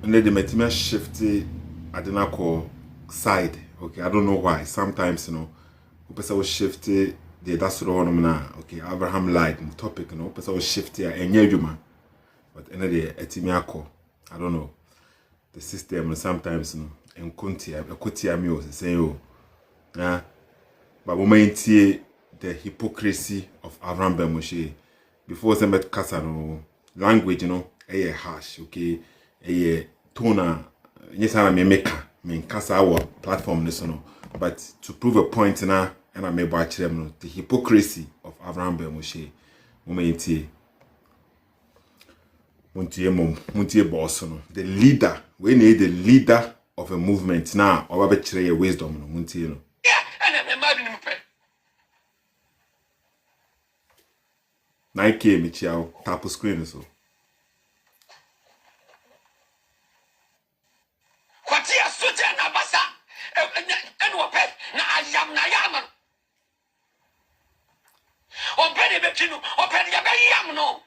and then the metima shifty I did not call side. Okay, I don't know why. Sometimes person was shifty that's the one now. Okay, Avraham lied in the topic, person was shifty and yeah, but another etimiako. I don't know. The system sometimes and kuntia me was saying but moment the hypocrisy of Avraham Ben Moshe before some Kasano language, a harsh, okay, a toner, yes, I may make Kasa our platform, but to prove a point now, and I may batch them the hypocrisy of Avraham Ben Moshe, moment. Muntie boss, the leader. We need the leader of a movement now, or betray a wisdom, Muntie. Nike Michel, tap screen so. What is Sutan Abasa? And what pet? Nayam. Or Penny Betino, or Penny Yam, no.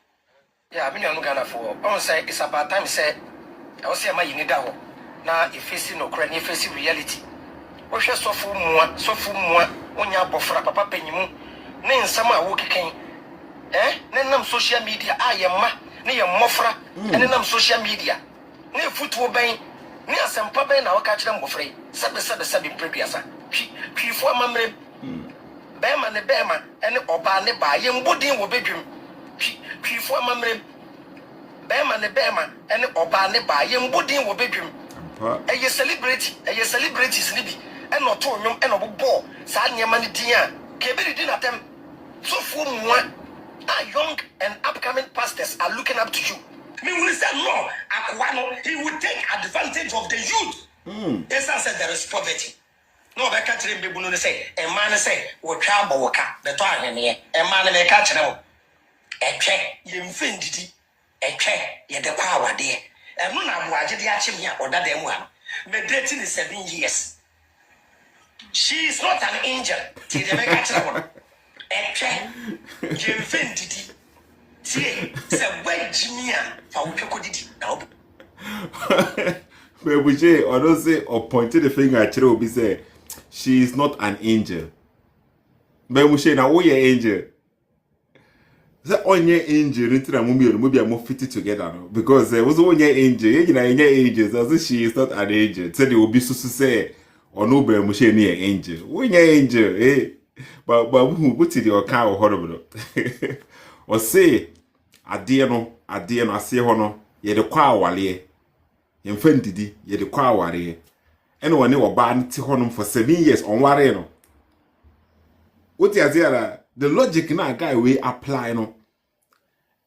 Yeah, I've been on Ghana for. I say it's about time. Say, I was saying my unidaho. Now, if facing no cranny, facing reality. What you so full more, when you have for a papa penny, name summer walking. Nenam social media, I am ma, near Mofra, and then social media. Near football bang, near some papa and I'll catch them for free. Said the sub in previous. Before Mamre Bama and the Bama and Oba Neba, young Woodin will bedroom. Before Mamre Bama and the Bama and Oba Neba, young Woodin will bedroom. A year celebrity, sleepy, and not to and a ball, Sanya Manitia, Kebiri dinner them. So for one. Our young and upcoming pastors are looking up to you. Me will say no, Aquano, he will take advantage of the youth. Yes, I said there is poverty. No, I can't remember say, a man say, what trouble worker, the time here, a man may catch them. A check, you infinity, a check, yet the power there. And no, I'm watching the action here or that one. My dating is 7 years. She is not an angel. Till they make catch them. Infinity. See, say, Jimmy, for what now. But we say, or don't say, or pointed the finger at Cherobi say, she is not an angel. But we say, now, we are angel. The only angel, maybe I'm more fitted together because there was only angel, angels, as she is not an angel. Said it will be so to say, or no, but we near angel. We angel, eh? But who put it your car or horrible? Or say, I dear no, I say hono, ye the choir wally, infantity, ye the choir warrior. Anyone knew a band to honum for 7 years on Wareno. What is the logic in a guy we apply no?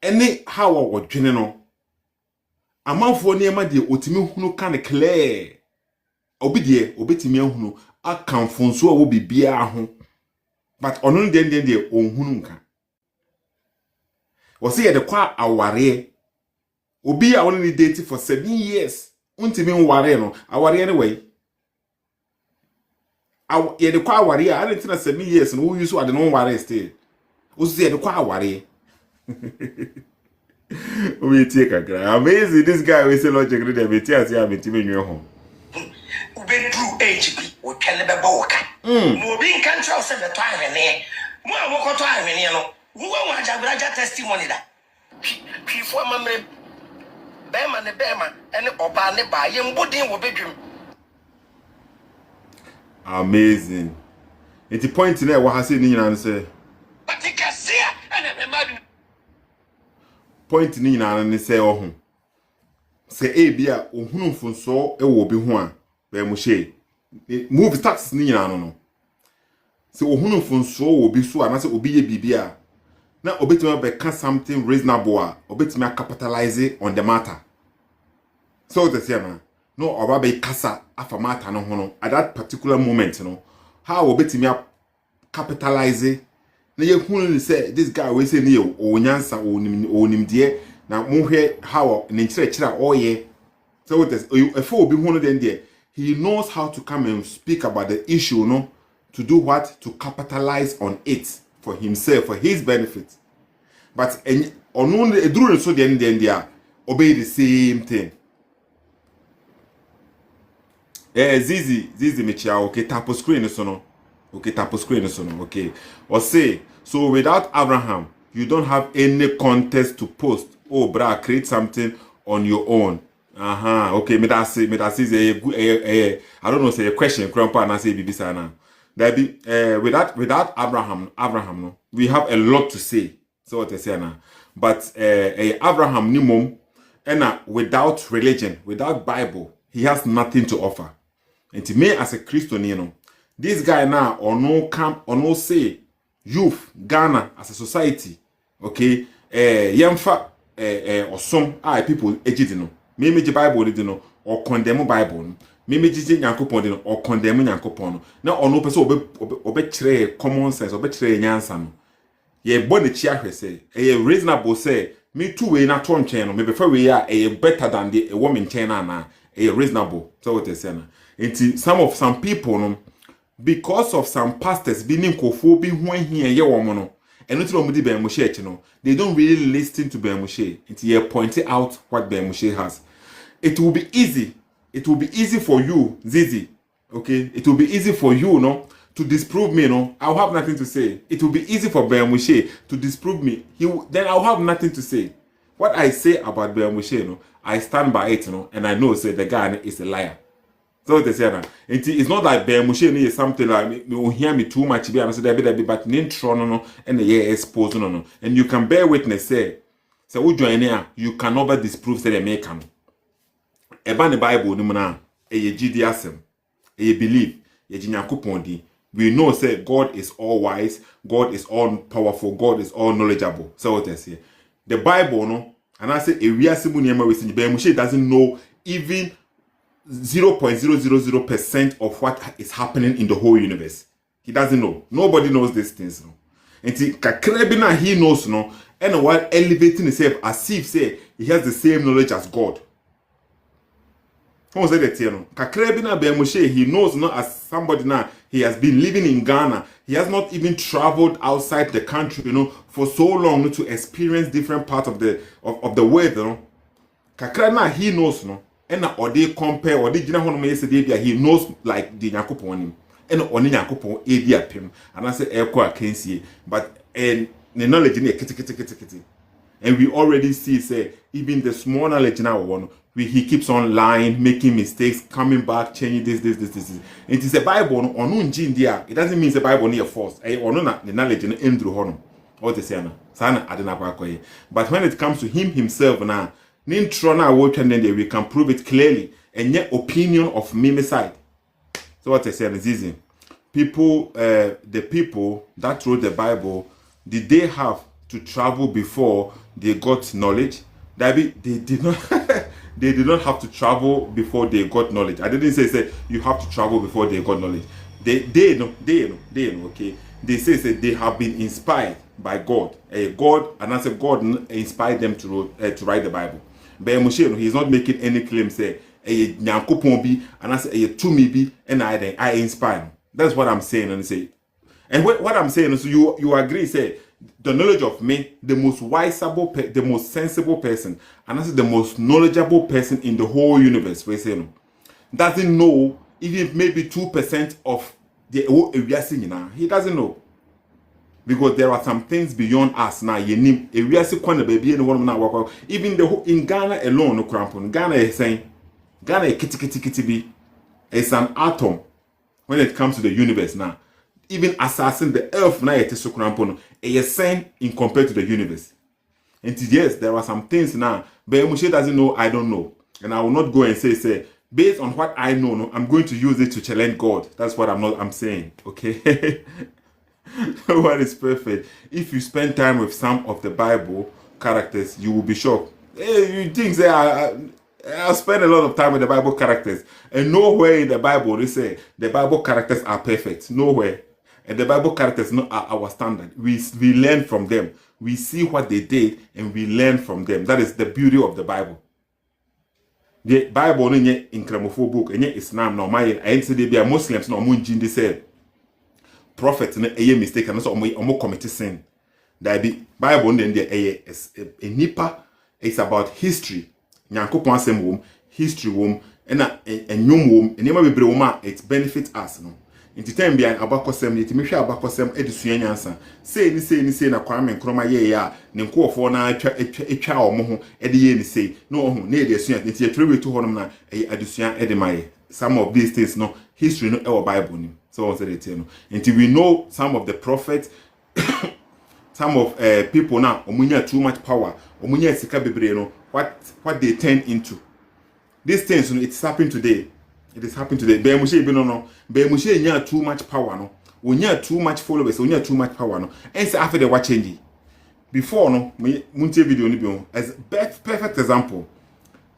Any how or general. A month for near my dear, Otimi who can clear. Obitimi who I come from so will be beer home. But on den hununka. Was here the qua aware. Obi a only dated for 7 years. Untimin wareno, aware anyway. Ye the qua warrior, I didn't tell 7 years and who you saw the non warrior stay. Was there the qua warrior? We take a guy. Amazing, this guy will say logic read every tear as you have been your home. Ube through HB or Canada Boca. Moving country of the time and there. More walk time and you know. Who want a testimony that? Before Mamre Bama and the Bama and Oba Neba, young Woodin will bedroom. Amazing. It's the point in there what I said in answer. But you can see and imagine. Point in and say, oh, say, a beer, or whom from so, it will be one. Ben Moshe. Move tax Nina no. So whom from so will be so, and I say, Obi Bibia. Now, Obitima become something reasonable, Obitima capitalize it on the matter. So the same, no, or Rabbi Casa after matter no hono at that particular moment, how Obitima capitalize it. Now, you say this guy will say, Neo, or Nyansa, or Nim dear. Now, more how an interest all ye. So what is a fool be one of them there. He knows how to come and speak about the issue, to do what? To capitalize on it for himself, for his benefit. But on only a drone so then they obey the same thing. Zizi mechia, okay, tapo screen so no. Okay, tapo screen so no, okay. Or say, so without Abraham, you don't have any context to post. Oh, brah, create something on your own. Okay, me that say I don't know, say a question, grandpa, and I say bibi sana. That be without Abraham, no, we have a lot to say. So what I say now. But Abraham ni mom, and without religion, without Bible, he has nothing to offer. And to me as a Christian, you know, this guy now or no camp or no say youth Ghana as a society, okay, yemfa or some people ejidino. Me the Bible didn't or condemn Bible. Me jiji Nyankopon or condemn Nyankopon. Now or no person obe common sense obe nyansa no. Ye body chia say a reasonable say me two way na ton chain me before we are a better than the a woman chain na a reasonable. So what they say na. Some people no, because of some pastors being kofobi when here ye woman and not Ben Moshe, no, they don't really listen to Ben Moshe. It's here pointing out what Ben Moshe has. It will be easy. It will be easy for you, Zizi. Okay, it will be easy for you, no, to disprove me, no. I'll have nothing to say. It will be easy for Ben Moshe to disprove me. Then I'll have nothing to say. What I say about Ben Moshe, no, I stand by it, no, and I know say the guy is a liar. So they say that it's not like Ben Moshe is something like you hear me too much, be but no, and the exposed no, and you can bear witness say who join here, you can never disprove say they make no. Eba the Bible no na e gidi asem, e believe ye Nyankopon di. We know say God is all wise, God is all powerful, God is all knowledgeable. So what I say, the Bible no, and I say a reasimu niema we say Ben Moshe doesn't know even 0.000% of what is happening in the whole universe. He doesn't know. Nobody knows these things. No. And kakrebina he knows no. And while elevating himself as if say he has the same knowledge as God. How say that you know? Kakrebina Ben Moshe he knows not as somebody now. He has been living in Ghana. He has not even traveled outside the country, you know, for so long to experience different parts of the world. You know? Kakrebina he knows no. And or they compare or they he knows like the Nyankopon him and only Nyankopon pim and I say I can see but and the knowledge in kitty and we already see say even the small knowledge now one he keeps on lying, making mistakes, coming back, changing this. It is a Bible on unjin there. It doesn't mean the Bible near false. Or no the knowledge in Andrew Honor or the Sana Adena. But when it comes to him himself now. And then we can prove it clearly and yet opinion of me side. So what I said is easy. People, the people that wrote the Bible, did they have to travel before they got knowledge? They did not. They did not have to travel before they got knowledge. I didn't say you have to travel before they got knowledge. They know. Okay. They say they have been inspired by God. God, and I said God inspired them to write the Bible. Ben Moshe, he's not making any claim say Nyankopon bi and I say to me bi and I inspire. That's what I'm saying and say. And what I'm saying is you agree say the knowledge of me, the most wiseable, the most sensible person, and I say the most knowledgeable person in the whole universe. We say no, doesn't know even maybe 2% of the whole area singing now. He doesn't know. Because there are some things beyond us now. Even in Ghana alone, no crampon. Ghana is saying Ghana is kitty. It's an atom when it comes to the universe now. Even assassin the earth now it is so crampon. A sign in compared to the universe. And yes, there are some things now. But Moshe doesn't know. I don't know, and I will not go and say based on what I know. No, I'm going to use it to challenge God. That's what I'm saying. Okay. What is perfect. If you spend time with some of the Bible characters, you will be shocked. Hey, you think I'll spend a lot of time with the Bible characters, and nowhere in the Bible they say the Bible characters are perfect. Nowhere. And the Bible characters are our standard. We learn from them. We see what they did, and we learn from them. That is the beauty of the Bible. The Bible is an incredible book, and Islam no my I say they be Muslims no munjin they say. Prophet na eye mistake and so omo commit sin. That be Bible then there a nipa. It's about history. Nyankopon asem wom, history wom, ena enwom wom enema bebre wom a it benefits us no nti time bia abakosem ne timehwe abakosem edusua nyansa sei ni na Kwame Nkrumah ye ya ne nkofo na atwa omo ho ede ye ni sei no ohu na ede asua nti yetrewe to honom na adusua ede maye some of these things no history no e Bible ni so on say it no nti we know some of the prophets some of people now omunya too much power omunya sika bebre no what they turn into these things it's happening today. It is happening today. Ben Moshe be no. Ben Moshe nya too much power no. Onya too much followers, onya too much power no. And say after the what change. Before no, muntie video ni bi as perfect example.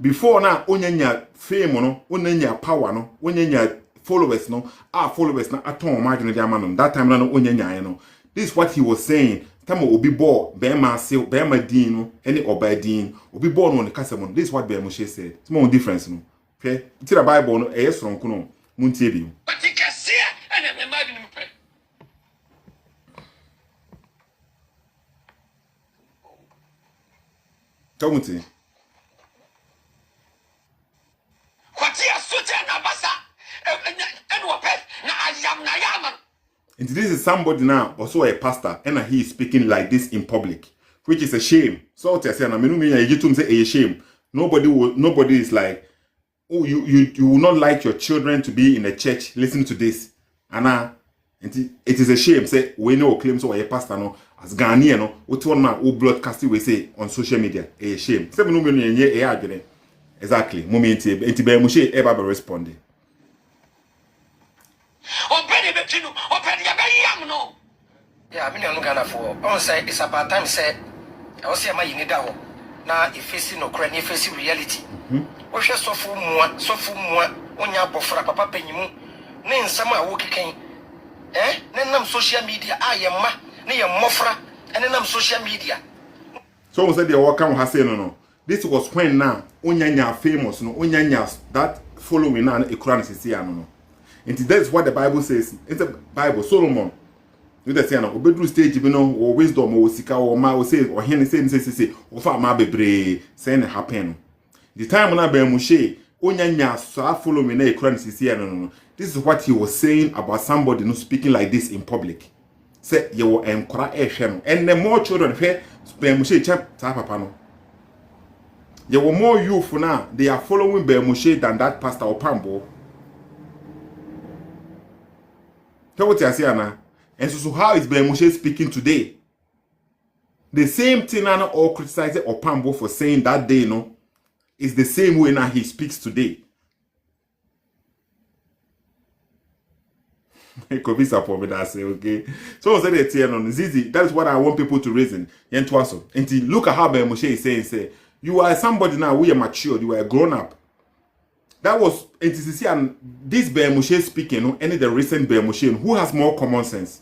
Before na onya nya fame no, onya nya power no, onya nya followers no. Followers na aton margin the man no. That time na onya nya no. This is what he was saying. Time obi bo ben ma se ben ma din no, any obadin. Obi bo no ne kasem. This is what Ben Moshe said. Small difference no. Okay, it's the Bible no sonko no muntie bi. Patikase ana me magi no mpe. Tomuti. Kwati asute na basa. Eno pet na ayam na yaman. And this is somebody now also a pastor and he is speaking like this in public, which is a shame. So to say na menu me yitum say a shame. Nobody is like, oh, you will not like your children to be in a church listening to this. And it is a shame. Say we know claims or a pastor no as Ghanaian no what one man who broadcast we say on social media. A shame. Say no me exactly. Moment enti Ben Moshe ever responded. Openi betinu, openi ya bayam no. Yeah, me no Ghana for. On say it's about time say I was say my yinida ho. Na ifesi no kra ni ifesi reality. Ohwe sofu mua onya bofra papa panyimu ne nsam a wo keken ne nam social media ayemma ne ye mmofra ne nam social media. So we said they walk on has no. This was when now onyanya famous no onyanya that following now e kura nsisi no. And that's what the Bible says. It's the Bible. Solomon you dey say na obedru stage bi no or wisdom or sika or ma or say or hen say o fa ma bebre say na happen. The time na Ben Moshe onyanya so follow me na e kura nsisi no. This is what he was saying about somebody no speaking like this in public. Say you will enkora ehwe no. And the more children hwe Ben Moshe chap ta papa no. There were more youth now. They are following Ben Moshe than that pastor or Pambo. Tell what you say, Anna. And so how is Ben Moshe speaking today? The same thing Anna all criticizing Opambo for saying that day, no, is the same way now he speaks today. Could be support that say okay. So say that on Zizi, that is what I want people to reason. And look at how Ben Moshe is saying, say, you are somebody now, we are matured, you are a grown up. That was NTCC and this Ben Moshe speaking, any the recent Ben Moshe, who has more common sense.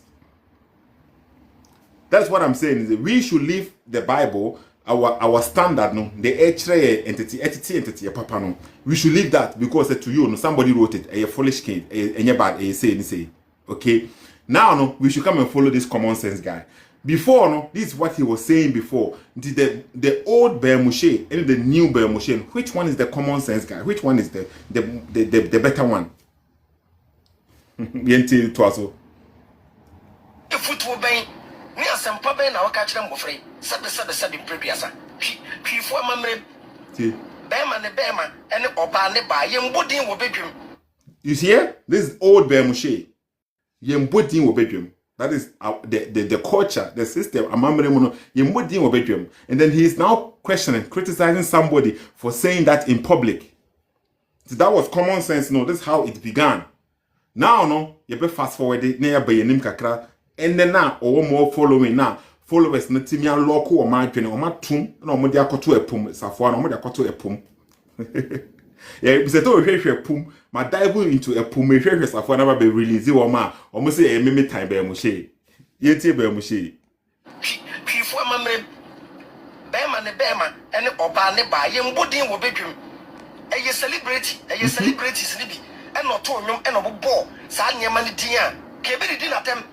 That's what I'm saying. Is that we should leave the Bible, our standard, no, the entity, papa, no. We should leave that because to you, no, somebody wrote it, a foolish kid, a bad, say. Okay. Now, no, we should come and follow this common sense guy. Before, no, this is what he was saying before. The old Ben Moshe and the new Ben Moshe. Which one is the common sense guy? Which one is the better one? Yenti twaso. Football ben, me asempa ben na waka kire mbofre. Sabe prebiasa. Twifo amamre. Bema ne bema ene oba ne ba yembodin wo bedwum. You see here? This is old Ben Moshe. Yembodin wo bedwum. That is the culture, the system. And then he is now questioning, criticizing somebody for saying that in public. So that was common sense. No, this is how it began. Now, no, you be fast forward it. And then now, or more following now. Followers, not Timia local or my penny or my tomb, no more to a pum, Safwan, no more to a pum. Yeah, Sethoossk pum, my dive into a pum, Safwan never be released or ma, almost say a mimic time Ben Moshe. Yet, Ben Moshe. Before my Bema ne Bema and Oba ne ba yembodin wo bedwum. A celebrity, sleepy, and not to and a ball, Sanya Manitia, Kebiri dinner them.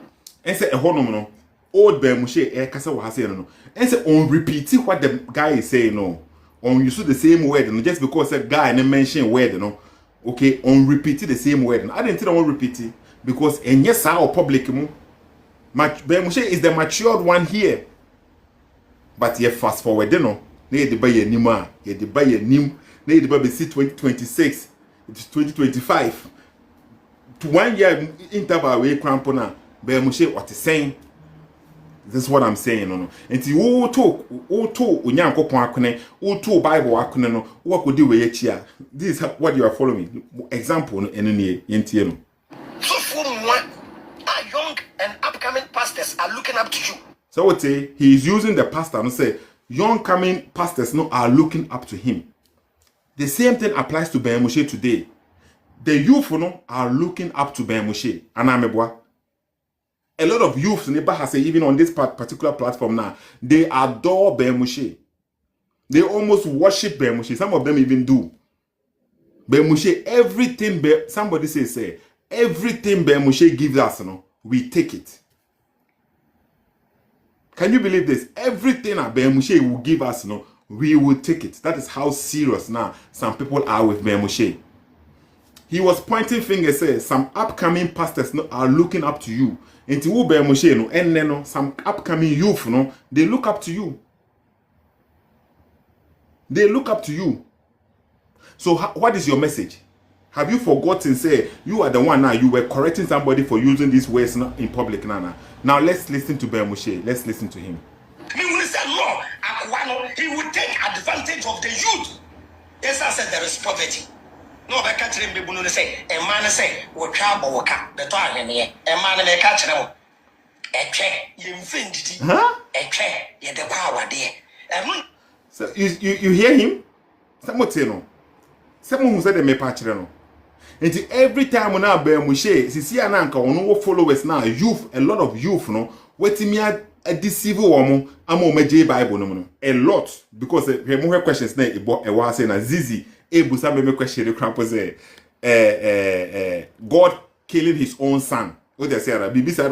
And say a honomono, old Ben Moshe, Casa was saying no. And say on repeating what the guy is saying no. On you see the same word, and just because a guy and mention word, no. okay, on repeating the same word. I didn't think I want repeat it because and yes, our public Ben Moshe is the matured one here. But you fast forward, you know, they buy a new you buy a new, they buy 2026, it's 2025. To 1 year interval we crampona, Ben Moshe what is saying. This is what I'm saying, no. And you talk, unyanko akune, to Bible akune no, what could do with here? This is what you are following. Example, no, no. So for one, our young and upcoming pastors are looking up to you. So I would say he is using the pastor and say young coming pastors no are looking up to him. The same thing applies to Ben Moshe today. The youth no are looking up to Ben Moshe. Anamebwa. A lot of youths in the even on this particular platform now, they adore Ben Moshe. They almost worship Ben Moshe. Some of them even do. Ben Moshe, everything somebody say everything Ben Moshe gives us, we take it. Can you believe this? Everything that Ben Moshe will give us, we will take it. That is how serious now some people are with Ben Moshe. He was pointing fingers, say some upcoming pastors are looking up to you. And to Ben Moshe, and then some upcoming youth, they look up to you. They look up to you. So what is your message? Have you forgotten? Say you are the one now. You were correcting somebody for using these words in public now. Now let's listen to Ben Moshe. Let's listen to him. He will say no. He will take advantage of the youth. Yes, I said there is poverty. No, I can't remember when say a man say we travel waka the toilet here. A man may catch them. A check you infinity. Huh? A check you the power there. So you hear him? Someone who said they may patch them. And every time when I Ben Moshe, see ananka on followers now, youth, a lot of youth, waiting me a deceive woman, I'm on my J Bible, no, a lot because the more questions now about a was saying a zizi, able some question the crampers God killing his own son. What they say, BB said,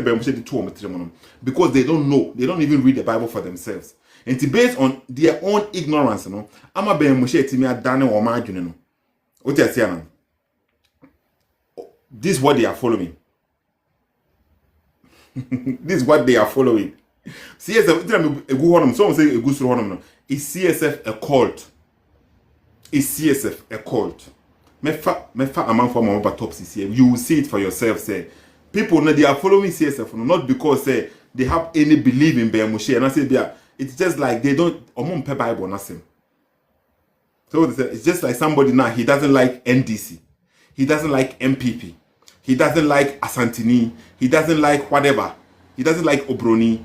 Ben Moshe the two because they don't know, they don't even read the Bible for themselves. And based on their own ignorance, I'm a Ben Moshe to me a Daniel or margin. What they say, this is what they are following. This is what they are following. CSF, someone say a good is CSF a cult? Is CSF a cult? Mefa among for my autopsy here. You will see it for yourself. Say people they are following CSF not because they have any belief in Ben Moshe. And I say it's just like they don't Bible nothing. So it's just like somebody now, he doesn't like NDC. He doesn't like MPP. He doesn't like Asantini. He doesn't like whatever. He doesn't like Obroni.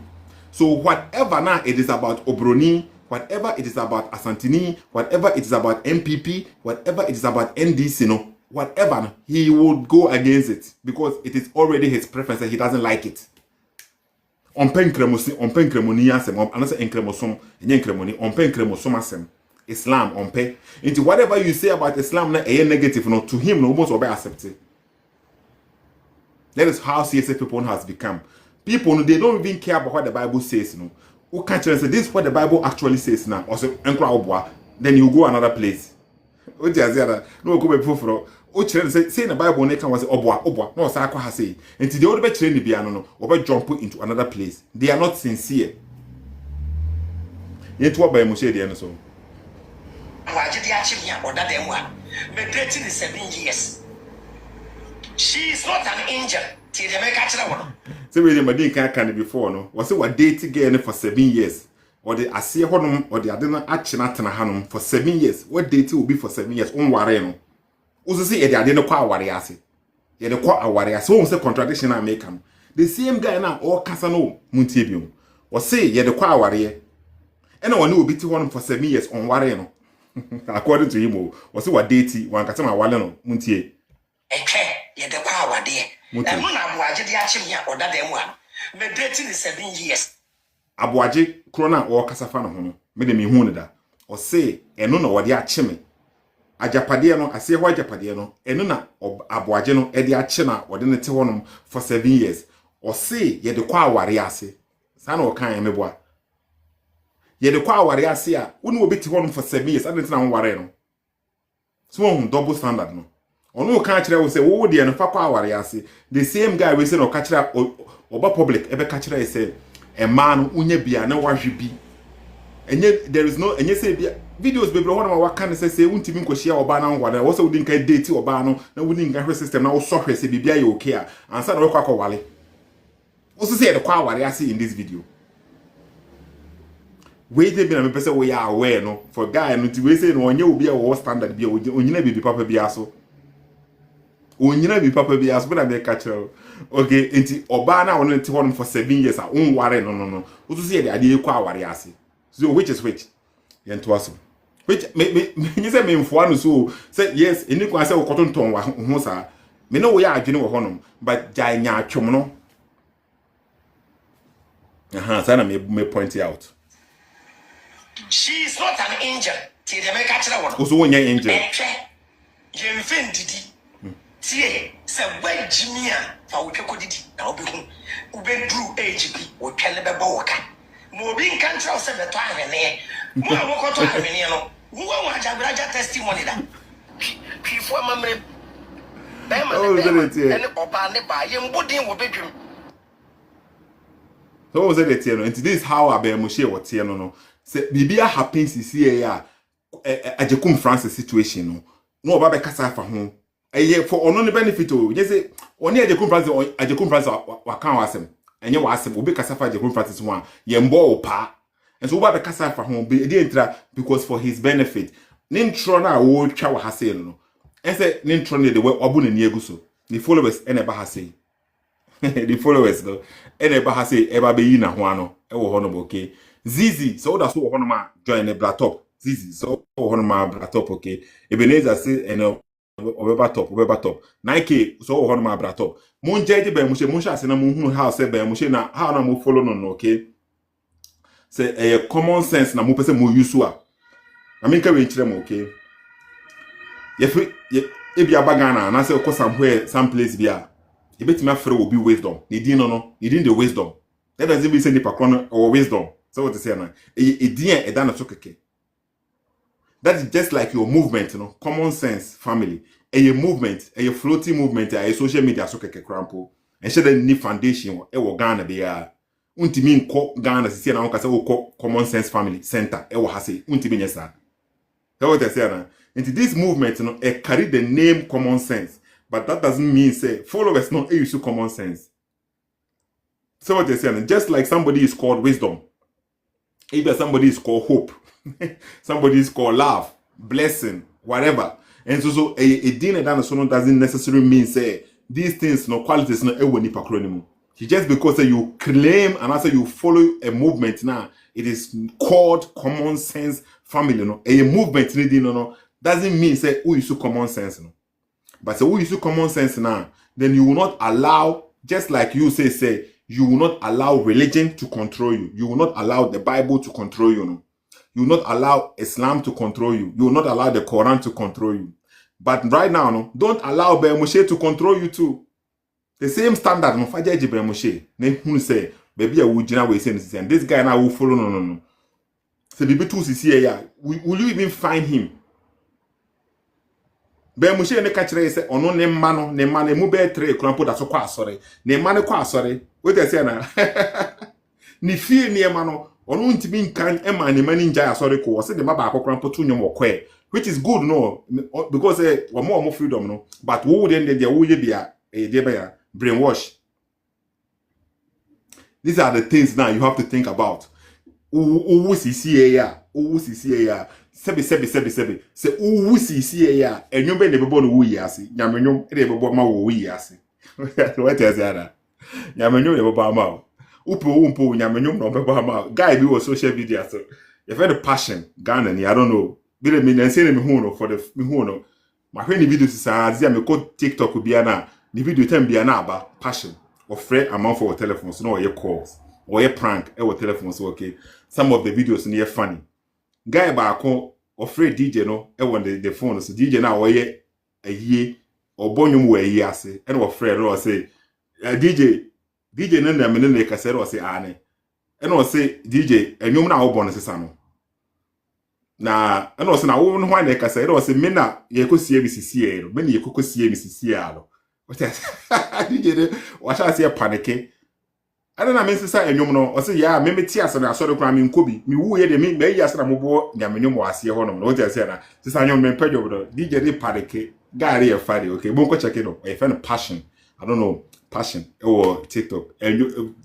So whatever now it is about Obroni, whatever it is about Asantini, whatever it is about MPP, whatever it is about NDC, whatever, he would go against it because it is already his preference and he doesn't like it. On penkremoni asem, anase enkremosom, enkremoni, on penkremosoma asem. Islam on pay. Into whatever you say about Islam, na negative, to him, almost obey accepted. That is how CSA people has become. People, they don't even care about what the Bible says, Who can't say this is what the Bible actually says now? Or then you go another place. No, go before. Say the Bible, they can was obwa. No, Sako has say. And the old bit train the piano, or jump into another place. They are not sincere. Yet what by Moshe the so. Been dating 7 years. She is not an angel. Till they make a so we can't before no. Was it what date again for 7 years? Or the Asia Honum or the Adena action at Hanum for 7 years. What date will be for 7 years? On Wareno. Also see the Adena qua warriasi. Yet the qua warrior. So what's the contradiction I make him? The same guy now or Casano Muntibium. Or say yet the qua warrior. Anyone will be to one for 7 years on Wareno. According to him, was what deity one Catama Waleno, Muntier. A chair, yet the power dear. And when I'm watching the action here or that them one. Been dating 7 years. Abuaji, Crona or Casafano, made me honeda. Or say, and no what they are chimney. A Japadiano, I say why Japadiano, and nona or Abuajano, Edia Chena or didn't tell him for 7 years. Or say, yet the qua warriasi. San or kind of boy. Ye the kwa warrior see, wouldn't be to one for 7 years. I didn't know Wareno. So double standard no. Ono ka kire wo say wo de no fa kwa aware ase. The same guy we say no ka kire oba public ebe ka kire say a man unya bia na wahwe bi. Enye there is no enye say bia videos bebre ho na waka ne say untimi nkohia oba na ngwada wo say wudi nka date oba no na wudi nka hwe system na wo so hwe say bibia ye okay a ansa na we kwa wale. Wo say the kwa aware ase in this video. We dey be na me pese we are aware no for guy no ti we say no onye obi a wo standard bi onyina bibi papa bi aso. Onyina bi papa bi aso na me ka kire. Okay, enti oba na won nti hono for 7 years a unware no. Wo say the ade kwa aware ase. So which is which? Yento aso. Which me say me mfo anu so say yes, eni kwa say okotonton wa ho sa. Me no we adwene wo hono but jai nya atwom no. Sana me point out. She is not an angel. Ti de me ka kire wo. Oso wonya angel. Ye mfen didi. Tie se wajimia fa wo tweko didi na obi hu. Ube drew age bi wo twele bebo woka. Mo bi nkan tra se beto ahwene. Mo amokoto ahwene no. Wo wa jabraja testimony da. Kwifo amamre. Ba ma ne oba ne ba ye mbodin wo bedwum. So was it no? And this is how Ben Moshe was here no. Say bibia happens is here ajekum Francis situation no. No oba be kasa fa ho. For ono ne benefit o. You say oni ajekum Francis wa kan wasem. Enye wasem obi kasa fa ajekum Francis one. Ye mbo opa. And so oba be kasa fa ho be dey entra because for his benefit. Nintro na wo twa wa hase no. And say nintro ne the way obu ne egu so. The followers ene ba hase. The followers no ene ba hase eba be yi na ho ano e wo hono okay zizi so that so wo hono ma join the bra top zizi so wo hono ma bra top okay Ebenezer say ene obeba top Nike so wo hono ma bra top mon jeje be mo hye ase na mo hunu how say be mo hye na how na mo follow no okay say common sense na mo pese mo use a na me nka we nkire mo okay ye ebi abagana na say ko somewhere some place bia you bet me afraid will be wisdom. You didn't the wisdom. That doesn't mean say the pakron or wisdom. So what to say now? That is just like your movement, common sense family. A movement, a floating movement, a social media so keke crampo. And share the new foundation or Ghana be untimin ko Ghana si na onka say common sense family center e wo hase untimin yesa. So what to say now? Into this movement, it carry the name common sense. But that doesn't mean say followers not use common sense. So what they're saying, just like somebody is called wisdom, either somebody is called hope, somebody is called love, blessing, whatever. And so a dinner doesn't necessarily mean say these things no qualities no ewo nipa acronym. Just because you claim and also you follow a movement now, it is called common sense family. No, a movement no doesn't mean say who use common sense no. But so who use common sense now, then you will not allow, just like you say, you will not allow religion to control you. You will not allow the Bible to control you. No? You will not allow Islam to control you. You will not allow the Quran to control you. But right now, no, don't allow Ben Moshe to control you too. The same standard, no, Fajaji Ben Moshe. Then who say, baby, I will generate say, and this guy now will follow, no. So the two CCA, will you even find him? Ben Moshe ne ka kire say ono ne ma no mu be 3 krampo da so kwa asore ne ma ne kwa asore we dey say na ni fie ne ma no ono ntimi nkan e ma ne ma ni nja asore ko se de ma ba krampo to nyom okwe which is good no because we more freedom no but wo dey dey wo ye bia e dey bia brainwash. These are the things now you have to think about. Uwu sisi ya sebi se uwu sisi ya enyom be ne bebo no wu yase nyamenyom e de bebo ma wo wu yase what is that nyamenyom de bebo ma upo nyamenyom no bebo ma guy bi was social media so you feel the passion Ghana ni I don't know bi le me say me hu no for the me hu no ma hwe ni video sa azia me ko TikTok bia na ni video time bia na aba passion of friend amount for telephones no your calls or your prank or telephones okay some of the videos near funny guy baako afraid DJ no when the phone so DJ na oye aye obonyum we aye ase and afraid no say DJ na me na kasero say ane and say DJ enyum na obon sesa no na and also na wo no hwan na ka say no say me na ye kosie bisisi e no me na ye kokosie bisisi a no what DJ what I say panic I don't know me say enwom no o say ya me meti ase na asore kura me nkobi me wu ye de me yi ase na mobo nyamenwom ase ho no what I say na say enwom me pedjo do DJ dey panic gari e fari okay bon ko check it up e find passion I don't know passion or TikTok and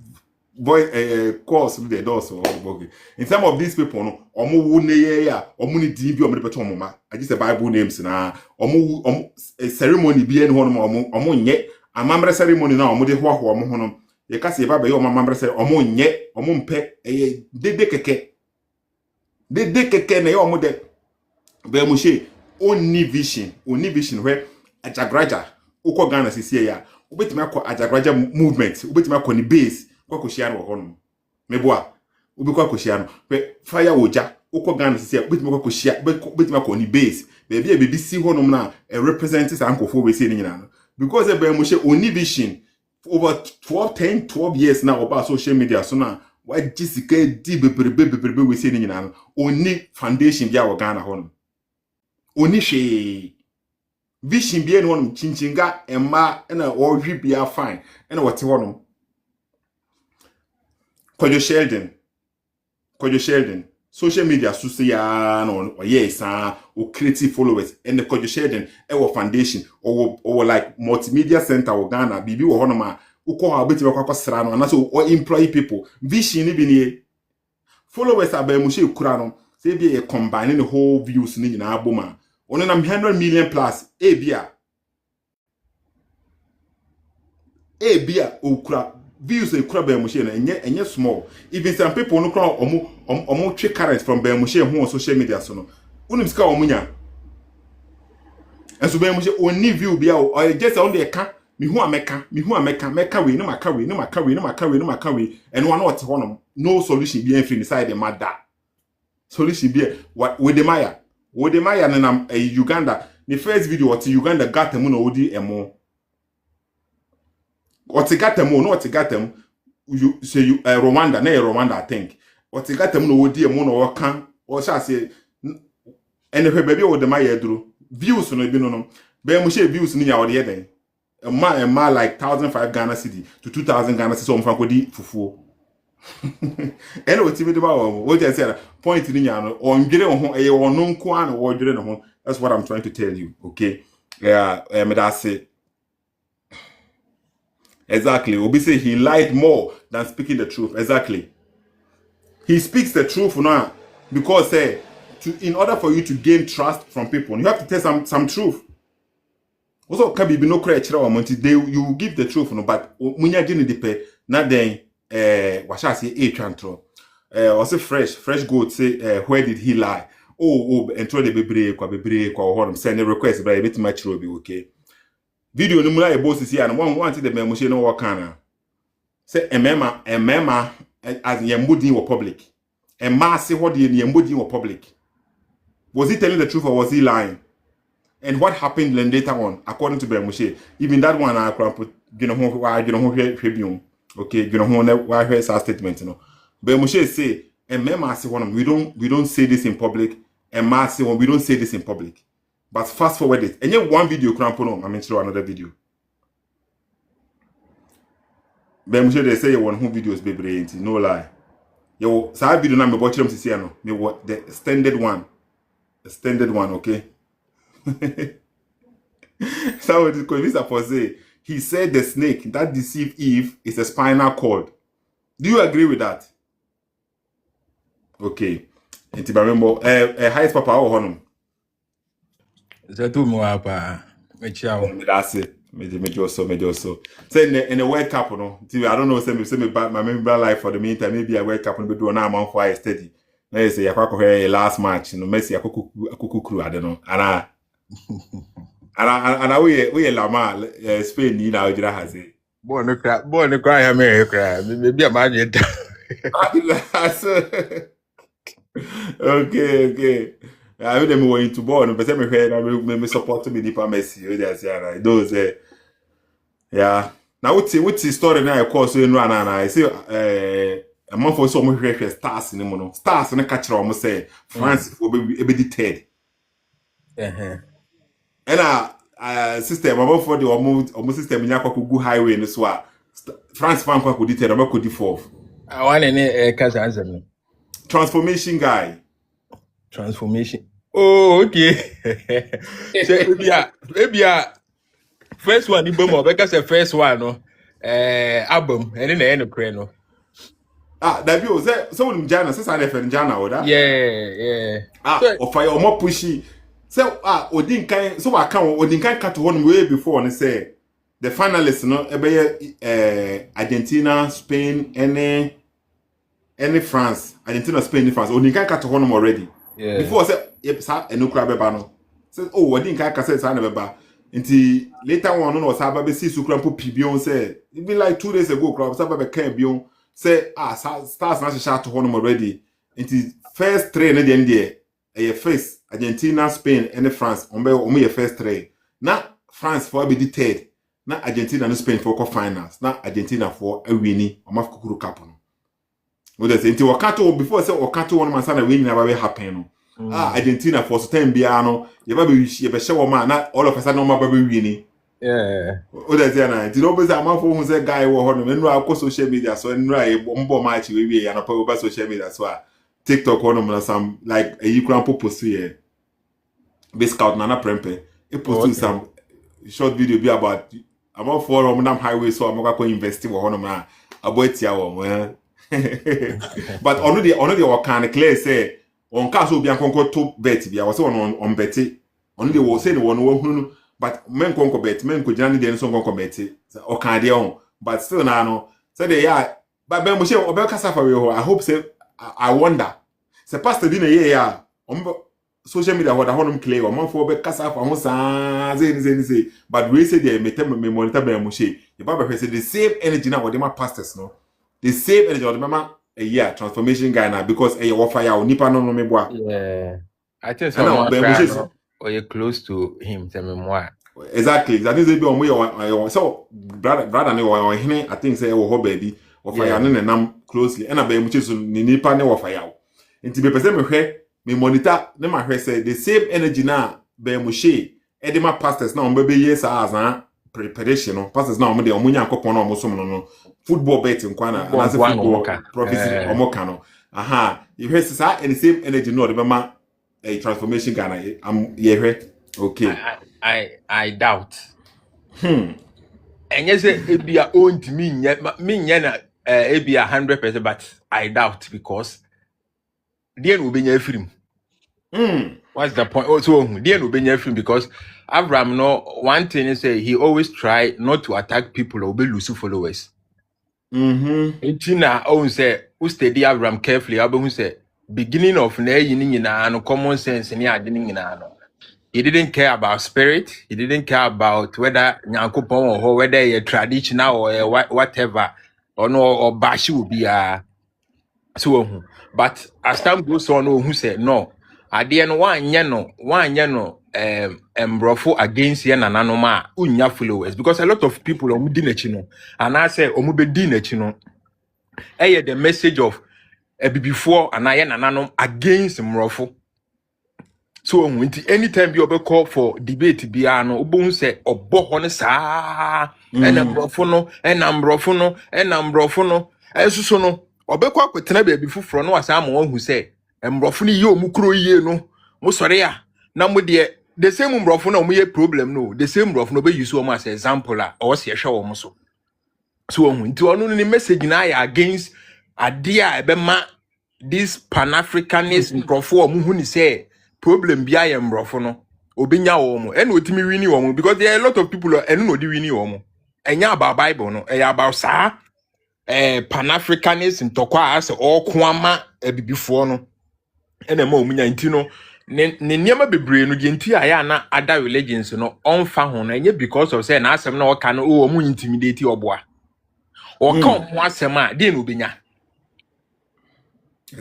boy course with the doors or okay in some of these people no omo wu ne ye ya omo ni din bi omo de beto omo ma I just the Bible names na omo ceremony bi en ho no omo nye amamre ceremony na omo de ho ho omo ho no ye ka se ba be omo amamre ceremony omo nye omo mpe dede keke na ye omo de Ben Moshe oni vision where ajagraja uko Ghana sisi ya ubetime akọ ajagraja movement ubetime akọ ni base kwa koshia no ho no meboa ubekwa koshia no fire oja uko Ghana sisi ya ubetime akọ koshia ubetime akọ ni base baby baby si ho no na represent sankofo we si ni nyina no because Ben Moshe oni vision over 12 years now about social media so na wa jisika di bebrebe we si ni nyina no oni foundation bia wo Ghana ho no oni hwe vision bia no no chinchinga emma na ohwe bia fine na wote ho no Kojo Sheldon social media so ya no yes o creative followers and the Kojo Sheldon e wo foundation or like multimedia center wo Ghana bibi wo ho no ma uko ha beti bekwa kwasra no na so o employ people vision ni bi ni followers Ben Moshe kura no say bi e combine the whole views ni nyina aboma ono na 100 million plus ebia okura views ekura Ben Moshe na enye small even some people no kura omo twe current from Ben Moshe ho on social media so no unim sika omunya enso Ben Moshe oni view bia o just on the ka me hu ameka meka we no maka we and one what ho no solution be free inside the matter solution be with the Maya na Uganda the first video what Uganda got them no odi emo what got them no what got them you say you Rwanda I think what got them no odi emo no kan or shall say and if baby with the Maya duro views no be no Ben Moshe views ni ya odi den a ma like 1,500 Ghana cedi to 2,000 Ghana cedi so mfanko di fufuo ene o timi de ba o je say point ni nya no on dwere ho eye ono nko an wo dwere no ho that's what I'm trying to tell you okay me that say exactly obi say he lied more than speaking the truth exactly he speaks the truth now because in order for you to gain trust from people you have to tell some truth also can be no credit you give the truth no but munya gini depe na then what shall I say chantro also fresh goat say where did he lie and throw the bebre kwa ho send a request but a bit much be okay video no mula e boss see and one want the Ben Moshe no work kana say emema as yembudi in public and ma say what the yembudi in public was he telling the truth or was he lying? And what happened then later on, according to Ben Moshe, even that one I put okay, why hear sa statement, Ben Moshe say, and Mema say one we don't say this in public, and Ma say we don't say this in public. But fast forward it. And yet one video crampono, I mean through another video. Ben Moshe they say one who videos baby no lie. Yo, so I video na me watch them to see no. Me what the extended one, okay. So he said the snake that deceived Eve is a spinal cord. Do you agree with that? Okay. And remember, highest papa or honum. Sethoo mo apa mechiao. That's it. Me also. Say in the World Cup, no. I don't know. Say me my member life for the meantime. Maybe I World Cup and be do na man for steady. Now you say yakwa last match. No Messi akuku crew. I don't know. And we lama Spain ni na ojira haze. Boy no cry ya me cry. Maybe am I Okay. I mean, them going to born, but me hear me support me deeper Messi. Those yeah. Now what's the story now? Of course, you know, I say a month for so much stars in the mono. Stars and a catcher almost say France will be third. And system about for the almost system in Yaku highway in the swat. France fan could detail about could fourth. I want any answer. Transformation guy. Transformation. Oh, okay. So maybe first one, because the first one, no, album, and then the end of Crano. That you say someone Jana, says I defend Jana, or that? Yeah. Or fire or more pushy. So, Odin kind, so I can't, Odin can't cut one way before and say the finalists, no, Argentina, Spain, any France, Argentina, Spain, France, Odin can't cut one already. Yeah. Before I said, yep, sir, and no crab bano. Says, oh, Odin can't say, son of a bar. Until later on, no, Sababe see Sukrampo Pibion say, it be like 2 days ago, crab, Sababe came beyond. Say, stars not shot to one already. Until first train at the end there. A face Argentina, Spain, and France. Only a first three. Not France for a be third. Not Argentina and Spain for finals. Not Argentina for a winning. Or my kukuru kapon. What does it? Wakato before say Wakato one man sana winning never happen. Argentina for certain biano. You be show man. Not all of us are no more baby winning. Yeah. What does it? Did always a man for who say guy or honor. And no social media. So in right, bombo match we and a power social media. So TikTok one some like a Ukraine post here. Base scout Nana Prempe. He posted some short video be about about 4 Romanam highway, so I'm going to invest in one of my about Tiawa. But already can clear say on castle be uncle to Betty. I was on Betty. Only was saying one, but men conquer bet, men could journey the song conquer Betty. Or can they own, but still now. So they are, but Ben Moshe or Belcasafa, I hope say. I wonder. C'est pas cette dîner hier. On social media what I want them clear. On for be kasa for on say. But we say they me monitor Ben Moshe. The Bible say the same energy now what them pastors no. The same energy what them a year transformation guy now because a warfare or nipa no me boa. Yeah. I think so. Ben Moshe or you close to him tell me more. Exactly. That is be on way so brother ne or I think say oh baby. Fire no nam closely and abem much so ni nipa ne wofire nti be pese me hwe me monitor ne ma hwe say the same energy na be Moshe edema pastors na ombe be yes as preparation no pastors na omde omunya akopon na omosom no football betting kwana na say football prophecy omoka no you hwe say and the same energy no de ma a transformation Ghana am ye hwe okay I doubt and yes ebia own to me na be 100%, but I doubt because the end will be near film. What's the point? Also, the end will be near film because Abraham, no one thing is he always try not to attack people or be losing followers. Tina own say who study Abraham carefully. Abraham say beginning of no common sense in no. He didn't care about spirit. He didn't care about whether Nyankopon or whether a traditional or whatever. Or no, or Bashi will be so. But as time goes on, who said no? At the end, one yano, brofo against yen and anoma, unya followers because a lot of people are dinachino, and I say, omube dinachino. The message of before and I and anom against mrofo. So anytime you ever call for debate, biano, ubun say, or bohon sa, and ambrofono, and ambrofono, and ambrofono, and so no, or be quite with before from no as I'm one who say, and brofoni yo mukro ye no, mosorea, namu dear, the same umbrofono me a problem no, the same brof no be you so much example or see a show muso. So into only message now against a dear bema this Pan-Africanist brofo muhuni say. Problem be I am brofono. Obinya omo. And with me winnie omo because there are a lot of people and no di winnie omo. And ya about Bible no. And ya about sa Pan-Africanist in Tokwa as all kwama before no. And mo munya intino ne niema bebre no genti aya na other religions no onfa ho no enye because of say na asem na oka no o mu intimidate oboa. O ka ho asem a dey no obinya.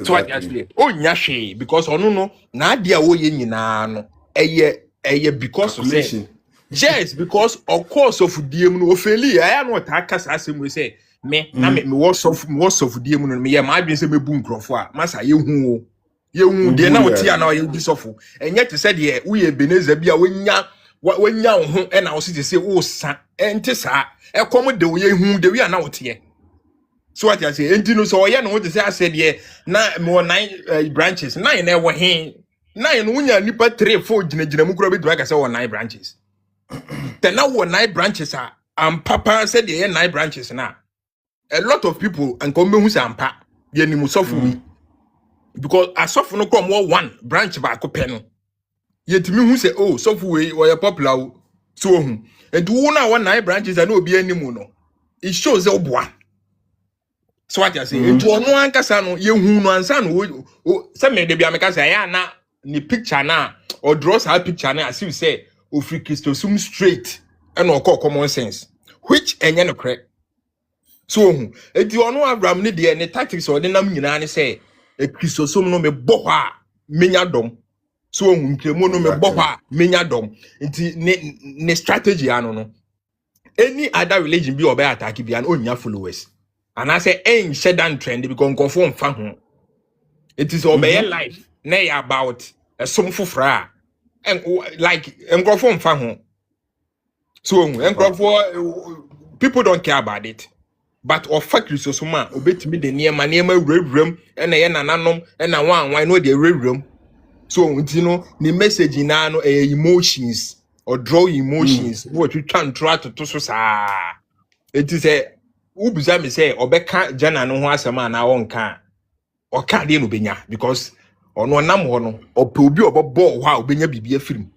So what actually nya because onu no na dia wo ye nyina no eye because of say yes because of course of diem no ofeli aya no ta kasa asem we say me na me what's of die mu no me ye ma adwen se mebu nkrofo a masa ye hu de na wotia na ye bi sofo enye te se de wo ye beneza bi a wonya wo ho e na wo se wo sa ente sa e kom de wo ye hu de wi a na wotie so what you say enti no so ye no wo te se ase de na me 9 branches 9 na wo he 9 no wonya nipa 3 4 gina mu kura bi do aka se wo 9 branches then now wo 9 branches are papa said the 9 branches na a lot of people and come who say ampa ye ni musofu because asofu no come one branch ba ko pe no ye timi who say oh sofu we or popular so hu and who na one 9 branches and obi animu no it shows the oboa so what you say and to ono ankasa no ye hu no ansa no say me de bia me ka say ya na ni picture na or draws her picture na as you say ofri Sethoossk straight and or common sense which enye no correct so enti ono Abraham ne de ne tactics o de nam nyina ne say Sethoossk no me bɔ hɔ a menya dom so nkremo no me bɔ hɔ a menya dom enti ne strategy ano no any other religion bi obey attack bi an onya followers and I say en shedan trend because confirm fa ho it is obey life na about some fufra and like confirm fa ho so people don't care about it but of fact so ma obetimi de niema rewrem na ye nananom na wan no de rewrem so unti no the message na no emotions or draw emotions what you try to so sa it is a ubuza me say obeka jana no ho asema na wonka o ka de no benya because ono nam ho no ope obi obobo ho a obenya bibia film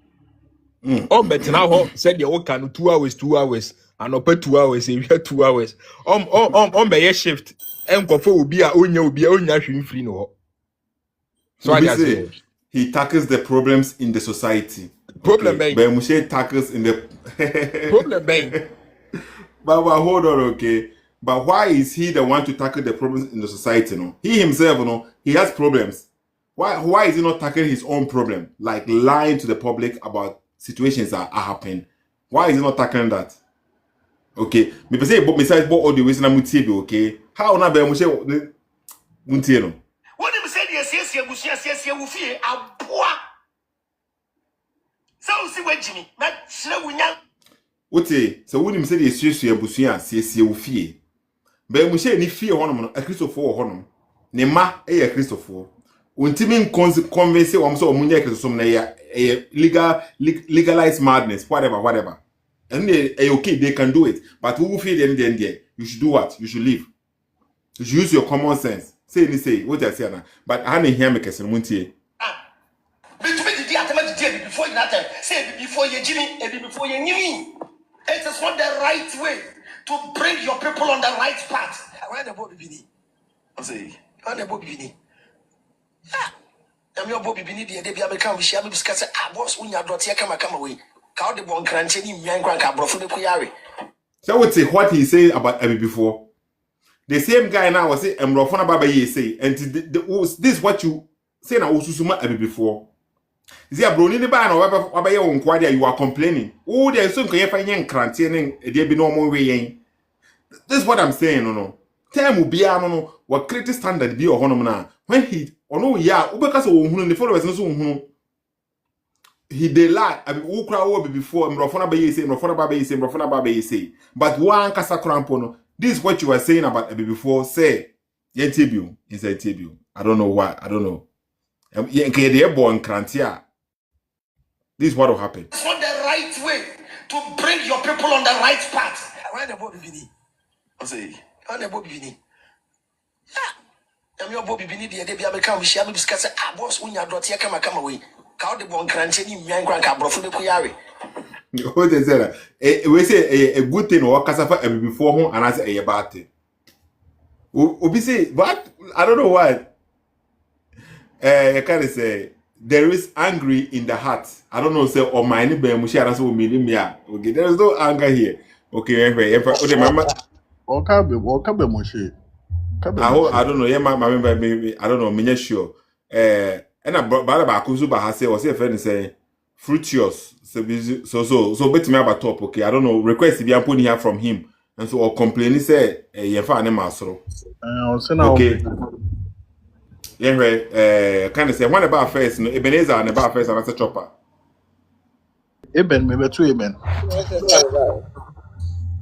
oh but now said the work can 2 hours and up 2 hours we 2 hours be shift enkofo obi a onya hwim free no so I say he tackles the problems in the society. Problem Ben Moshe tackles in the problem Ben. But hold on, okay. But why is he the one to tackle the problems in the society? No, he himself, no, he has problems. Why is he not tackling his own problem, like lying to the public about situations that are happening? Why is he not tackling that? Okay, me say, but besides, but all the ways na mutie be okay. How na be Moshe mutie no? What him say the siesie wo fie aboa. So see what Jimmy, na sire wunya. Ote, so when him say the siesie wo fie. Be Moshe ni fie honom no, a Christopher honom. Ne ma e Christopher. Untimi convince wam so omunye Christopher na ya legalized madness, whatever. And they okay, they can do it. But who will feel them there? You should do what? You should leave. You should use your common sense. Say what I say now. But I didn't hear me kesen muntie. Before you that time, say before you Jimmy, before you Nimi. It is not the right way to bring your people on the right path. Where the Bobby Bini? I say, where the Bobby Bini? I'm your Bobby Bini, the baby become we shall be discussing. Boss, when you're not here, come away. How the one cranching in young grandca bro for the Kuyari. So I would say what he said about Abby before. The same guy now was say, I'm Rofana Baba ye say, and this what you say now Ususuma Abby before. Is there a brony the ban or Baba your own quadia you are complaining? Oh, there's some can find cranching, there be no more way. This is what I'm saying, no. Tell me, be no, what creative standard be or honomana. When he, or no, yeah, Ubekas or the followers no so. He de lie. I mean, who crowd before Mrofona Baye say. But one kasa crampono. This is what you were saying about Abby before. Say, Yetibu is a Tibu. I don't know why. I don't know. This is what will happen. It's not the right way to bring your people on the right path. Where the Bobby Bini? I say, where the Bobby Bini? I'm your Bobby Bini. The baby become we shall be discussing. Boss, when you're not here, come away. How the one cranching in young grandca bro for the Kuyari. What is that? We say a good thing or cassava before home and I say a bad thing. We say, but I don't know why. I can't say there is angry in the heart. I don't know, say, or my neighbor Musha so meaning me. Okay, there is no anger here. Okay, okay, mama. Avraham Ben Moshe. I don't know, yeah, my member, maybe, I don't know, me sure. And I brought back Kuzuba has or say a friend say fruitious. So bet me about top, okay. I don't know. Request if you are putting here from him. and so or complain say ye fa ne masoro. Okay. Yeah, kind of say one about first no Ebenezer and about first and as a chopper. Eben, maybe two Eben.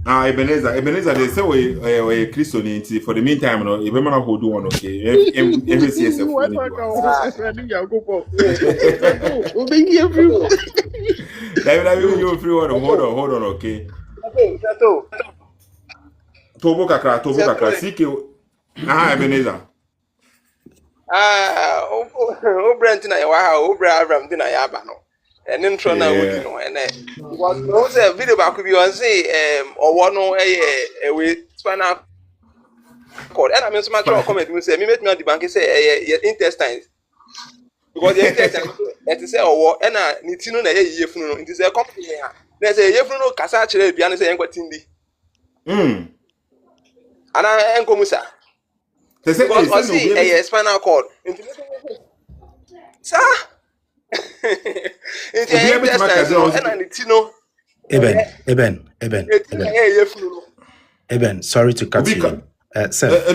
Ebenezer, they say we Christianity for the meantime, no, if man hold on, okay. Every CSF. That you free one, hold on, okay. Tobo kakra, CK. Ebenezer. Brent na yawa Avraham din na yaba no. Ene ntro na wodi no ene. Because no say video back bi on say owo no we spinal cord. And I mean so much comment me say me met me on the bank say intestines. Because the intestines it say owo and ni ti no na yefunu no. It is a company ha. Na say yefunu no kasa kire bia no say enkwatindi. Ana enkomusa. Because say spinal cord. Sir. Eben, sorry to cut you. Sir. I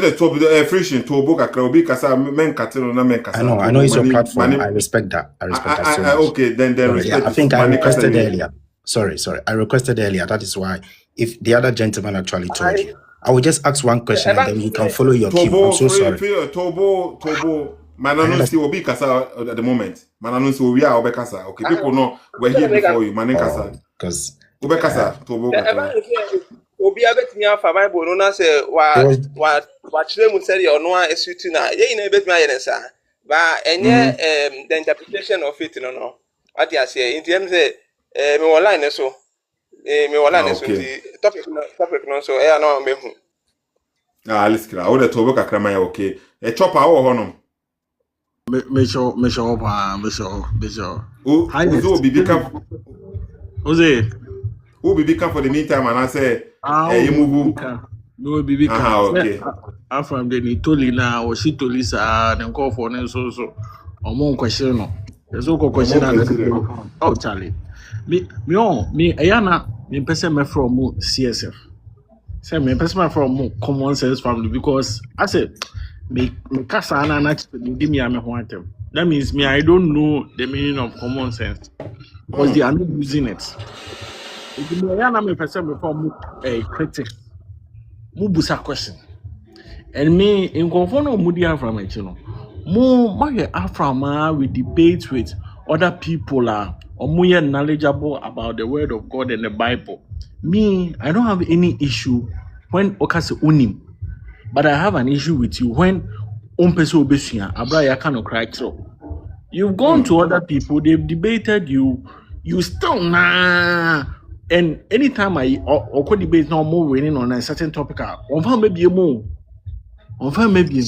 know it's your platform. I respect that. I respect that so much. Okay, then I think I requested earlier. Sorry. I requested earlier. That is why, if the other gentleman actually told you, I will just ask one question and then you can follow your cue. I'm so sorry. Tobo. Mananunsi will be kasa at the moment. Mananunsi will be our kasa. Okay, people know we're here before you. Manen kasa. Because ube kasa Tobo. Obi abetimi afa Bible no na say wa chire mu seri ono a esutu na ye na ebetimi aye nsa. Ba enye the interpretation of it no. What you say in terms say me online so. Me online so the topic no so e na mehu. Let's clear. O de Tobo kakra ma ya okay. E chopper wo ho no. Me sure. Uzo bibi camp. Oze. Who bibi camp for the meantime and I say you move. No bibi camp. Okay. From the Nitoli na o si toli sa den call for no so. Omo question no. There's no question na. Oh Charlie. Me ayana me person me from CSF. Say me person from common sense family because I said me kasa na give me am ho atem. That means me I don't know the meaning of common sense because they are not using it. If me ayana me person me from critic. Mu busa question. And me in conform mu di Avraham no. Mo Avraham we debate with other people or more knowledgeable about the word of God and the Bible. Me, I don't have any issue when okase unim, but I have an issue with you when umpeso obesuya abraya kano cry through. You've gone to other people, they've debated you still nah. And anytime I or debate no more winning on a certain topic, on maybe more. On maybe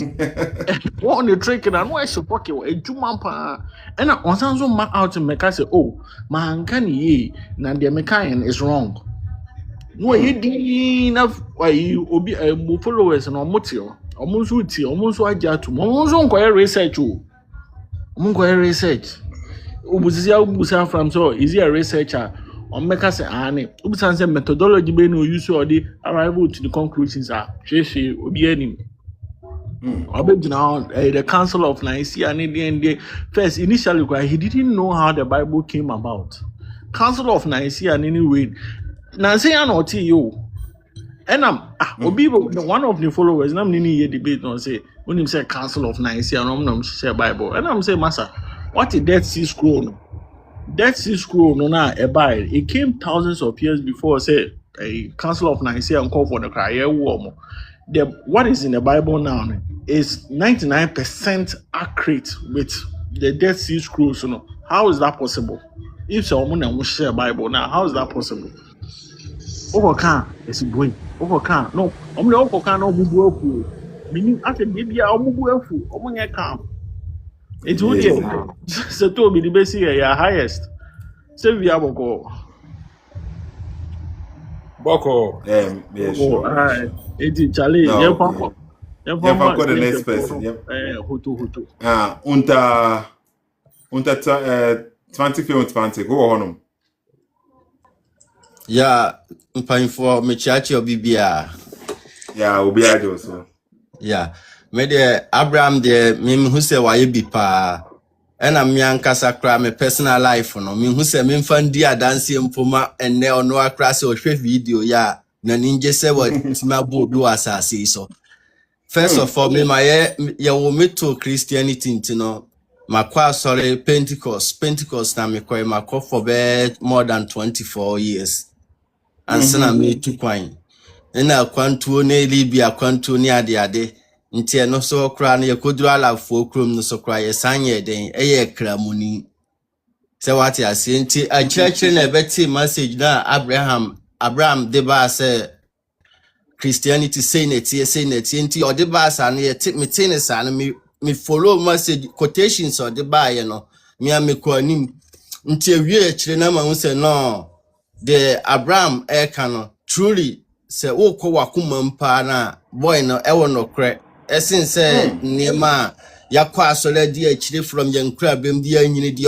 on the trick and I know I support you a jumampa and on sounds so much out and make us say, oh, man, can ye na the mechanic is wrong. No, you did enough why you obi followers and omotio, almost wajatu, almost on research. Research. Ubuzia from so is he a researcher? On make us an Ubusan's methodology being use or the arrival to the conclusions are Cheshi Obi enemy. The Council of Nicaea and the first initially he didn't know how the Bible came about. Council of Nicaea anyway. Nicaea not you. And Obi one of the followers. I'm nini debate on say when him say Council of Nicaea and I'm say Bible. And I'm say Master, what is Dead Sea Scroll? Dead Sea Scroll no na abide. It came thousands of years before say a Council of Nicaea and call for the cry warm. What is in the Bible now is 99% accurate with the Dead Sea Scrolls. You know, how is that possible? If someone will share Bible now, how is that possible? Overcan is going. Overcan, no. I'm the overcan no bubu. Meaning after maybe I'll move among a camp. It would be Sethoo be the best here, highest. Say we have a go. Boko. Yeah, sure. It's Charlie. No, yeah, for the next person. Yep. Hutu. Unter 2024, go on. Yeah, mpine for me chachi obibia. Yeah, obi ado so. Yeah. Me de Abraham de me who say why be pa. Ena me ankasa kra me personal life no. Me who say me fandi adanse mpoma enne ono akra se ohwe video ya na ninje se what ma bo bi asase so. First of all, me my ye me to Christianity ntino. Makwa sorry Pentecost na me kwa makwa for more than 24 years. And sana me to kwine. Na kwantuo na Libya kwantuo ni ade nti no so kra na yekoduru alafo krom no so kra ye sanye den eye kramuni se wati ase nti a church na beti message na Abraham de ba se Christianity say netie nti o de ba sa na ye me tin sa na me follow message quotations o de ba ye no me amekọ anim nti ewie chire na ma hu se no the Abraham Ekano truly se wokọ wakoma mpa na boy no ewo no kre esin se niema yakọ asole di achire from yankura bem di anyini di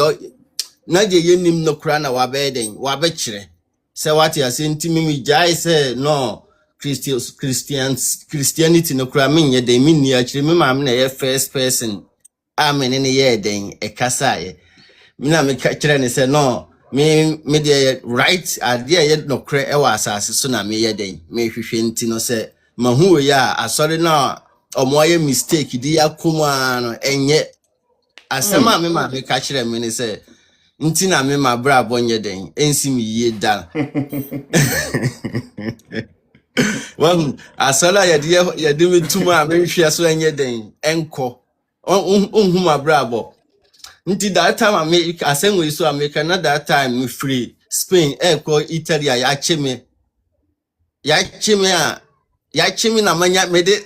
na je yenim no kra na wabeden wabechire se wati ase ntimi mi jai se no Christianity no kra menye de mi ni achire mi ma me na ye first person amen ne ye den ekasaye mina me kire ne se no me the right idea yet no kre e wa asase so na me yeden me hwehwe nti no se mahu ya asori na omoye mistake di yakoma no enye asema me ma me ka kire me ne se nti na me ma bra bonye den ensi mi ye da wan asola yede me tuma me hwehwe so enye den enko onhu ma bra bo nti that time I send we so America na that time me free Spain go Italy ya chime na manya me de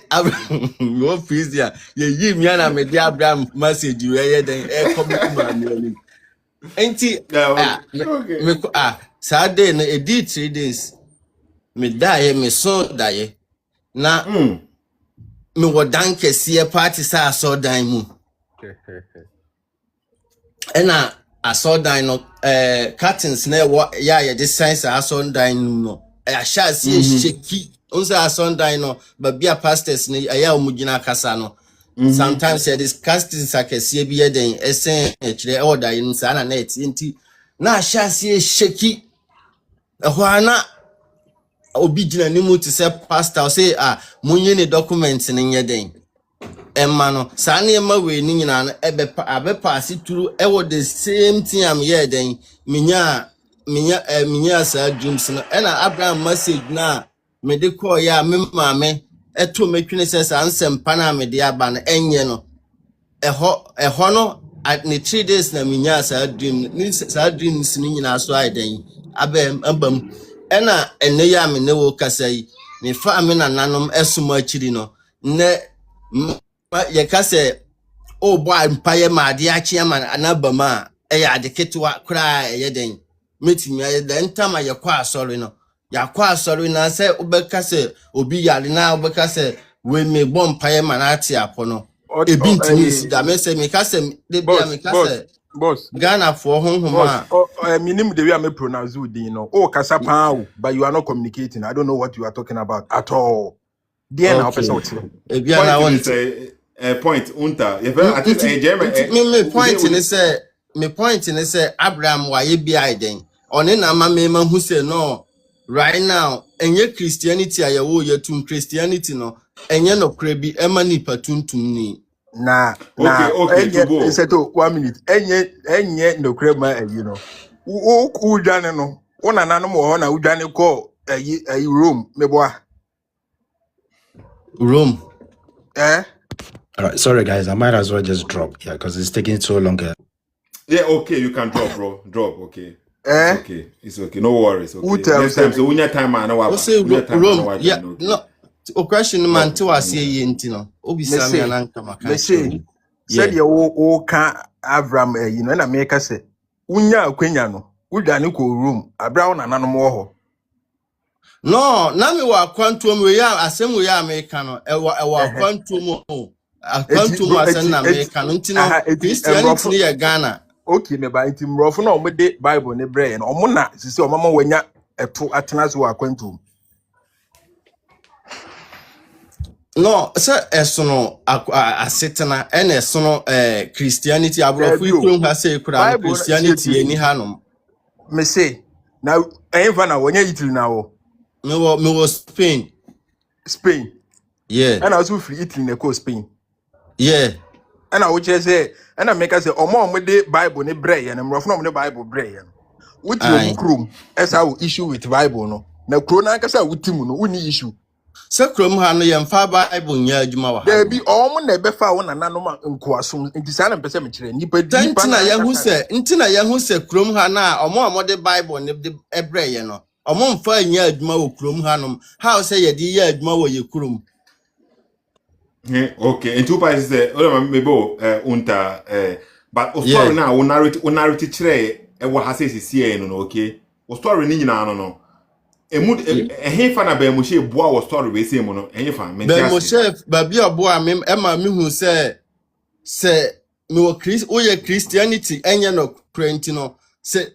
no freeze ya yi mi na me de Abraham message we ye den come ma me nti me Saturday no edit 3 days me die me so die na me wodan kese party sa so dan mu ena asodan no curtains na ya the science asodan no ahya se sheki unsa asodan no ba bia pastors ne aya omugina kasa no sometimes there is curtains akese bi eden esen kire order yin sa na net nti na ahya se sheki ehwana obi gina ni mu to say pastor say munye ne documents ne nyeden Emma no sane ema we ni nyina no abepa ase turu ewo the same thing am here den minya sa dreams no na Abraham message na me de call ya me maame eto metwene se sa nsempa na me de aba no enye no eho no at ne 3 days na minya sa dream ni sa dreams ni nyina so ai den abam na ene ya me ne wo kasai me fa me na nanom esoma akiri no ne ye kase o boy mpaye ma de achi ma anabama ya de ketwa kra ye den metimi ye den tama ye kwa asori no ya kwa asori na se obeka se obi yale na obeka se we me bom mpaye ma na ati apo no ebi ntimi si da me se me kase de bia me kase boss Ghana for honhoma minim the way I pronounce you you know kasa pa but you are not communicating. I don't know what you are talking about at all. There now person what ebia na want point unta I think me point in say Abraham wa ye bi aiden one na ma me hu say no right now enye Christianity ayewo yetum Christianity no enye no kra bi ema ni patuntum ni na okay to go Sethoo 1 minute enye no kra ma you know u dwane no wona nanom wo na u dwane ko Rome meboa Rome All right, sorry guys, I might as well just drop because it's taking so long. Yeah, okay, you can drop, bro. Drop, okay. It's okay. No worries. Okay. Next time, so when your time, I know what. Rome, yeah, no. O question man to was ye intino. Obi sami ananka maka. Said you can Abraham, you know, and America say, Unya Quenya no, Udani ko room, a brown and animal. No, nami wa quantum we are asem we are Americano, a quantum. A quantum was an American intino. Christianity near Ghana. Okay, me by him rough no me de Bible ne brain or mona, so mama wenya eto atena so akwantum. No, sir, esono asetena ene esono Christianity abrofo Dabi o. ikrom ha say kura no Bible na Christianity eni hanom. me say na enfa na wonya Italy na wo. Me was Spain. Spain. Yeah. And also free Italy na ko Spain. Yeah. And I would just say, and I make us say, omo the Bible ne bray and I'm rough no the Bible bray. With your Aye. book room, as our issue with Bible no. Na krona kasa wutimu no uni issue. Sir krom ha no yemfa Bible nya adwuma wa ha. There be all na befa won na nanom nkoasom nti sa na mpese me kire nipa Ntina yahu se krom ha na omo de Bible ne de ebreye no. Omo mfa nya adwuma wo krom ha no. How say ye di ya adwuma wo ye krom. Okay, and two parties say, oh, maybe unta, but o story Yeah. now, o narrate chere, what has says no, okay? O story ni na no. E mood e hefa na Ben Moshe boa o story we say mo no, hefa me Ben Moshe babi obo amem ema mi hu se me wo Christianity enye no krenti no se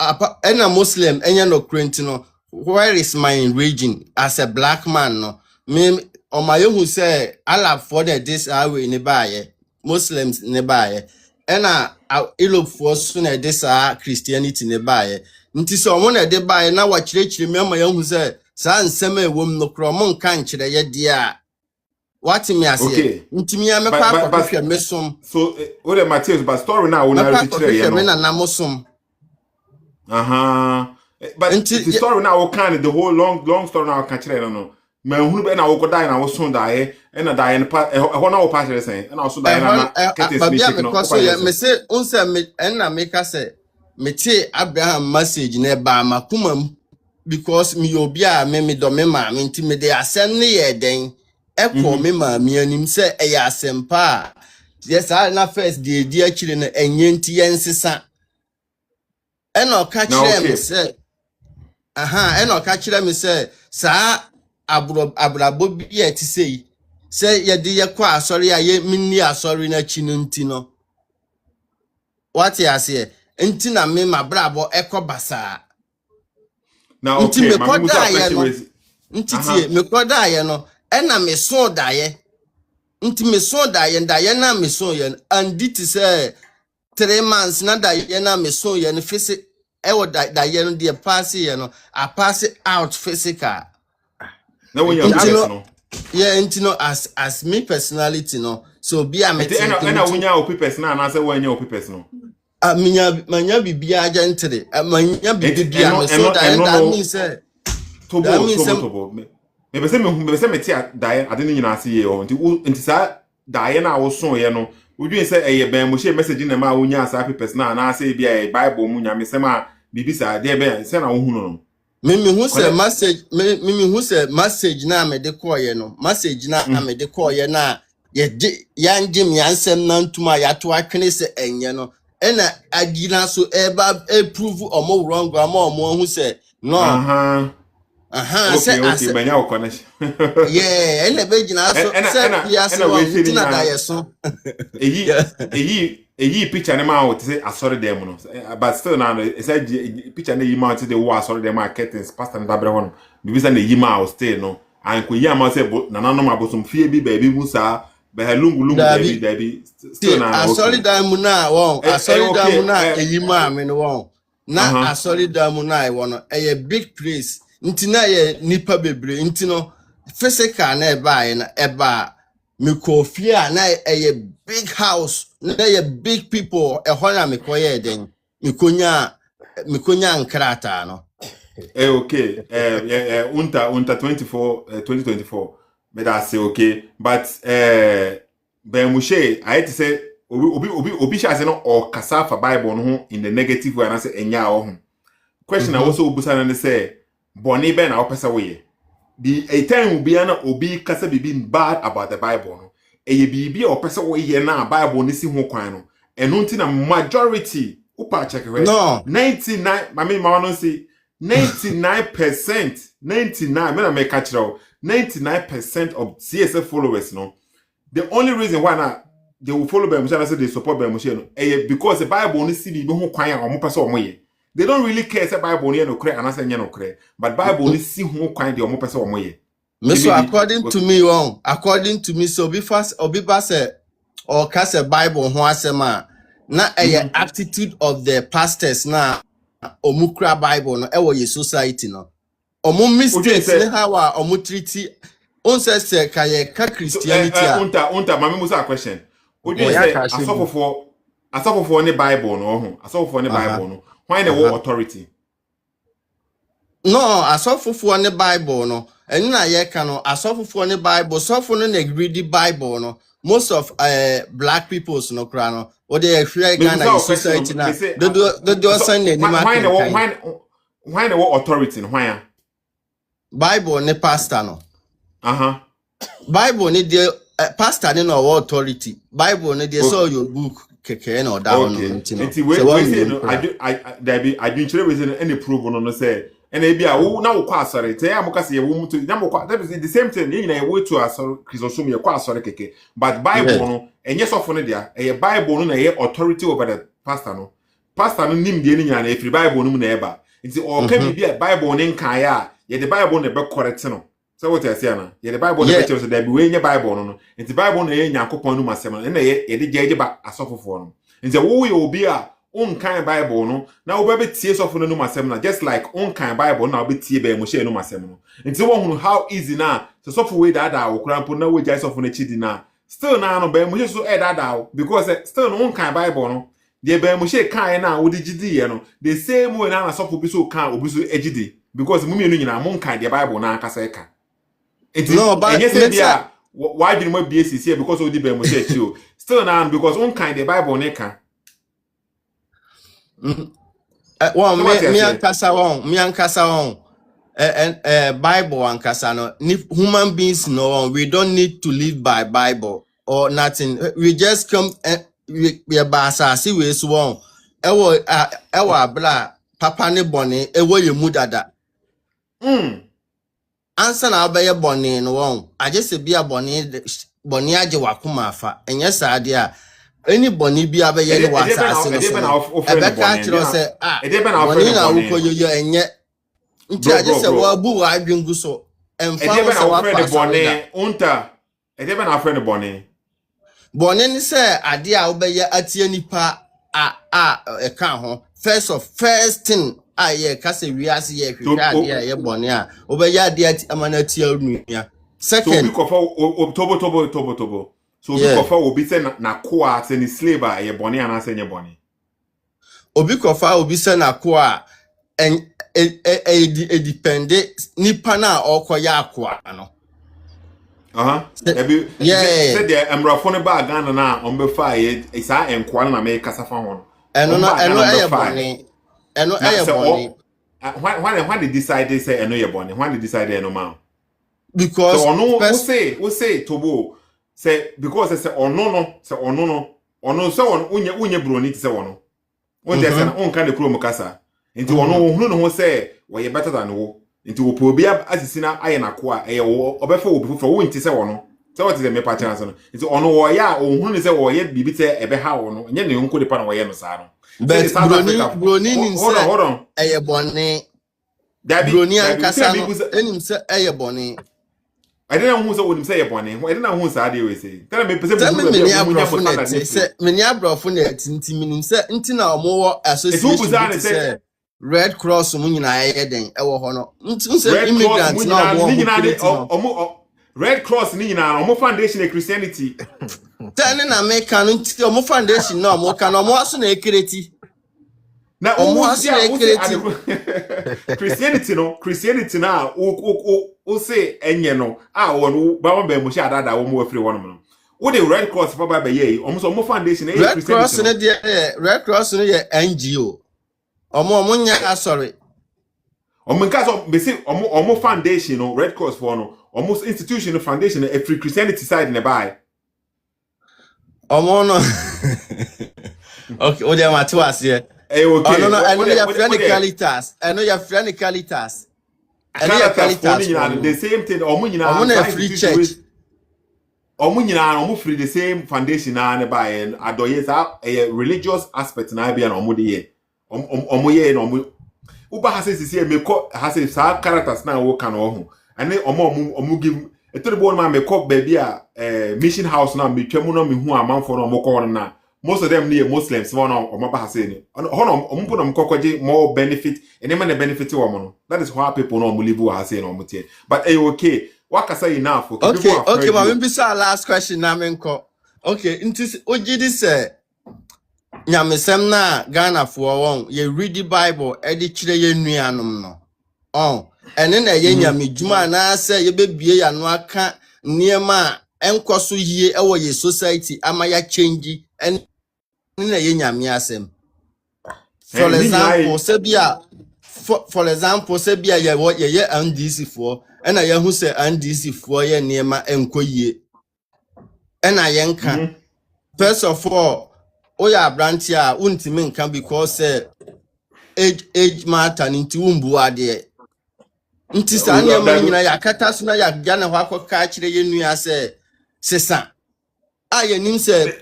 apa ena Muslim enye no krenti no where is my religion as a black man no me o ma hu se Allah for this way ne baaye Muslims ne baaye ena Europe for so na this Christianity ne baaye nti so omo na de baaye na wa kirechire me ma hu se sa nsem ewom no kro mo nka nkire ye dia what me ase okay. nti me amekwa akwa mesom so what the Matthias but story now o narrate chere ye me no. na namosom But the story now o kind the whole long story now ka chere no. Me hunu be na wo godai na wo son dae e na dae pa e ho na wo pa chere sen e na so dae na ketes ni shake no. Me say unse me na make say me tie Abraham message na ba makuma because me obi a me do me ma me nti me de asem ne ye den e ko me ma me anim say e ya asempa yes na first de di akire na enye nti yensesa e na ka kire me say e na ka kire me say sa abrabo bi e ti sei say ye de ye kwa asori a ye minni asori na chi no nti no what ya say nti na me ma brabo ekobasa now okay ma me tie me koda ye no e na me so daye nti me so daye na me so ye and it say 3 months na daye na me so ye no fisi e wo daye no de pass ye no a pass out physical na when you no yeah nti no as me personality no so be a me na when you people na na say when you people no manya bibia gentle manya bibia me so that means say tobo me be say me tia dae ade ni nyina ase ye o nti sa dae na wo so ye no udwin say eye Ben Moshe message na ma wonya asa people na say bia Bible mu nya me say ma bibisa de be say na wo hu no me hu say message na me de call ye no message na me de call ye na ye yanje me ansem na ntuma ya to atwene se enye no ena agina so eba prove omo wrong omo hu say no okay manya o connection yeah ena be gina so say ya so tina da yeso eyi picture na ma o say asori dem no but still now e say picture na yi ma o say the war asori dem a curtains pastor na bre hono bibi say na yi ma o still no an ko yi ma say na no ma bosom fie bi ba bi musa ba halungu baby still na asori dem na won asori dem na eyi ma me no won na asori dem na e wono e big place nti na ye nipa bebre nti no physical na eba me kofia na a big house na ye big people e ho na me koye den me konya nkrata no okay unta 2024 me that say okay but Ben Moshe I had to say obi sha say no or kasa for Bible no in the negative way and say enya ho question I also obusa na say boni ben na opesa we the a time will be an obi kasa bibi bad about the Bible no e bibi opesa we here na Bible ni si ho kwan no eno nti na majority upa check we no 99 mama no say 99% 99 me na make catch 99% of CSF followers no the only reason why na they will follow Ben Moshe and say they support Ben Moshe no because the Bible ni si bibi ho kwan a omo pesa omo ye they don't really care say Bible no kre anase nye no kre, but Bible ni si ho kwan de omo pese omo ye. So according to me so obi ba say or cast a Bible ho asema na attitude of the pastors na omukra Bible no e wo ye society no omo mistakes ne how omo treat on say ka Christianity unta mama musa question oje say asofofo ne Bible no ho asofofo ne Bible no why na wo authority no asofofo ne Bible no enu na ye ka no asofofo ne Bible sofo no na read the Bible no most of black peoples no kra no what they fear Ghana society na do sign the why na wo authority no why Bible ne pastor no Bible ne the pastor ne no authority Bible ne dey saw your book keke na oda no nti we say no I do chere we say any prove no say and e bia wo na wo kwa asore te ya mokase ye wo mutu na mo kwa that is the same thing na ye to asore Christosum ye kwa asore keke but Bible no enye sofo no dia e Bible no na ye authority over the pastor no nim die ni nya na free Bible no mu na eba nti o ka bi bia Bible ne nkan ya ye the Bible no be correct no so what I say na ye the Bible no be so that be we nye Bible no nti Bible no ye Nyankopon no masem no na ye de jeje ba asofofo no nti wo ye obi a unkan Bible no na wo be tie sofo no masem na just like unkan Bible na wo be tie be Moshe no masem no nti wo hunu how easy na so sofo we da wo krampo na wo jai sofo no chidi na still na no be Moshe so da because still no unkan Bible no de be Moshe kan na wo digidi ye no the same way na sofo bi so kan obi so ejidi because mumie no nyina mo nkan de Bible na aka say ka nti no but why did mo be here because we di be Moshe chi still na because unkan de Bible ne kan me ankasa won Bible ankasa no human beings no we don't need to live by Bible or nothing we just come we basa see we so won ewo abla papa ne bone ewo ye mudada answer na obeye bone no won agese bia bone age wakoma afa enye saade a anybody be abeye ni wasase no so ebeka kiro say bone na wo yo enye nti agese wo abu wa adwengu so emfa wo so wa pa bone unta edebe na afre ne bone ni say ade a obeye atie nipa eka ho first thing ye ka say wiase ye hwehwe ade a ye bone a obeye ade amana tie onua second tobo so obi kofa obi se na koa se ni slave a ye bone ana se nye bone obi kofa obi se na koa depende nipa na okoya akoa no ebi se de emrafo ne ba Ghana na ombefa ye isa enkoa na me kasa fa ho eno eye bone when they decide they say eno ye bone when they decide eno ma because so we say tobo say because say ono so unye broni ti say ono won dey say on kan de kuro mukasa nti ono hunu no ho say we ye better than wo nti wo po bia asisi na aye na ko a eye wo obefa wo bifo wo nti say ono say what is the me pa chance no nti ono wo ya ohunu ni say wo ye bibi say ebe ha wo no nye ne nko de pa na wo ye no sa no but broni ni say eye bone broni ankasa no enim say eye bone I didn't know who say ebony. I didn't know who said we say. Tell me person many abrofo net nti minim say nti na omo association say Red Cross mu nyina ayeden e wo ho no nti say immigrants na omo Red Cross ni nyina omo foundation of Christianity tell na make kan nti omo foundation na omo kan omo aso na ekreti na omo aso na ekreti Christianity na o say enye no wonu ba won be mo sha dada wo mo afiri wonu no wo the Red Cross for ba ye omo foundation Red Cross ne de Red Cross ne ye NGO omo nya asori omo nka so be say omo foundation no Red Cross for no omo institution foundation e free Christianity side ne buy omo no okay o de ma to ase okay no I know your friend Calitas the same thing omo free church omo free the same foundation na ne buy and adoye a religious aspect na bia na omo de ye omoye no uba has say me ko has sa characters na wo kan ho and omo give etori man me ko baby a mission house na me twam no me hu amanfo no omo ko na most of them near Muslims one omo ba has ni hono omo no mkokoje more benefit and them benefit wo no that is why people no live wo has no omo tie but okay what say enough okay ma me bisa last question na me nko okay nti ojidi say nyamesem na Ghana for won ye read the Bible edi kire ye nuanom no ene na ye nyamedwuma na say ye bebie ya no aka niema enkoso yie ewo ye society ama ya change ene na ye nyame asem for example say bia ye NDC for ena ye hu say NDC for ye niema enkoyie ena ye nka first of all oya brantia untimi nka because age matter nti wumbu ade nti sa ne ma nyina ya kata so na ya gya na hɔ akɔka kyerɛ ye nua sɛ sesa aye nim sɛ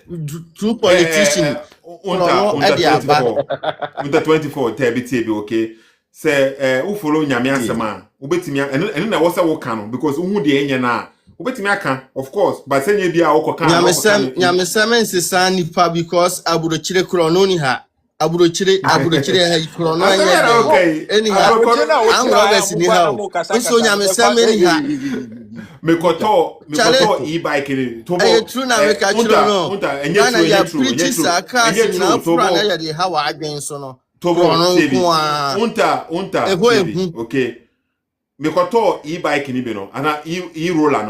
true politician unta 24 tebi okay say u follow nyame asema ubetimi enu na wo sɛ wo ka no because hu de enye na ubetimi aka of course but say nye bia wo kɔka nyamesem nsesa nipa because aburokyire kro no ni ha aburokyire ha kro no anya anyhow I'm Roberts ni ha so nyamesem ni ha mekoto e-bike ni tobo true na we ka kro no enye true na fura na ya de ha wa adwen so no tobo unta okay mekoto e-bike ni be no ana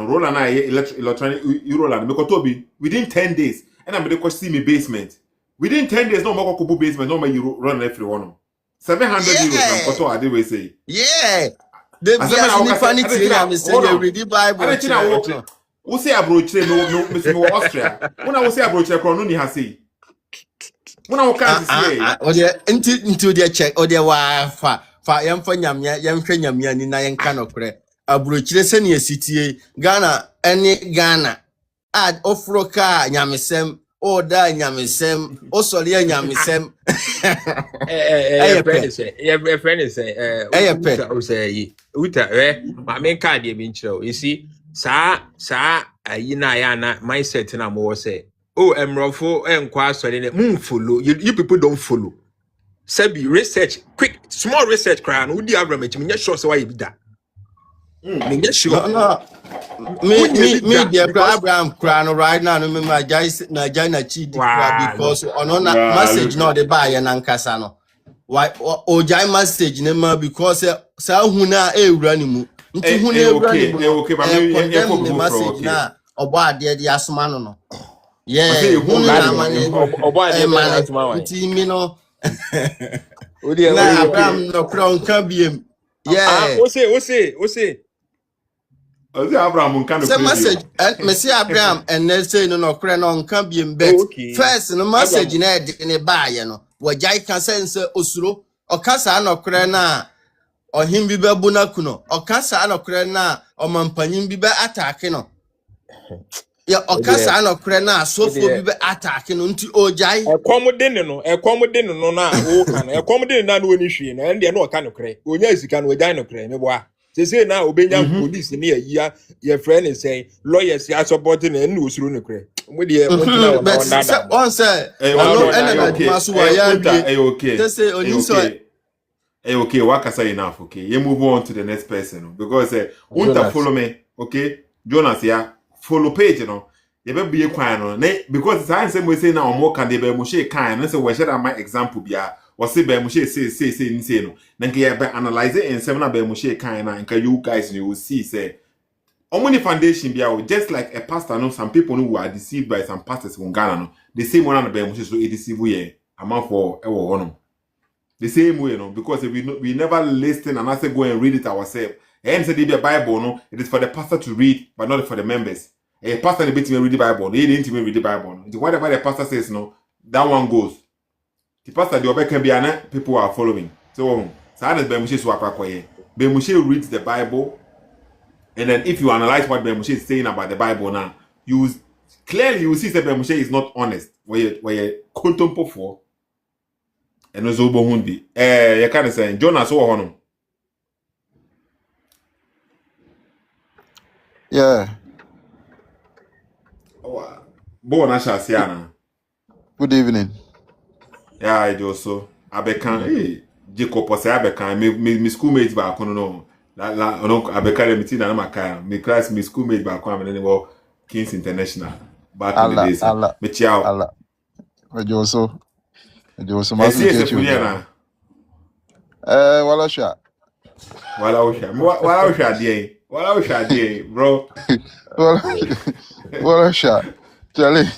roller na electronic e-roller mekoto bi within 10 days and I'm going to see me basement within 10 days no more go basement no more you run every one 700 euros mekoto ade we say the funny I'm saying you read the Bible we say abrochire no Austria una we say abrochire kro no ni ha say una o kan say into the check or the wa fa yemfa nyamya yemhwe nyamya ni na yenka nokre abrochire se ne asitie Ghana ad ofroka nyamesem oda nyamesem osole nyamesem friend say uta ma me card e bi nchiro you see sa ayi na ya na mindset na mo say emrofo enkwa asole ne mun follow you people don't follow sabi research quick small research cry no udi Avraham me sure say why you be that me sure no me the Abraham cry right now no me my guys na chi because on message no dey buy na nkasa no why ojai message ne ma because sa hu na ewura ni mu nti hu na ewura ni mu okay but me message na obo ade dey asoma no hu na mane obo ade dey asoma wa nti mi no na Abraham no crown can be o say Abraham can the message me say Abraham and they say no crown no can be bet first no message na de buy no wajai kan sense osuro okasa no crown na ohim bi bebu na kuno okasa no crown na omampanyin bi be attack no ya okasa no crown na sofo bi be attack no nti ojai ekomode no na wo kan ekomode na no ni hwie na ende na o kan no kre onya asika no ojai no kre me boa say na obenya police ni ya your friend is saying lawyers ya support na enu osuru no kre we dey on say no ene na maso wa ya bi okay they say oni so okay waka say enough okay you move on to the next person because unta follow me okay Jonas ya follow page no you be be kwan no because I say we say na omo kan dey be Moshe kan no say we share my example bia or say be Moshe say no na nke ya be analyze in seven na be Moshe kan na nke you guys you will see say omoni foundation bia just like a pastor no some people who are deceived by some pastors in Ghana no the same one na be Moshe so e deceive ye amount for ewo hono the same way no because if we never listen and I say go and read it ourselves and say the Bible no it is for the pastor to read but not for the members. A pastor in the bit read the Bible. They didn't even read the Bible. Whatever the pastor says, no, that one goes. The pastor the obey can be an people are following. So Ben Moshe swap Ben Moshe reads the Bible, and then if you analyze what Ben Moshe is saying about the Bible now, you clearly see that Ben Moshe is not honest. Where you contemplate for, eno zo bo hu bi ye ka ne say Jonas wo ho no Yeah. Bo na sha sia na Good evening. yeah I do so abekan Jacob say abekan me schoolmate ba kono no la ono abekan le miti na maka me class me schoolmate ba kono me ne wo Kings International back in the days me chiao Allah. Ejoso esi ese funia na wala sha. wala o sha die bro Wala sha. Charlie.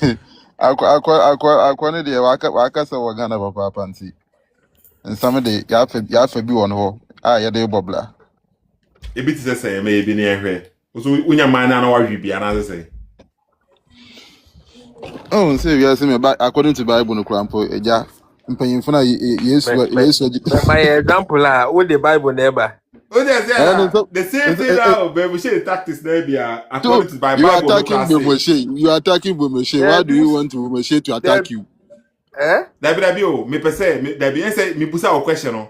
Akwa ne de waka sa wagana papa panti. Nsame de ya fa bi won ho. Ya de bobla. ebi ti say me ebi na ehwe so unya man na wa hwi bia na say Oh, say we are saying according to Bible no krampo eja mpanyimfo na Yesu My example what the Bible never. oh the same thing now baby she tactics na bia according to Bible you are no attacking class You are attacking Bomoshe. Why do you want Bomoshe to attack you? Dabi o me pese me dabi en say me busa o question no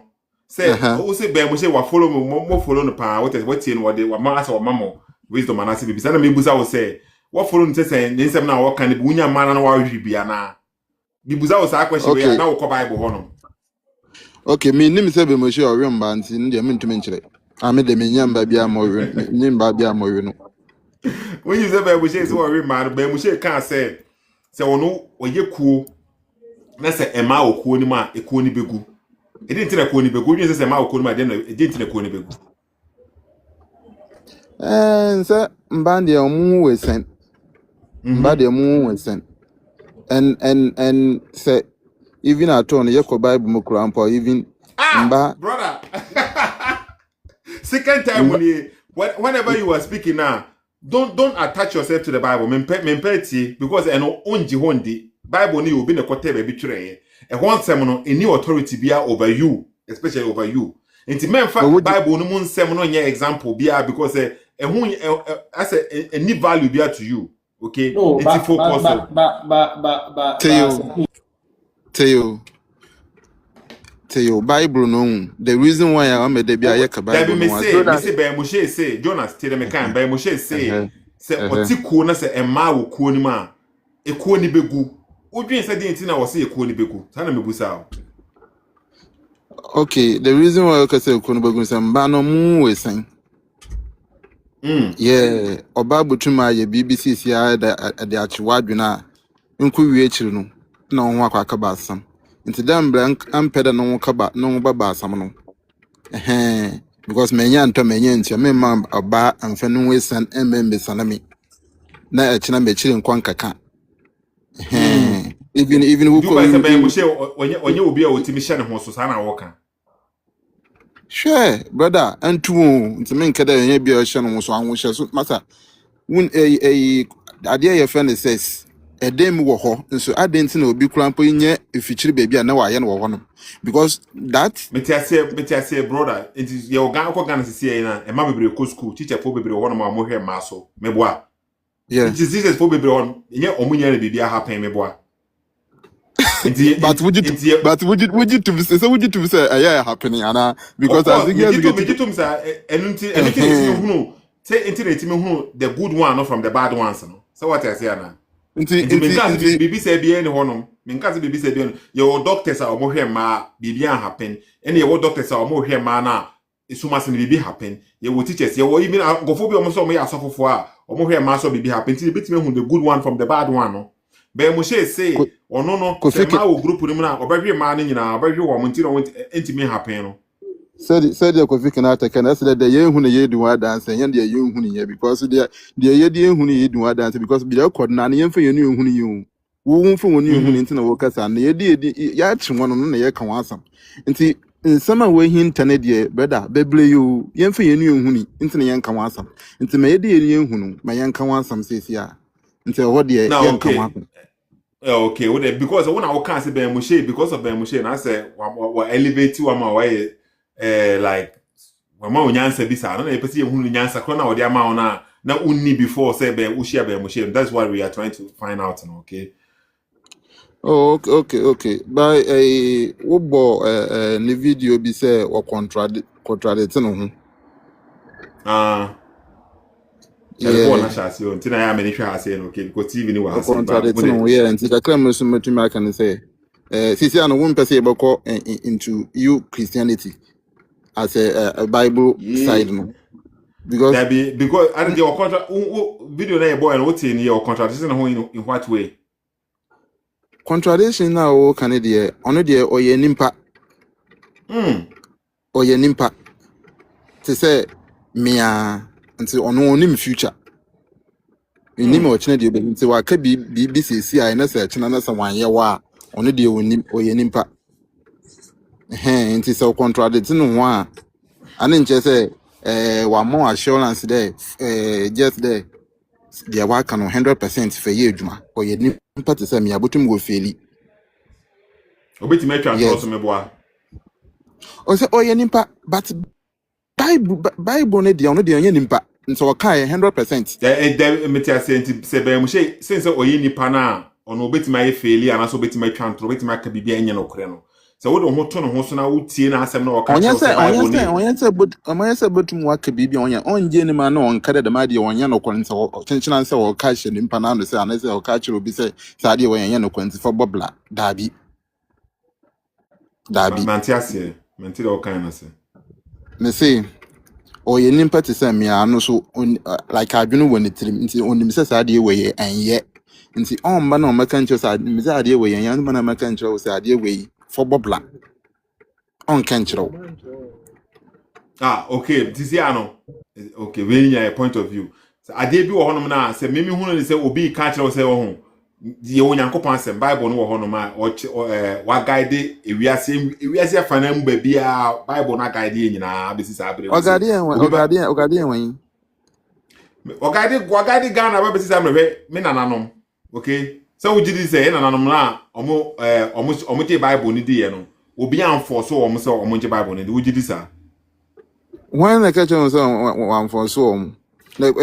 say o say Bomoshe wa follow mo follow no pa what in what wa ma asa wa mamo wisdom and asibi bisa na me busa o say what follow no say nsem na wo kan be unya mana na wa hwi bia na me busa o say question we na wo ko Bible ho no. Okay, me nim say Bomoshe o remember nti ndie me ntumi nkyere. Ame de me nyamba bia mo we nim ba bia mo we no. When you say Bomoshe so worry man Bomoshe can say ono oye kuo na say ema okuo ni ma ekuo ni begu e didn't na kuo ni begu you say ema okuo ni ma dem e didn't na kuo ni begu Say mba de omu we sen. Mba de omu we sen. And say even at all yeko Bible mo krampo even mba brother second time whenever you are speaking now don't attach yourself to the Bible mempeti because eno onji hondi Bible ni obi na kote be bitwere e ho nsem no any authority bia over you especially over you nti memfa Bible no mu nsem no nya example bia because e ho as any value bia to you okay nti focus Tell Bible no the reason why I made the bia ka Bible no say Ben Moshe say Jonas tell me kan Ben Moshe say otikuo na say ema wo kuo ni ma ekuo ni begu odwen say dey ntina wo say ekuo ni begu sa na mebusa. Okay, the reason why I say ekuo ni begu say mba no mu we san yeah oba butuma ye BBC sia de achiwadwena nku wie chiri no na ho akwa ba asam nti dem blank ampeda no kaba no baba asam no because menya nti me ma oba amfa no we san embe sanami na echina me chiri nkwa nkaka even who go say Ben Moshe onye obi a otimi hye ne ho so sa na wo kan sure brother antu nti me nkeda yenye bia hye no so anwo hye so masa won ade ye friend says edem wo ho nso adenti na obi krampo nye efichiri baby na wa ye no wo ho no because that metiase brother it is your gan ko gan sisi na e ma bebre ko school teacher fo bebre ho no ma mo hwe ma so meboa yeah it is this fo bebre ho nye omunya na baby happen meboa but would you to say yeah happening and because as you say anything hunu say internet me hunu the good one not from the bad ones no so what I say na nti bibi say bia ni honom minka bibi say bia your doctors are mo hwe ma bibi an happen and your doctors are mo hwe ma na isuma se bibi happen your teachers your even gofo bi o mo so mo ya asofofo a o mo hwe ma so bibi happen nti bitime hu the good one from the bad one no Ben Moshe say ono no se ma wo group ni mu na obahwe ma na nyina obahwe wo mo nti no ntimi happen no said the Kofi can attack and I said the year who ye do dance and the young honey because the year the who ye do dance because be a cord nanny for your new honey you won't for new honey into the workers and the idea yach one on the year can want some and in some way hint Tanadia brother beble you yen for your new honey into the young can want some into my idea young honey my young can want some says yeah until what the young can want. Okay well because when I can't say Ben Moshe because of Ben Moshe and I say what elevate you am away like mama onyansa bisa na epesi ehunu nyansa kro na odi ama ona na unni before say be ushia be Moshe. That's what we are trying to find out, okay? Oh, okay. By a wo the video be say or contradict no. Chale born na Yeah. shasi o ntina ya me ni hwe ase no okay because TV ni wa Or ase ba contradict mo de no. Yeah, and the claim so much I can say. Sisi ano won pese into you Christianity as a Bible side ye no. Because that be because I dey contra video na e boy no what in your contradiction ho in what way. contradiction now o kan dey ono dey oye nimpa oye nimpa to say mea until ono onim future nim o chene dey be nti wa ka bi sesi ai na se chene na se wan ye wa ono dey onim oye nimpa nti so contradict no ho a ane nche say wa more assurance there just there they wa kan 100% for ye adwuma oye nimpa to say mea botum go feli Obeti me twa yes so me boa. o say oye nimpa but Bible ne dia ono dia onye nimpa nso o kai 100%. De metia senti se be mo she sense oyi nipa na ono obeti ma ye feli ana so obeti ma twa ntro obeti ma ka bibia enye no kore no. Se wo de ho to no ho so na wutie na asem na o ka che se Bible ni. Onye se botum waka bibia onye ni ma na on kada de ma dia onye no kore nso chenchena nse o ka hye nimpa na no se ana se o ka kire obi se sa dia onye no kore nso for bobla dabi Mantiase menti de o kan na se. me say oye nimpa te say me ano so like adwunu woni tirim nti onim se sa dia we ye enye nti on ba na o maka ncho sa me say ade we ye yan ma na maka ncho sa ade we for bobla on kan chiro Okay, this year no. Okay, when your point of view. So ade bi wo honom na se memi hunu ni se obi ka kire wo se wo ho. Ye onyankopon asem Bible no wo honom a wa guide ewiase afana mu ba bia Bible na guide nyina be sisa abre. ogade wen Guide Ghana ba be sisa abre me nananom. Okay? So we did say nananom na omo je Bible ni di ye no. Obi anfo so omo se omo je Bible ni di. We did this when the catch so one for so like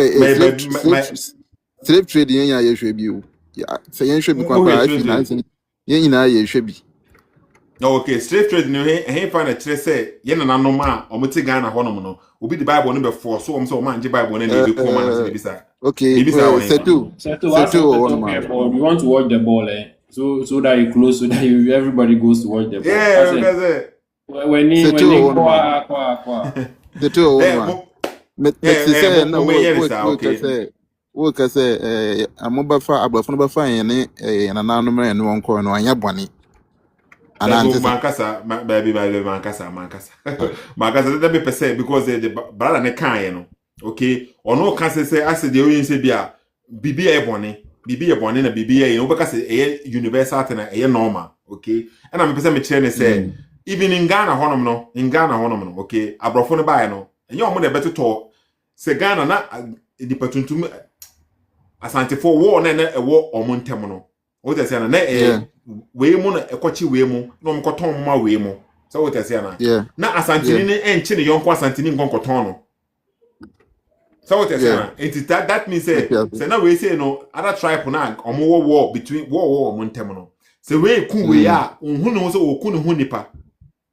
slave trade yen ya ye hwe bi o ya say yen hwe bi kwa finance yen nyina ye hwe bi okay, slave trade no he fa na kire say ye na nanom a omote Ghana honom no obi the Bible no be for so om say o man je Bible na e be ko man say bisa okay Sethoo we want to watch the ball so that you close so that everybody goes to watch the ball. Yeah, because when Sethoo me say no we ka say amoba fa ablafo ba fa yen ne na nanom na ne won ko no anya bone ananti mankasa baby mankasa that be per se because the brother ne kan no okay ono kan say as the oyin say bia bibi e bone na bibi e no beka say e universal thing na e normal okay and am pese me kire ne say even in Ghana honom no okay abrofo no bae no enye omo na beto se Ghana na di patuntum asante for war na ewo omo ntem no o te say na we mu na ekochi we mu na omkoton ma we mu so o te say na asantini ne enchi ne yonko asantini nkonkoton no so o te say that means say na we say no other tribe na omo war between war omo ntem no se we ku we a ohunu no so oku ne hu nipa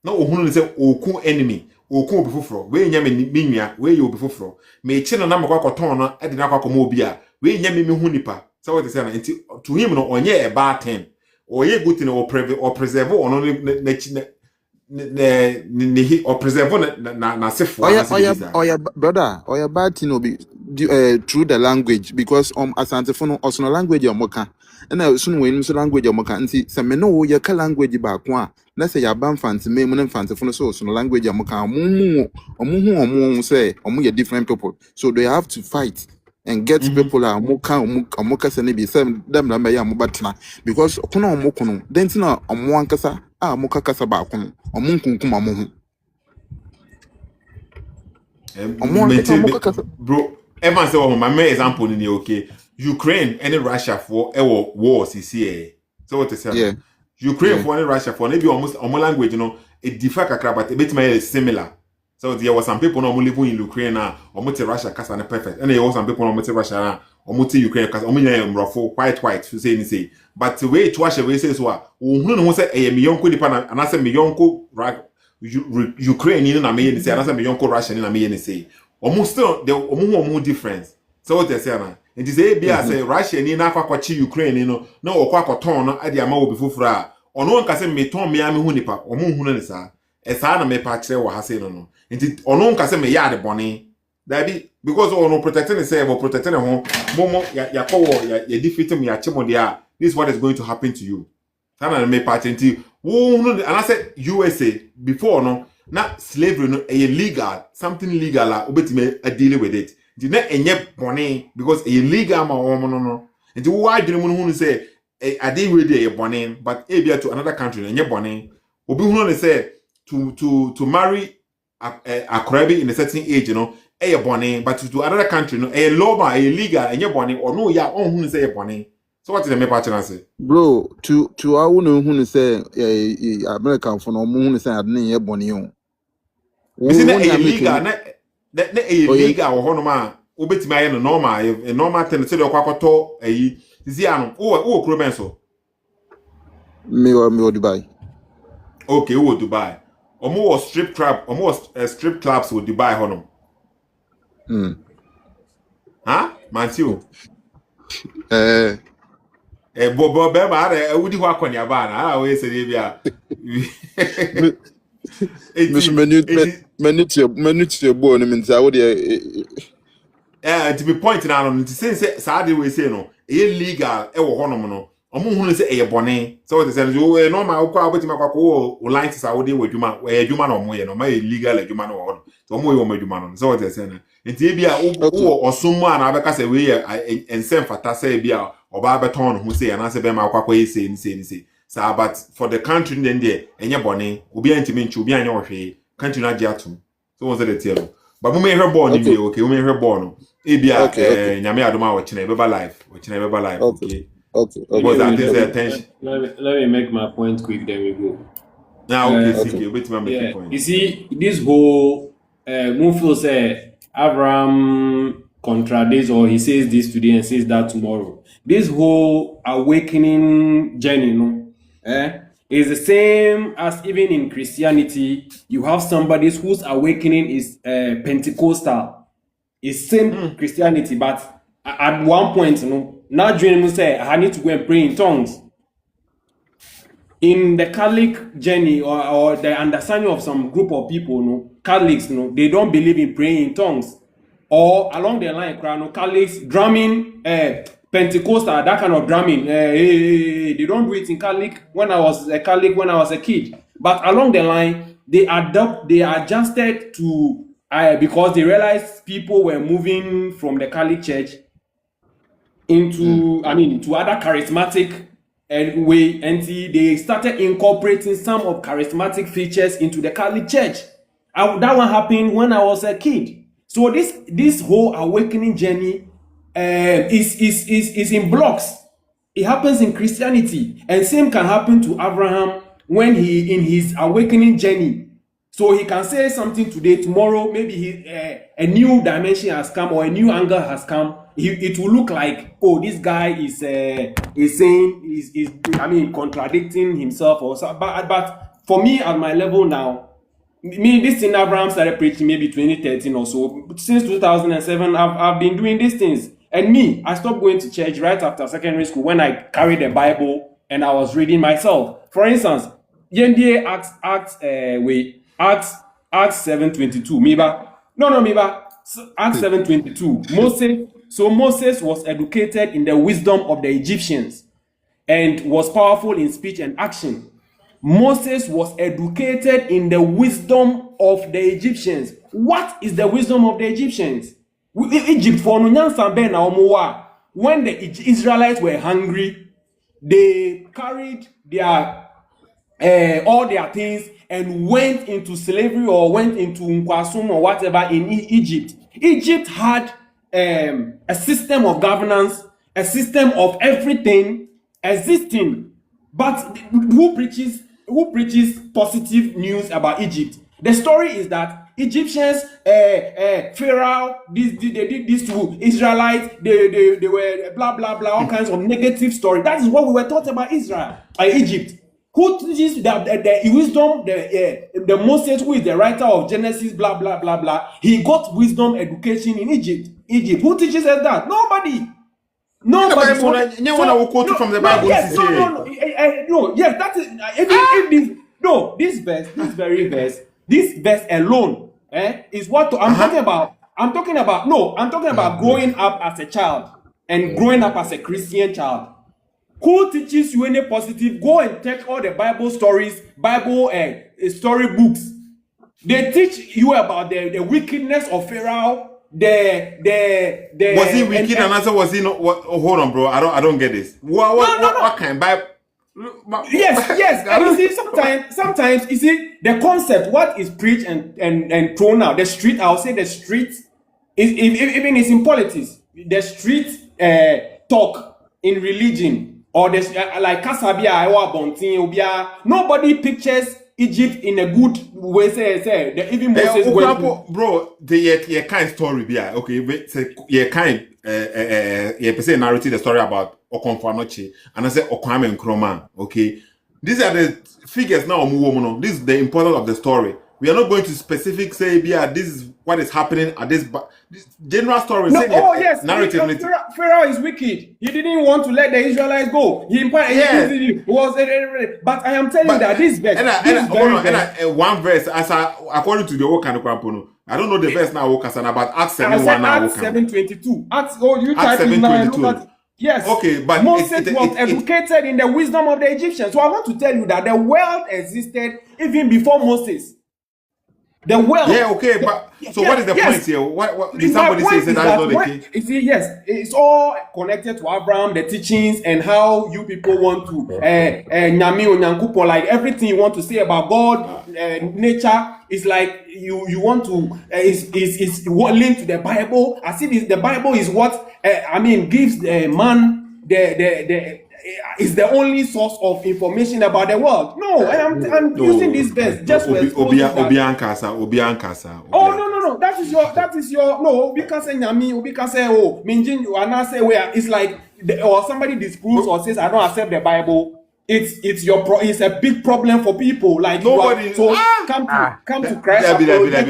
na ohunu ne se oku enemy oku obi foforo we nya me nwa we ye obi foforo me chi no na makwa koton no e de na akwa obi a we nya me hu nipa so what say na nti to him no onye e bad thing oye good thing or preserve ono ne or preserve na sefo oya brother oya bad thing obi through the language because asante no osono language omoka na sunu we so language omoka nti se me no ye ka language ba ko a na se ya ban fanti me mu na fanti no so osono language omoka omu say omu ye different people so they have to fight and get people are omoka se ne bi se dem na me ya mobatena because kono omokono then na omo ankasa a moka kasa ba kono omo nkunkum amohu bro everyone say my main example ni okay Ukraine and Russia for war CCA so what to say Ukraine for and Russia for maybe almost language it differ kakra but a bit more similar so there was some people no living in Ukraine na almost Russia kasa na perfect and there was some people no Russia omo te Ukraine cause omo nya mrofo white so say but the way to wash away say so ohunu no say e me yonko nipa na anase me yonko Ukraine na me say anase me yonko Russia na me say omo still the omo difference so what they say na it is a bia say Russia ni na akwachi Ukraine no na okwa akoton no ade ama obi fufura a ono nka say me ton me ame hu nipa omo hunu ne sa e sa na me pa kire wo ha say no nti ono nka say me ya de bone that because ono protecting the say protecting home momo ya ko ya defeat him ya chemo dia this is what is going to happen to you sana me pa nti wo no and I said USA before no na slavery no legal something legal la obetime a deal with it nti na enye bone because legal ma wo no nti wo adwene mu no hu say ade we dey bone but e bia to another country enye bone obi hu no say to marry a crabby in a certain age you know bone but to another country no law ma legal enye bone or no ya on hu say bone so what is the me patch say bro to I wouldn't who say American for no moon say I didn't hear bonny on. We na illegal na illegal wo hono ma obetimi aye no normal ten say de kwakoto ayi zi ano wo kuro ben so me or Dubai. okay wo Dubai omo was strip clubs wo Dubai hono Mansio bobo be ma ara wudi ho akonia ba na we say dey bia Minute boy no means I would to be point now no say saa dey we say no illegal e wo hono no omo hunu say e bone so what say no normal kwa obetima kwa ko line say wo dey wadwuma adwuma na omo ye no ma illegal adwuma na wo so omo ye omo adwuma no so what say na nti e bia wo osum a na abeka say we ensem fata say bia oba beton hu say na say be ma kwa ye say ni say but for the country then there enye bone obi antimi nchi obi anya ohwe country na giatum so what say the tell but we hear born okay we hear born e bia nyame adoma wo chine beba life okay because that is the attention. Let me make my point quick, then we go. Now, okay, wait to make your point. You see, this whole Mufil say Abraham contradicts or he says this today and says that tomorrow. This whole awakening journey, is the same as even in Christianity. You have somebody whose awakening is Pentecostal. It's same Christianity, but at one point, now dream say I need to go and pray in tongues. In the Catholic journey or the understanding of some group of people, Catholics, they don't believe in praying in tongues. Or along the line, Catholics drumming, Pentecostal, that kind of drumming. They don't do it in Catholic. When I was a kid, but along the line, they adjusted to because they realized people were moving from the Catholic Church into to other charismatic way, and they started incorporating some of charismatic features into the Catholic Church. That one happened when I was a kid. So this whole awakening journey is in blocks. It happens in Christianity, and same can happen to Abraham when he in his awakening journey. So he can say something today, tomorrow maybe a new dimension has come or a new angle has come. It will look like, oh, this guy is saying contradicting himself or so. But for me at my level now, this thing Abraham started preaching maybe 2013 or so. Since 2007, I've been doing these things. And me, I stopped going to church right after secondary school when I carried the Bible and I was reading myself. For instance, Yendie Acts 7:22. Acts 7:22. Moses was educated in the wisdom of the Egyptians and was powerful in speech and action. Moses was educated in the wisdom of the Egyptians. What is the wisdom of the Egyptians? Egypt for when the Israelites were hungry, they carried their all their things and went into slavery or went into Nkwasum or whatever in Egypt. Egypt had a system of governance, a system of everything existing. But who preaches positive news about Egypt? The story is that Egyptians, Pharaoh, they did this to Israelites, they were blah blah blah, all kinds of negative story. That is what we were taught about Israel, Egypt. Who teaches the wisdom, the Moses, who is the writer of Genesis, blah blah blah blah, he got wisdom education in Egypt. Who teaches us that? Nobody. Nobody. You want to quote from the Bible? Yes, no, yes, that is if this. No, this verse, this verse alone, is what I'm talking about. I'm talking about growing up as a child and growing up as a Christian child. Who teaches you any positive? Go and take all the Bible stories, Bible story books. They teach you about the wickedness of Pharaoh. Was he wicked and also was he not? Hold on, bro. I don't get this. What kind of Bible? Yes. And you see, sometimes you see the concept. What is preached and thrown out? The street. I'll say the street is even is in politics. The street talk in religion. Or the like Kasabia, Bontin, Obia. Nobody pictures Egypt in a good way. Say even Moses bro. The kind story, yeah. Okay, but say kind say narrative the story about Okonfanochi and I say Okwame Nkrumah. Okay, these are the figures now. This is the importance of the story. We are not going to specific say, yeah, this is what is happening at this general story. No, narrative. Pharaoh is wicked. He didn't want to let the Israelites go. He was, but I am telling that this verse, one verse, according to the old kind of Krampono, I don't know the verse now. About Acts 7:1 now. Acts 7:22. Acts 7:22. Yes. Okay, but Moses was educated in the wisdom of the Egyptians. So I want to tell you that the world existed even before Moses. The world. Yeah, okay, but so what is the point here? What did somebody say that is not the case? You see, yes, it's all connected to Abraham, the teachings, and how you people want to Nyami Onyankupo, like everything you want to say about God, nature is like you want to is linked to the Bible. I see this. The Bible is what gives man the is the only source of information about the world. No, I'm using this verse just for Obiankasa. Oh no. That is your no. Because Nyami, because Minjin, you are not say where it's like or somebody disproves or says I don't accept the Bible. It's a big problem for people. Like nobody. Come to Christ.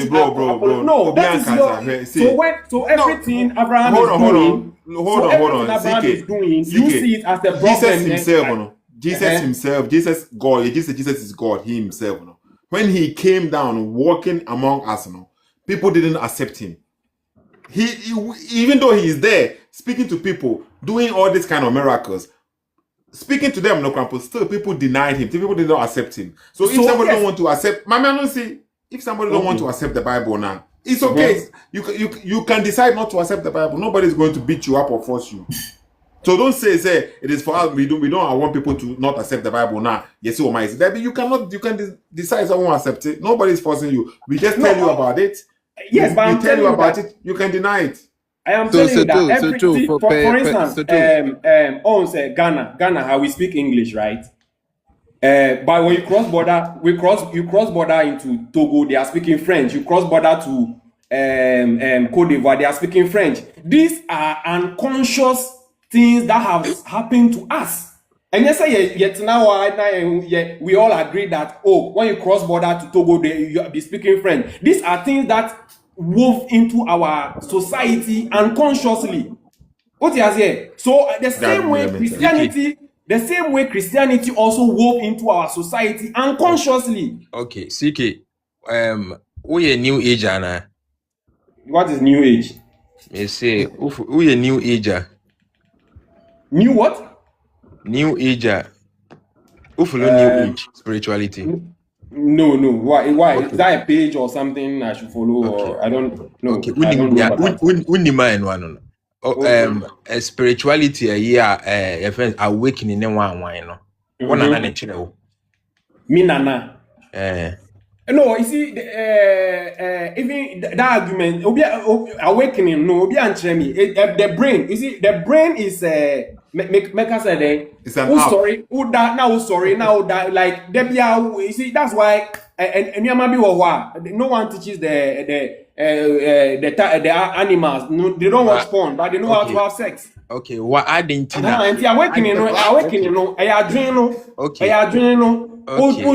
Bro. No, that is your. So everything Abraham is doing. Hold on. Abraham is doing. You see it as the problem. Jesus God. Jesus is God. He himself. When he came down walking among us, people didn't accept him. He even though he is there speaking to people, doing all these kind of miracles. Speaking to them, still people denied him. People did not accept him. So if somebody don't want to accept, if somebody don't want to accept the Bible now, it's okay. You can decide not to accept the Bible. Nobody's going to beat you up or force you. So don't say it is for us. We don't want people to not accept the Bible now. Yes, or my you can decide someone accept it. Nobody's forcing you. We just tell you about it. Yes, but we tell you about it. You can deny it. I am telling you that everything, for instance, say Ghana, how we speak English, right? But when you cross border, you cross border into Togo, they are speaking French. You cross border to Cote d'Ivoire, they are speaking French. These are unconscious things that have happened to us. And yes, yet now we all agree that when you cross border to Togo, you be speaking French. These are things that wove into our society unconsciously. What you say? So the same way Christianity also wove into our society unconsciously. Okay, CK, we a new age, Anna. What is new age? They say we a new ager. New what? New ager. Who follow new age spirituality? No. Why? Okay. Is that a page or something I should follow? Okay. Or I don't know. Okay. Spirituality, awakening in one. One another. Me nana. No, you see, even that argument, awakening, no, the brain. You see, the brain is make us say it's an sorry, now, like you see, that's why and no one teaches the animals. No, they don't watch porn, but they know how to have sex. Okay, what adding Tina? And the awakening, no, I dream, Okay.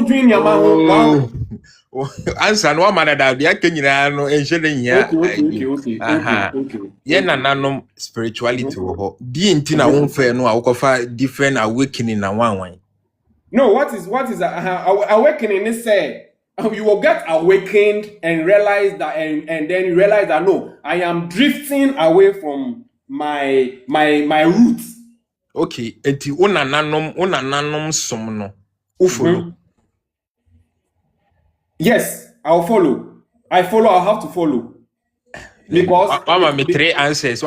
dream your man. Answer no matter that the akenyina no enhye nya. Okay. Ye nananom spirituality wo ho. Di ntina wo mfa no a wo kofa different awakening na wan. No, what is awakening is say you will get awakened and realize that and then you realize that no, I am drifting away from my roots. Okay, enti unananom som no. Wo follow. Yes, I'll follow. I'll have to follow. Because Mama me three answers.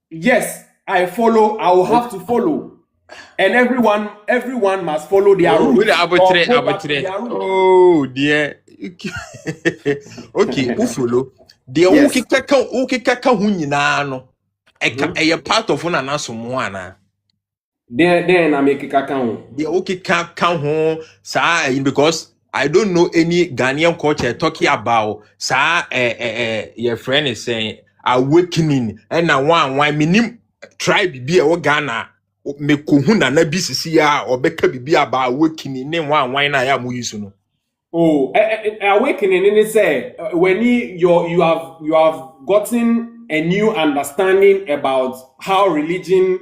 Yes, I follow. I will have to follow. And everyone must follow their rules. Oh dear. Okay, who follow? The ukikaka hu nyina no. A part of one anasom ana. Then I make kaka hu. The ukikaka hu sa because I don't know any Ghanaian culture talking about your friend is saying awakening and now one minim tribe be a Ghana me kuhuna na bisisi ya or beka bibi about awakening name one na ya muyisu no. Oh, awakening in say when you have gotten a new understanding about how religion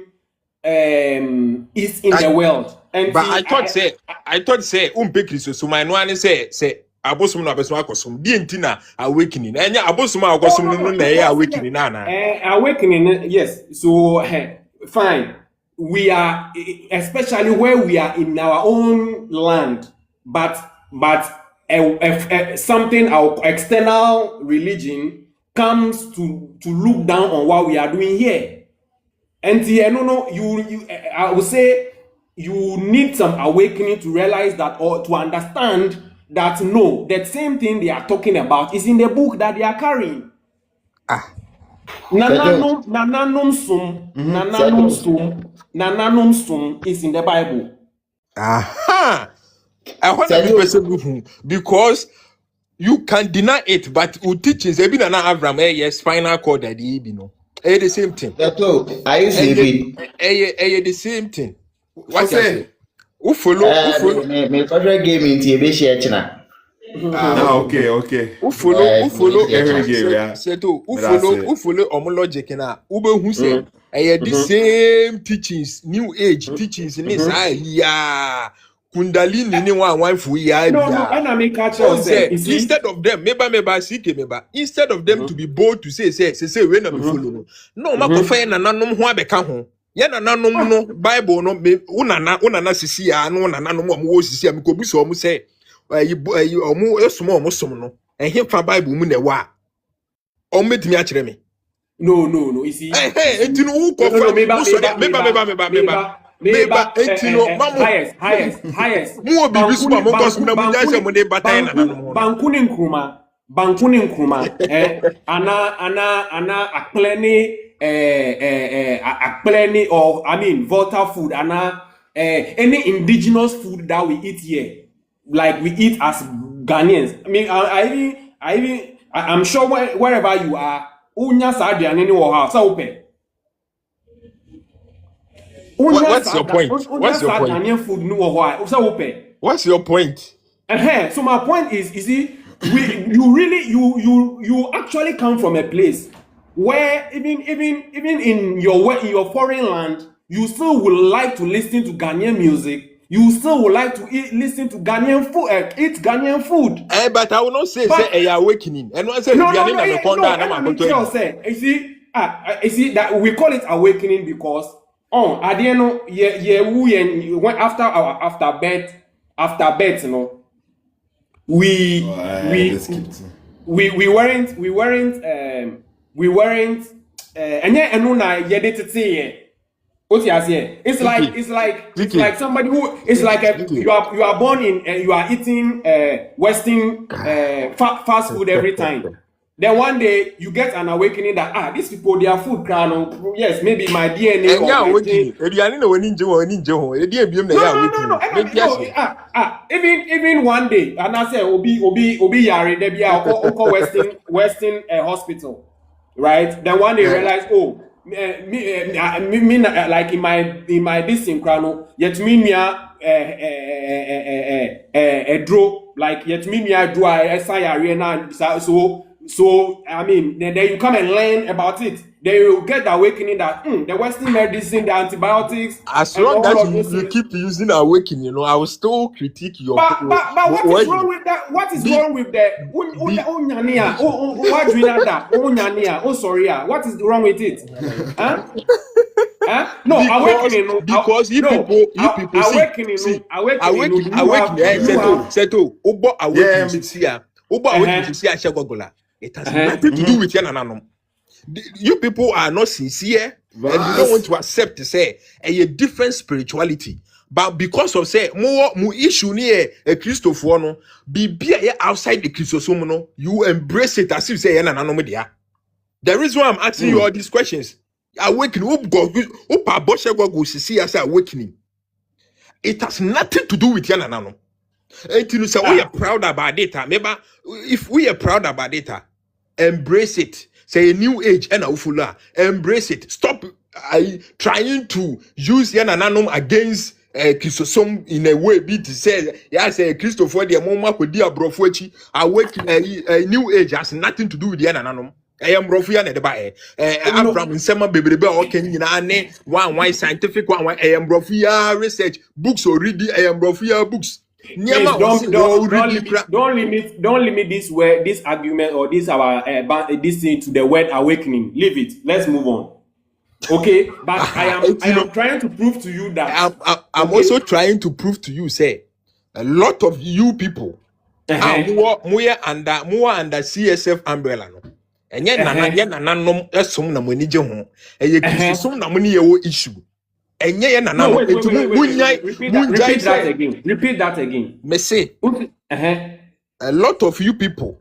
is in the world. And but I thought say Kristo so my no an say abosum na beso akosum di ntina awakening enya abosum akosum no na ya awakening na awakening, yes. So fine, we are especially where we are in our own land, but something, our external religion comes to look down on what we are doing here. And I would say you need some awakening to realize that, or to understand that no, that same thing they are talking about is in the book that they are carrying. Nananum sum is in the Bible. Aha. I want to because you can deny it, but who teaches Ebi Nana Avraham yes final code that the the same thing. Sethoossk, are you sleeping? The same thing. What say? Who follow? Me favorite game in TV share. Okay. Who follow? Sethoossk. Who follow? Logic na. Who say? The same teachings, new age teachings in this Kundalini ni one for ya. No, and I make catch instead of them, instead of them to be bold to say when I'm follow. No, ma fire na nanom ho abeka ho. Ye na nanom no Bible no unana sisi ya no na nanom mo sisi ya mikobi so mo say omo esomo omo som no. Ehim fa Bible mu na wa. O metimi a kire me. No, you see. Hey, etinu wo ko fa highest. Mu obi bi so mo cause na mu ja se mo de batan na nanom. Bankuni nkruma ana akpleni or I mean water food any indigenous food that we eat here, like we eat as Ghanaians. I mean I'm sure wherever you are unya sa aduane ni wo ha sa ope. What's your point? What's your point? So my point is, you see, you actually come from a place where even in your foreign land, you still would like to listen to Ghanaian music. You still would like to listen to Ghanaian food, eat Ghanaian food. But I will not say a awakening. And I say you see that we call it awakening because at the end went after birth, you know, we weren't and yet it's like somebody who is like you are born in you are eating Western fast food every time. Then one day you get an awakening that these people, their food crown. Yes, maybe my DNA or yeah, my working. gene. No. Even one day, and I say Obi Yari, they be Western hospital, right? Then one day realize, like in my this in crown, yet me a draw, like yet me draw a so I mean, then you come and learn about it. Then you get the awakening that the Western medicine, the antibiotics, As and long all as of those you things. keep using awakening, I will still critique your. But what is wrong with that? What is wrong with the Nyania? What do you know that? Nyania? Oh, sorry, what is wrong with it? Huh? Huh? No, awakening. Because you people see, awakening. Setho, Ubo awakening. Ubo awakening. It has nothing to do with Yananum. You people are not sincere and you don't want to accept to say a different spirituality. But because of say more issue near a Christopher no be outside the Christosome no, you embrace it as if say Yananum. The reason why I'm asking you all these questions, awakening, awakening. It has nothing to do with Yananum. And you say we are proud about data. Maybe if we are proud about data, embrace it. Say a new age and aufula. Embrace it. Stop trying to use Yananum against Christosome in a way be to say say Christopher the mama could dear brofuchi. Awaken a new age has nothing to do with Yananum. I am Rofia and the Bae. Abraham Sema Baby or Kenyan one scientific one. I am Rofia research books or reading. I am Rofia books. Please, don't limit this argument or this this thing to the word awakening. Leave it. Let's move on. Okay, but I am trying to prove to you that I'm also trying to prove to you, say a lot of you people are more under CSF umbrella. And yet, nanom esum na money je ho. Esum na money issue. And yet, no, wait. Repeat that again. Repeat that again. Me say, a lot of you people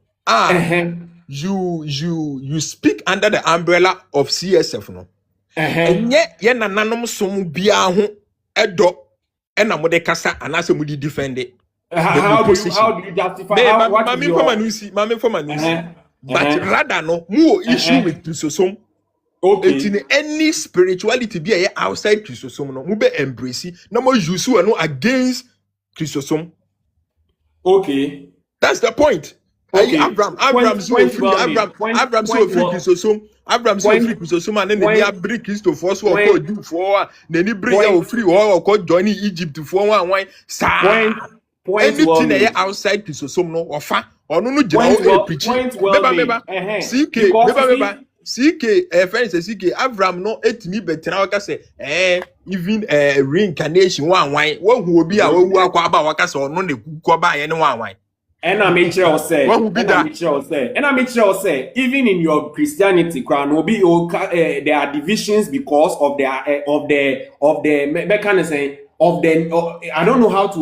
you speak under the umbrella of CSF no. And yet, nanom sum bia ho edo ena mo de kasa anase mo di defend it. How do you justify Mami for manusi. But rather no more issue with Christosome. Okay. It's in any spirituality be outside Christosome no mube embrace no more use no against Christosome. Okay. That's the point. Okay. Abraham so free Christosome. Abraham so free Christosome and then they bring Christopher so or do for then he bring you free or join Egypt for one anything outside Christosome no offer. Or no preaching. CK, friends, CK, Abraham no me better. I say, even reincarnation one wine, one who will be our waka or no, the Kuba and one wine. And I make sure say, even in your Christianity, crown will be there are divisions because of the mechanism of the. I don't know how to.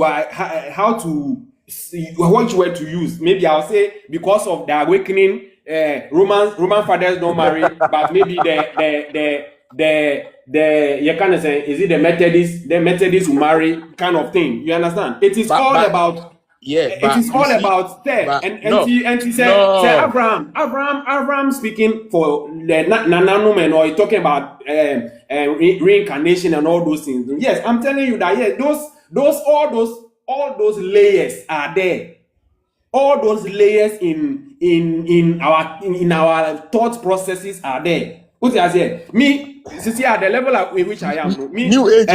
What word to use? Maybe I'll say because of the awakening, Roman fathers don't marry, but maybe you can say is it the Methodists who marry kind of thing. You understand? It is all about and she said Abraham speaking for the Nananumen or talking about reincarnation and all those things. Yes, I'm telling you that yes, all those layers are there. All those layers in our thought processes are there. What I say? Me, see at the level at which I am. Me, new age.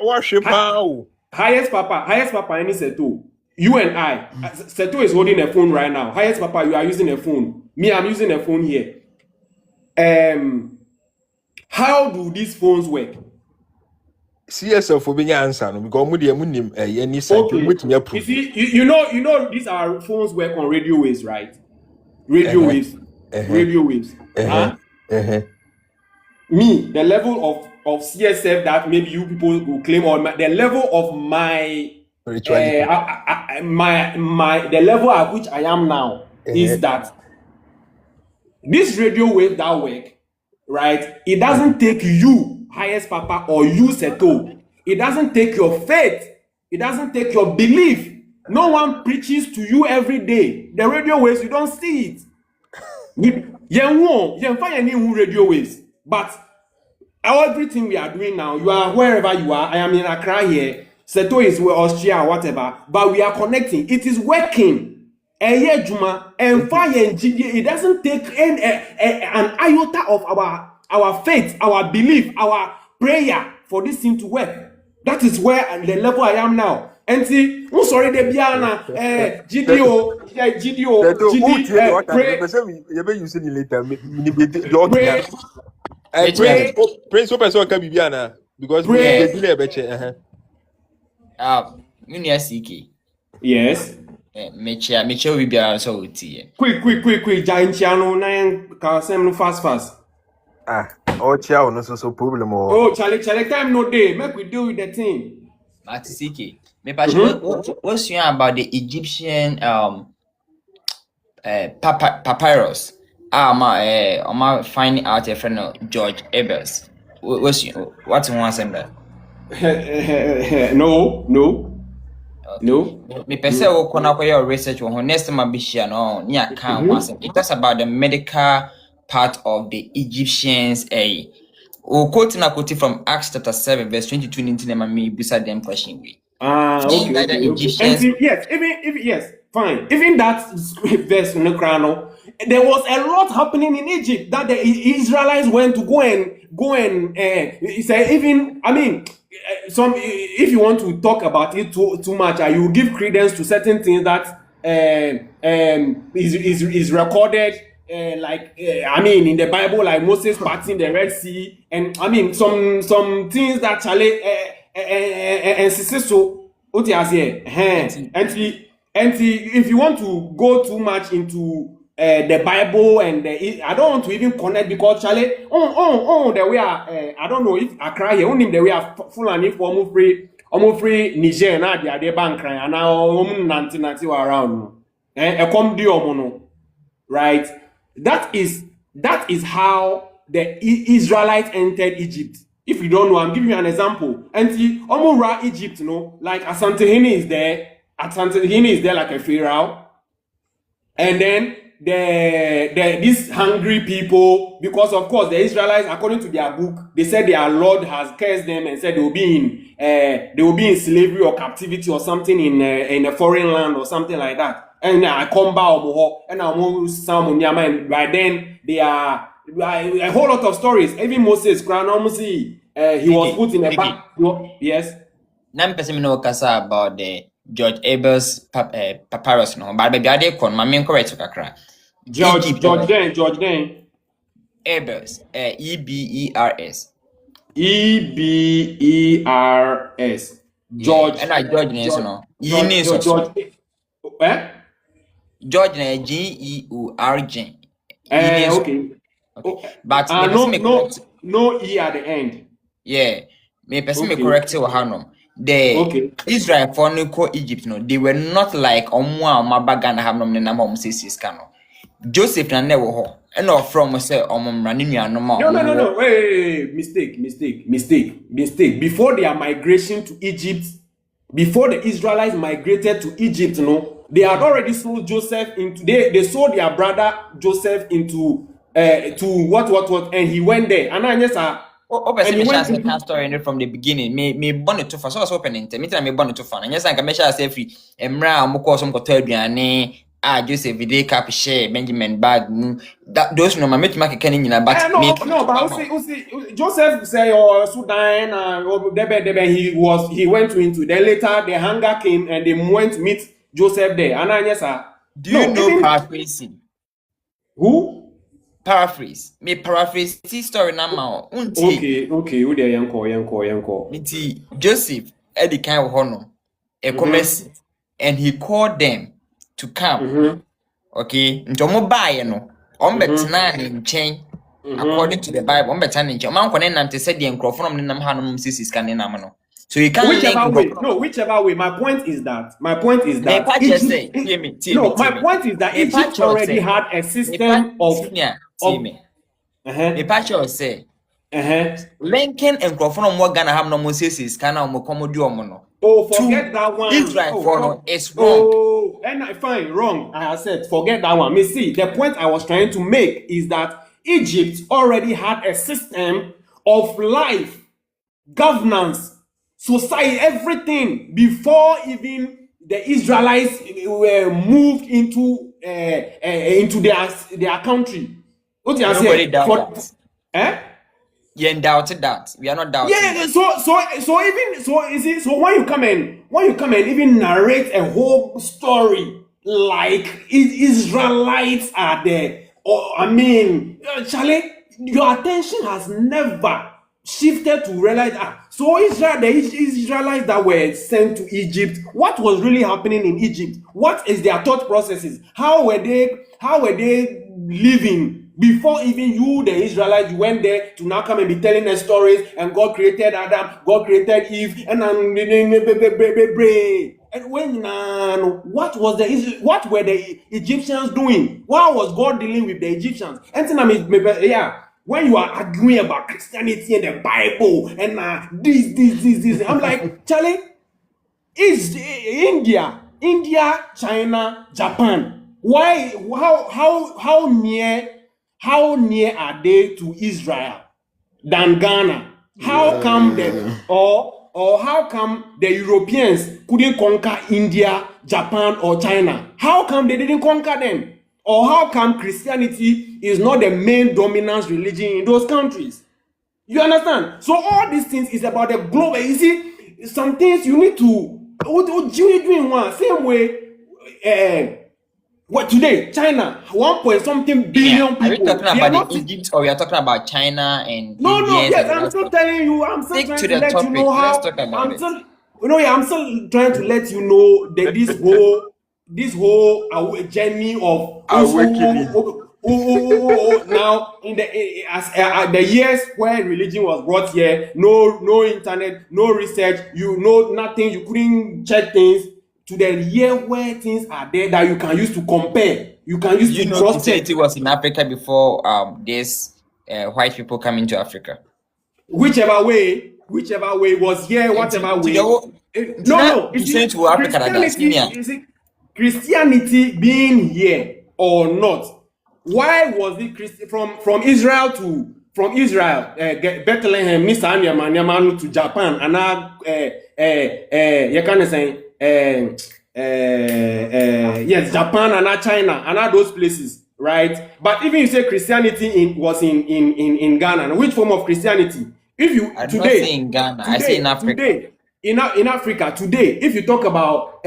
Worship highest Papa, any Sethoo. You and I. Sethoo is holding a phone right now. Highest Papa, you are using a phone. Me, I'm using a phone here. How do these phones work? CSF for being answer no because munim any site with me approve. You know these are phones work on radio waves, right? Radio waves. Me, the level of CSF that maybe you people will claim, or the level of my spirituality, the level at which I am now is that this radio wave that work, right? It doesn't take you, highest papa, or you, Sethoo. It doesn't take your faith. It doesn't take your belief. No one preaches to you every day. The radio waves, you don't see it. You find any radio waves, but everything we are doing now, you are wherever you are. I am in Accra here. Sethoo is Austria or whatever, but we are connecting. It is working. Juma and fire and it doesn't take an iota of our faith, our belief, our prayer for this thing to work. That is where the level I am now. And see, who's sorry the Biana, GDO, pray. Prince person can be Biana because we are better. Yes. Meche we be so tea. Quick, giant channel 9 fast. Oh, child, no so problem. Oh, Charlie, time no day. Make we deal with the thing. Matisiki. Me passion what's you about the Egyptian papyrus? I'm finding out a friend of George Ebers. What's you want to say? No. Me pese wo kona kwa your research on next time be share no near can once. It talks about the medical part of the Egyptians. Quote from Acts chapter 7 verse 22 into me beside them question we. Okay. Egyptians. Yes, fine. Even that verse in the Quran, there was a lot happening in Egypt that the Israelites went to go and say even some if you want to talk about it too much, you give credence to certain things that is recorded. In the Bible, like Moses parting the Red Sea, and some things that Charlie and Sethoossk, and if you want to go too much into the Bible and I don't want to even connect because Charlie, the way I don't know if Accra here, only the way I full and if almost free Niger na the bank and now nanti around, a come di right. That is how the Israelites entered Egypt. If you don't know, I'm giving you an example. And see, Omura Egypt, like Asantehene is there. Asantehene is there like a pharaoh. And then these hungry people, because of course the Israelites, according to their book, they said their Lord has cursed them and said they will be in slavery or captivity or something in a foreign land or something like that. And I come back and and by then they are a whole lot of stories. Even Moses, he was put in a back. Yes. Now person know kasa about the George Ebers papyrus no, but baby ade kon ma me correct kakra. George then. Ebers, EBERS. EBERS. George. And I George name no. George na GEORG. Okay. But no E at the end. Yeah. Me person me correct we hanom. The Israel for no ko Egypt no, they were not like omwa mabaga na hanom ne nam Sethoossk no. Joseph na never ho. And not from say omra ni nuanom. No. Wait, mistake. Before their migration to Egypt, before the Israelites migrated to Egypt, they had already sold Joseph into they sold their brother Joseph into to what and he went there. And I just and he went to story from the beginning. Me born to for so was opening to me born to fun. And yes, I can measure say free emra moko some ko aduane Joseph video cap share Benjamin bag that those no make kenny but but Joseph say Sudan he went into then later the hunger came and they went to meet Joseph there. And I yes do you know paraphrasing? Who? Paraphrase. Me paraphrase this story now. Okay. Who there yanko. Miti Joseph Eddie kind of honor a commerce and he called them to come. Okay. Ntomo buy no. Betna in chain according to the Bible. Betna in chain. Man konen nam te said the microphone nam hanom Sethoossk kan nam no. So you can't whichever way. My point is that my point is that Egypt already had a system of See me. Me patcho say. Lincoln and Crawford more Ghana have no more says can no no. Oh, forget that one. Israel for it's wrong. Oh, and fine, wrong. I said forget that one. Me see, the point I was trying to make is that Egypt already had a system of life, governance, society, everything before even the Israelites were moved into their country. What you Nobody say? doubt that. You doubted that. We are not doubting. Yeah, so even so is it so when you come and even narrate a whole story like Israelites are there, or I mean, Charlie, your attention has never shifted to realize so the Israelites that were sent to Egypt, what was really happening in Egypt? What is their thought processes? How were they living? Before even you, the Israelites, you went there to now come and be telling us stories, and God created Adam, God created Eve, and when what were the Egyptians doing? Why was God dealing with the Egyptians? And when you are arguing about Christianity and the Bible and this, I'm like, Charlie, is India, China, Japan? Why? How near are they to Israel than Ghana? How come how come the Europeans couldn't conquer India, Japan, or China? How come they didn't conquer them? Or how come Christianity is not the main dominant religion in those countries? You understand? So all these things is about the globe. You see, some things you need to doing one same way. What today? China, 1 point something billion people. Are we talking about Egypt or we are talking about China and No, Indians yes, and I'm still telling you. I'm still stick trying to to the let you topic. know how. Let's talk about it. I'm still trying to let you know that this whole journey of now in the years where religion was brought here, no internet, no research, you know nothing, you couldn't check things, to the year where things are there that you can use to compare, you can use to cross check. Christianity was in Africa before this white people come into Africa. Whichever way was here, whatever way. No, Christianity being here or not. Why was it from Israel Bethlehem, to Japan, and now you can say yes, Japan and now China and now those places, right? But even you say Christianity was in Ghana, which form of Christianity? If you I don't say in Ghana, I say in Africa. Today, in Africa today, if you talk about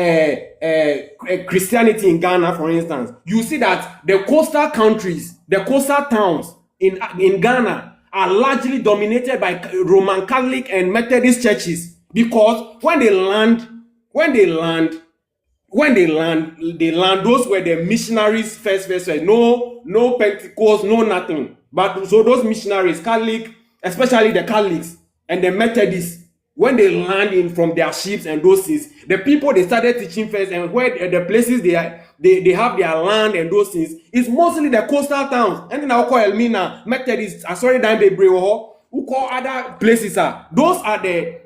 Christianity in Ghana, for instance, you see that the coastal countries, the coastal towns in Ghana are largely dominated by Roman Catholic and Methodist churches, because when they land, those were the missionaries first. No Pentecost, no nothing. But so those missionaries, Catholic, especially the Catholics and the Methodists, when they land in from their ships and those things, the people they started teaching first, and where the places they have their land and those things, is mostly the coastal towns. And then I'll call Elmina, Methodists, sorry, who call other places are. Those are the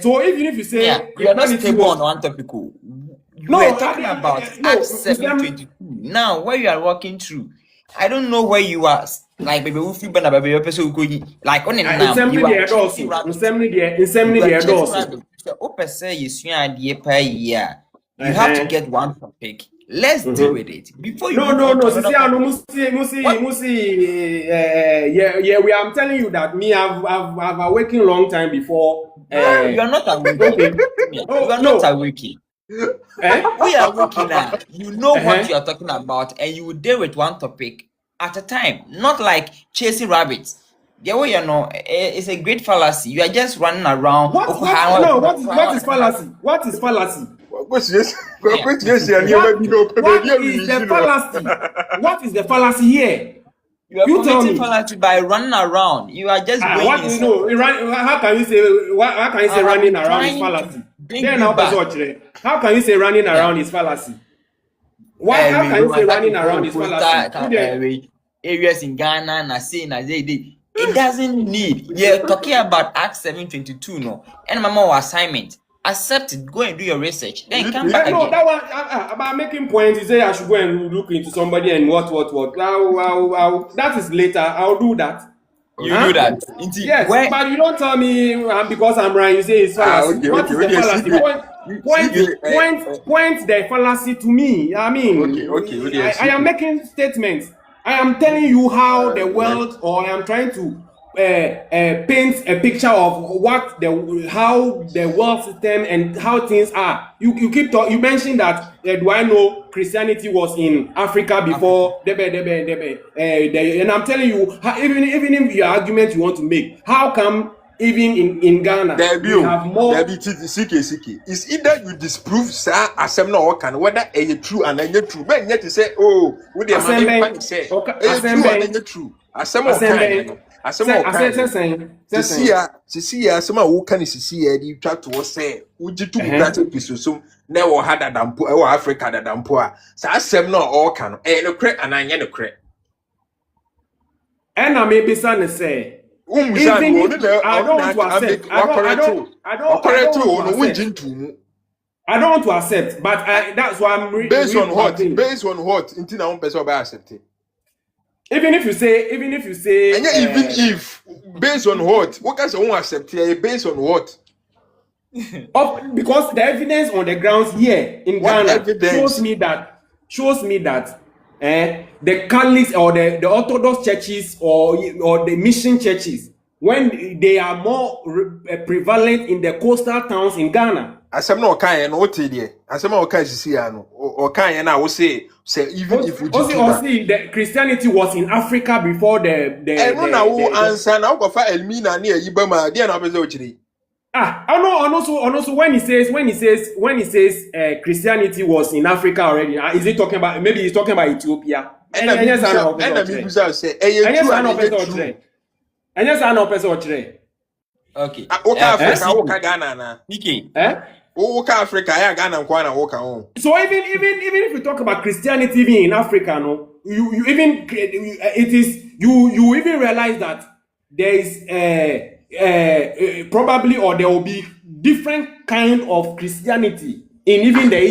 so even if you say we are not stable on one topic. We're talking about Acts 7:22. Now, where you are walking through, I don't know where you are. Like baby, we feel better, baby. Like on it now. You are chasing rabbits. You have to get one topic. Let's deal with it before you. I'm telling you that I've awakened a long time before. You are not awakening. You are not awakening. We are working now. You know what you are talking about, and you will deal with one topic at a time, not like chasing rabbits. The way you know, it's a great fallacy. You are just running around. What is fallacy? What is fallacy? What is the fallacy? What is the fallacy here? You are committing fallacy by running around. You are just going. How can you say running around is fallacy? How can you say running around is fallacy? How can you say running around is fallacy? areas in Ghana, na say na they. It doesn't need. You're talking about Act 7:22, no. And mama assignment. Accept it. Go and do your research. Then come back No, again. that one about making points. You say I should go and look into somebody and what. That is later. I'll do that. You do that. Yes, but you don't tell me because I'm right. You say it's fallacy. Okay, What is the fallacy? Point the fallacy to me. I mean, I am making statements. I am telling you how the world, or I am trying to paint a picture of how the world system and how things are. You keep talking. You mentioned that do I know Christianity was in Africa before and I'm telling you, even if your argument you want to make, how come even in Ghana we have more? It's either you disprove sir assembly or can whether a true and a true. But yet to say, oh, would the man say true and true? Assembly some who can see you try to say, would you to be so never had a dampo or Africa that dampoa. So I said no all can no crack and I no crack. And I may be son to say, I don't want to accept, but that's why I'm based on what until now person accept it. Even if you say, and even if based on what can someone accept here? Based on what? Because the evidence on the grounds here in Ghana shows me that the Catholics or the Orthodox churches or the mission churches, when they are more prevalent in the coastal towns in Ghana. Asem no kan no ote de. Asem no kan sisi ano. O kan na wo say even if we see the Christianity was in Africa before the na wo answer na wo fa elmina na yiba ma de na obeze ochiri. Also when he says Christianity was in Africa already, is he talking about, maybe he's talking about Ethiopia? And yes, I know. Okay. Africa, Ghana na. Africa, Ghana nkwana woka on. So even if you talk about Christianity even in Africa, no, you even realize that there is probably, or there will be different kind of Christianity in even the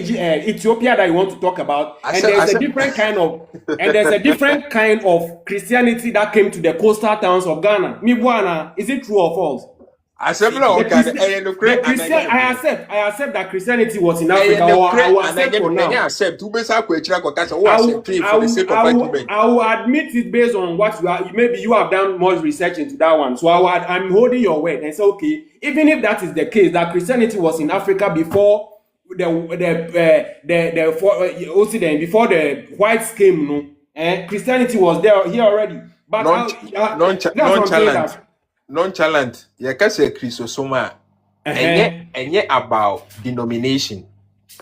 Ethiopia that you want to talk about, and there's a different kind of Christianity that came to the coastal towns of Ghana. Mibwana, is it true or false? I accept that Christianity was in Africa. I will admit it based on what maybe you have done more research into that one. So I'm holding your word and say, okay, even if that is the case, that Christianity was in Africa before before the whites came, Christianity was here already. But nonchalant. You can say Christosoma. And about denomination.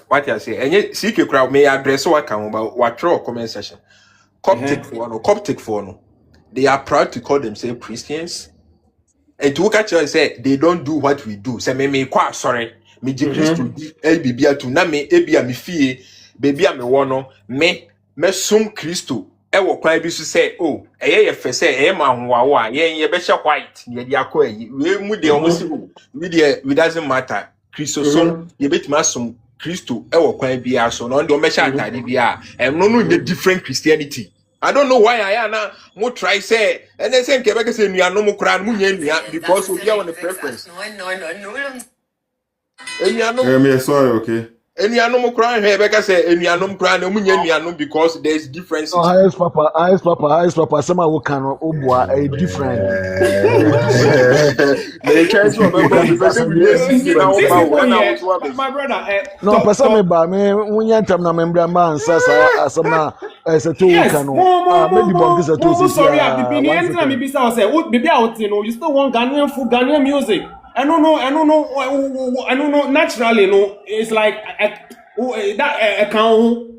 What I say, and yet secret crowd may address what come about what throw comment session. Coptic for no. They are proud to call themselves Christians. And to catch you say they don't do what we do. Say me quite sorry. Me Christo bibia to na me ebia me fie baby a me wono me sum Christo e wo kwan bi so say oh ye fe say e ma nwawo a ye be hye white ye dia ko ayi we mu de omo si we de it doesn't matter Christo so ye betima sum Christo e wo kwan bi aso no de o me hye atade bi a no different Christianity. I don't know why I na mo try say and then say nke be say nuano mo kura mo nya nua because obi a won the preference. Sorry, okay. Enianom crying here because enianom crying enianom because there's difference. Oh, highest papa. Some who can obwa a different. My brother. No, person me ba me unyan tam na membra man sasa asama Sethoo kanu. Maybe bon Sethoossk. Sorry, me be say baby out you still want Ghanaian music. I don't know. Naturally, no, it's like that account.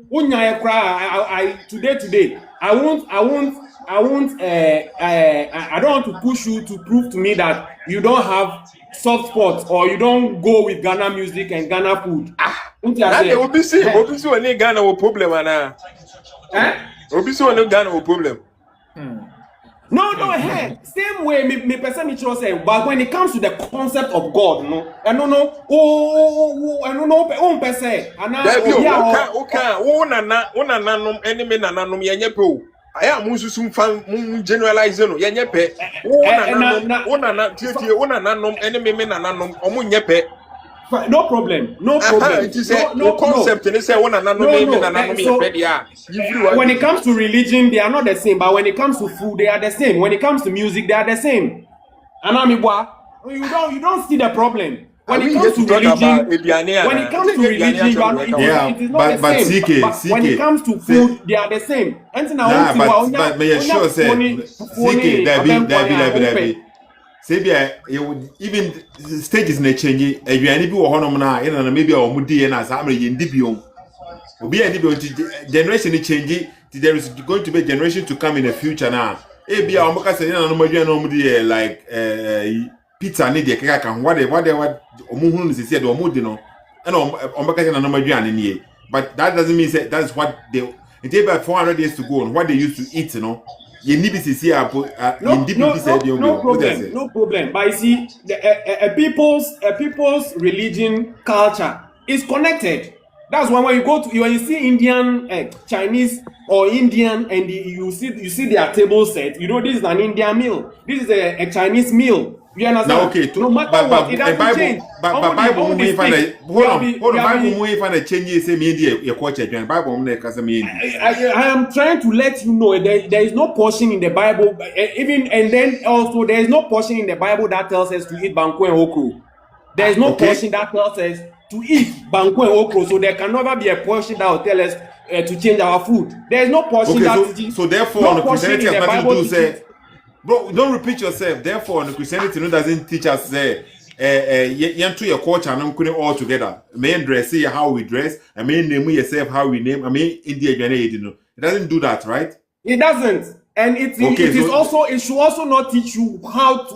Today. I don't want to push you to prove to me that you don't have soft spots or you don't go with Ghana music and Ghana food. Obviously, when Ghana will problem, Obviously, when Ghana will problem. No, hey, same way me person me say, but when it comes to the concept of God, no, I don't know, I don't know, person, and okay, una nanum enemy nanum yenye pe. Aya munsusum fan mun generalize no yenye pe. Una nanum enemy me nanum omun nyepe. No problem. No, concept ni say una nanum me nanum yepe dia. When it comes to religion, they are not the same. But when it comes to food, they are the same. When it comes to music, they are the same. Anamibwa, you don't see the problem. When it comes to religion, it is not the same. But when it comes to food, they are the same. But may sure say, even stages na change. Aduane bi wo honom na, ina na maybe omudi na sa amre yendi biom. Obi and generation change. There is going to be a generation to come in the future now. Ebi a omaka say na no madua no omudi like pizza need the kaka kan what omuhunu is say the omudi no. And omaka say na no madua ne. But that doesn't mean say that's what they it take about 400 years to go on what they used to eat, you know. You need to see no problem. But you see, a people's religion culture is connected. That's why when you see Indian, Chinese or Indian, and you see their table set, you know this is an Indian meal. This is a Chinese meal. You understand? Now, okay, no matter what, it doesn't change. But Bible hold on. Bible move find a change. Say media your culture. Bible I am trying to let you know there is no portion in the Bible, even and then also there is no portion in the Bible that tells us to eat banku and okro. There is no portion that tells us to eat banku and okro. So there can never be a portion that will tell us to change our food. There is no portion so therefore, no Christianity has nothing to do say. Bro, don't repeat yourself. Therefore, the Christianity doesn't teach us to your culture and couldn't all together. Main dress, see how we dress, I mean name yourself how we name. I mean India, you know. It doesn't do that, right? It doesn't, and it should also not teach you what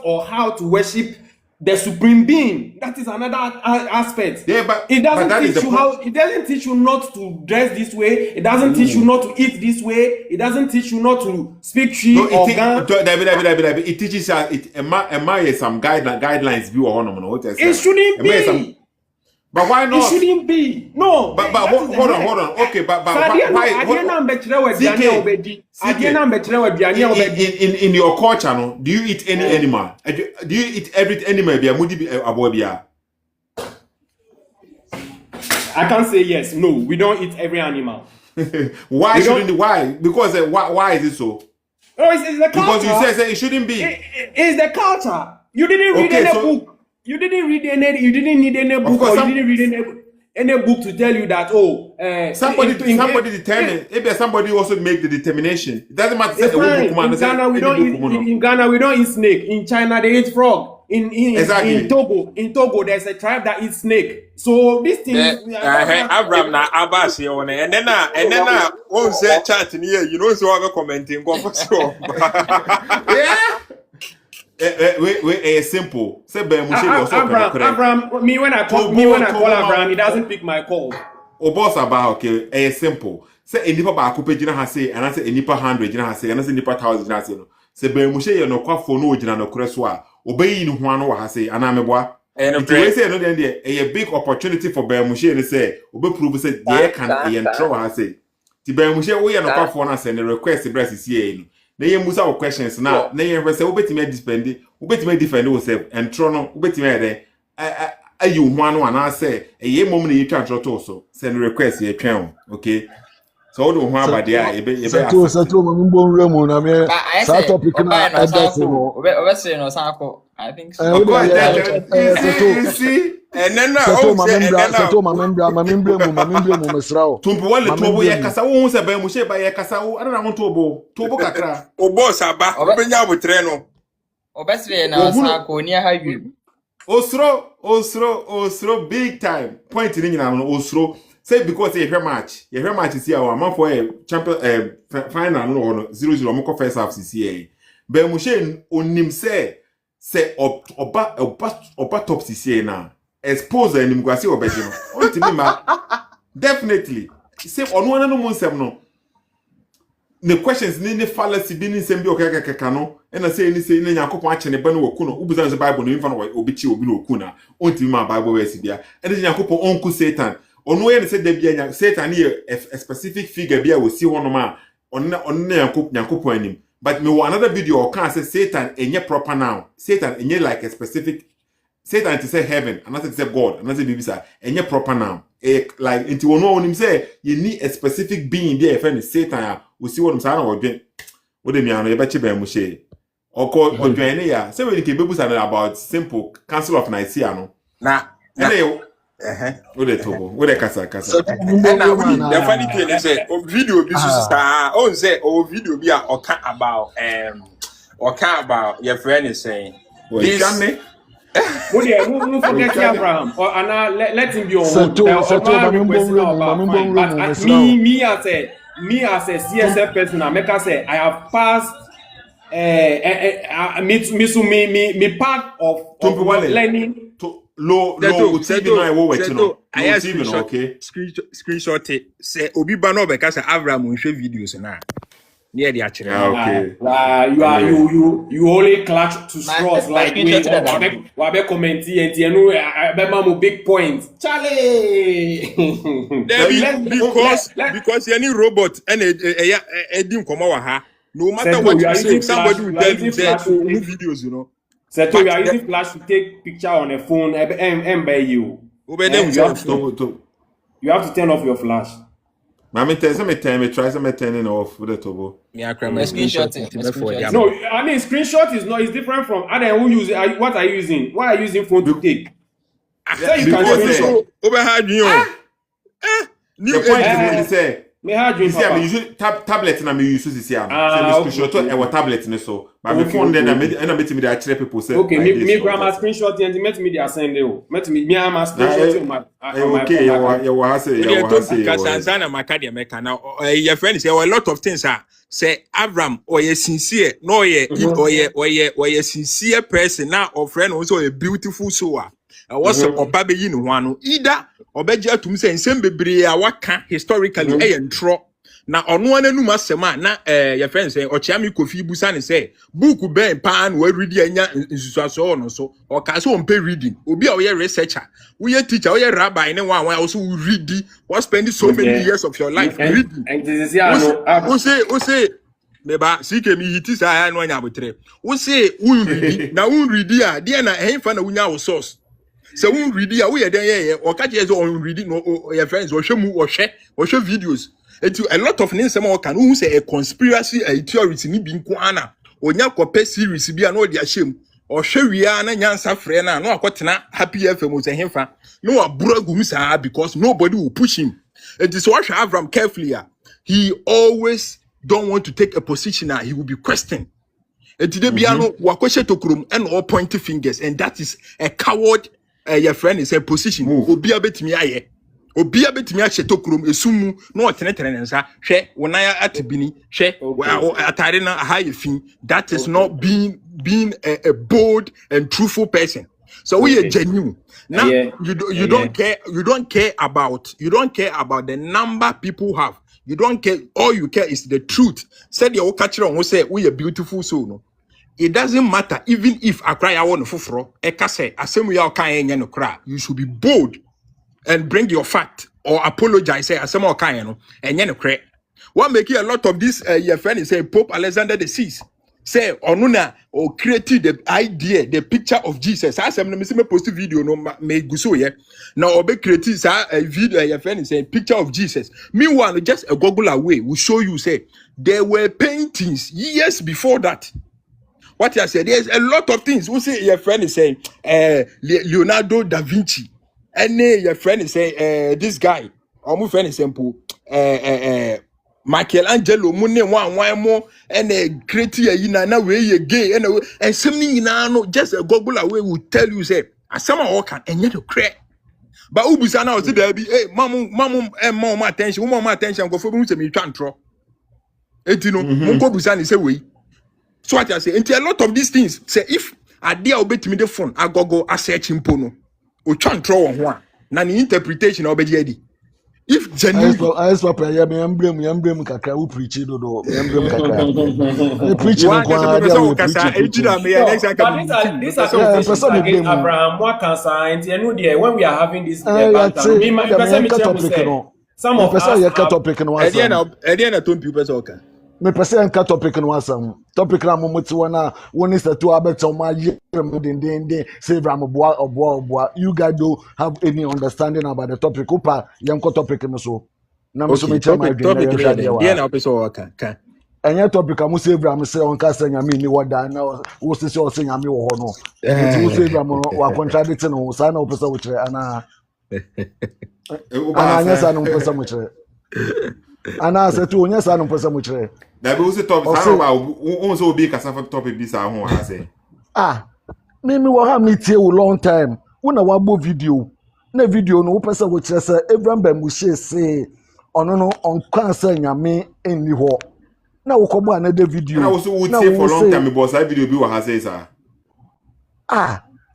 or how to worship the supreme being. That is another aspect. Yeah, but it doesn't teach you not to dress this way. It doesn't teach you not to eat this way. It doesn't teach you not to speak tree or gun. It teaches you some guidelines. It shouldn't be. But why not? It shouldn't be. No. But hold on. Okay, but why? In your culture, no, do you eat any animal? Do you eat every animal? I can't say yes. No, we don't eat every animal. Why shouldn't? Why? Because why is it so? Oh, it's the culture. Because you say it shouldn't be. It's the culture. You didn't read any book. You didn't need any book, or you didn't read any book to tell you that somebody determined. Maybe somebody also make the determination. It doesn't matter. In Ghana we don't eat snake. In China they eat frog. In Togo there's a tribe that eats snake. So this thing Abraham na Abbas on and then on say chat here, you know, so I commenting go for sure. Yeah. Simple. Say Ben Moshe also Abraham. Me when I call Abraham, he doesn't pick my call. O boss about okay. Simple. Say enipa ba ko pagina ha say, and I say enipa 100 gina ha say, and I say enipa 1000 gina say no. Say Ben Moshe ye no kwafo no gina no kure so a obeyi ni ho ano wa ha say ana meboa. It we say no then there a big opportunity for Ben Moshe ni say obe prove say there can e ntro ha say. Ti Ben Moshe wo ye no kwafo na say the request breast is here no. Na ye musa o questions na ye say obetime defend yourself and trono obetime dey ayu ho anu ana say ye mom na ye twa troto so send request ye twen okay so what do ho abade a Setoo mambo nremu na me sa topic na adase no obese no sanko I think so see and then Setoo mamembra mu mesrao tumpo wale tobo ye kasa wo se Ben Moshe ba ye kasa wo ana na tobo kakra o boss aba obenya abotre no obese na sanko ni ha wi osro big time point ni nyina no osro say because you hear match is here man for a champion final no 0-0 mo first half CCA Ben Moshe onim say oba top CCA na expose enim gwase obeje no ontimi ma definitely say ono no mo nsem no the questions ni fallacy bi ni nsem bi okeka no e na say ni say ni Yakobon ache ne ba no waku no ubuzan se Bible no infa no obi chi obi no waku na ontimi ma Bible verse bia e de Yakobon onku Satan ono ye ne say da bia Satan ni a specific figure bia wo si hono ma on Yakobon anim. But me another video or can say Satan enye proper noun. Satan enye like a specific Satan to say heaven, another to say God, another to say enye proper noun. Like into one on him say you need a specific being there. If Satan, we see what I'm saying. What do you mean? You better be Moshe. Or call or join ya. Say when you keep about simple Council of Nicaea no. Na. What they talk? What they kasa? The funny thing is video this is say video be about your friend is saying this. Who forget Abraham or Anna let him be on me as a CSF person, I make us say I have passed me part of learning to low Sethoossk, I have screenshot it. Say Obi Bano because Avraham Ben Moshe videos na. Near the actually. You only clutch to straws like me. Wabe commenti and you know big point. Charlie. Because any robot and a dim come no matter what you say, somebody will tell you that videos, you know. Sethoo, you are using flash to take picture on a phone and by you. You have to turn off your flash. Mommy tells me turning off with the turbo. Yeah, screenshot. No, I mean screenshot is different from other who use it. What are you using? Why are you using phone to take? So you can screenshot. The point is say me hard you see, use tablet na me use this here. Say screenshot e tablet ne so. But me phone then na me me dey actually people say. Okay, me grandma screenshot and me dey send you. Me am screenshot my okay, you wa say. Kasanzana makadi America now. Your friend say a lot of things are say Abraham or ye sincere no ye sincere person now or friend also a beautiful soul. What's a papa be in one either obeja to me say nsem bebre a waka historically ntro na ono ananu masema na your friend say ochiami kofi busa ne say book ben pan we read anya nsusuaso no so o ka so ompe reading obi a we researcher we teacher we rabbi ne one also read what spend so many years of your life reading and this is o say meba sike mi hiti sa no anya botre o say un read a dia na henfa na unya wo source. So we read ya we then or catch us on reading no your friends or show videos. A lot of names can who say a conspiracy a theory ni bi nkoana onya kope series bi na odi ahyem or hwe wia na nyansa frɛ na no akotena happy fm o hemfa no aburagu saa because nobody will push him. It is what Avraham carefully he always don't want to take a position he will be questioned. Today biano wakoshe tokrum and all pointing fingers and that is a coward. Your friend is a position. Obia betimi aye. Obia betimi ache tokrom esumu no otenetene nsa hwe wonaya atibini hwe atare na high fin. That is not being a bold and truthful person. So we are genuine. Now you don't care about the number people have. You don't care. All you care is the truth. Said your catcher on say we are beautiful soul. No. It doesn't matter even if I cry I want to fufro ekase asemu ya okan no kra you should be bold and bring your fact or apologize say asemu okan no enye no kra what make a lot of this your friend is say Pope Alexander the Sixth say onuna or created the idea the picture of Jesus asemu me see me post video no me guso ye now obe created a video your friend is saying picture of Jesus meanwhile just a Google away will show you say there were paintings years before that. What I said, there's a lot of things. We say your friend is saying, Leonardo da Vinci. And your friend is saying, this guy. Or my friend is saying, Michelangelo, one more, and creative, na way gay, and something just a Google away will tell you, say, as some are can, and yet to crack. But Ubusana was there, hey, mom, and more attention, go for me, can't draw. And you know, Mungo Busan is away. So what I say, and a lot of these things say if I dare obey me the phone, I go search him pono. O chan draw on one. Na ni interpretation obey. If genuine, I stop here. Me emblem kakra. Who preach do me emblem kakra. Preaching One person kwa dia we kasa preaching. ejina me next I But can these accusations against Abraham, what can say? When we are having this banter, some of us have topic no na tompi person ka. me pese enka topic no asam. Topic na mo moti wona woni Sethoo abeta ma yere den say Abraham oboa. You guys don't have any understanding about the topic. Opa yenko topic no so. Na me so me chama topic there na person ka. Any topic amu say Abraham say on ka say nyame ni wada na wo say say nyame wo ho no. Nti wo say Abraham wa contradict no sa na wo pese wo kire ana ana anya sa no pese mo kire. Ana Sethoo nya sa no pese mo kire. Da be wo say topic sa no ba wo so obi kasa for topic bi sa ho ha say. Me wo ha me tie wo long time. Wo na wa bo video. Na video no wo pese wo kire say Avraham Ben Moshe say ono no on kan say nyame enni ho. Na wo kobo another video. Na wo so wo tie for long time but say video bi wo ha say sa.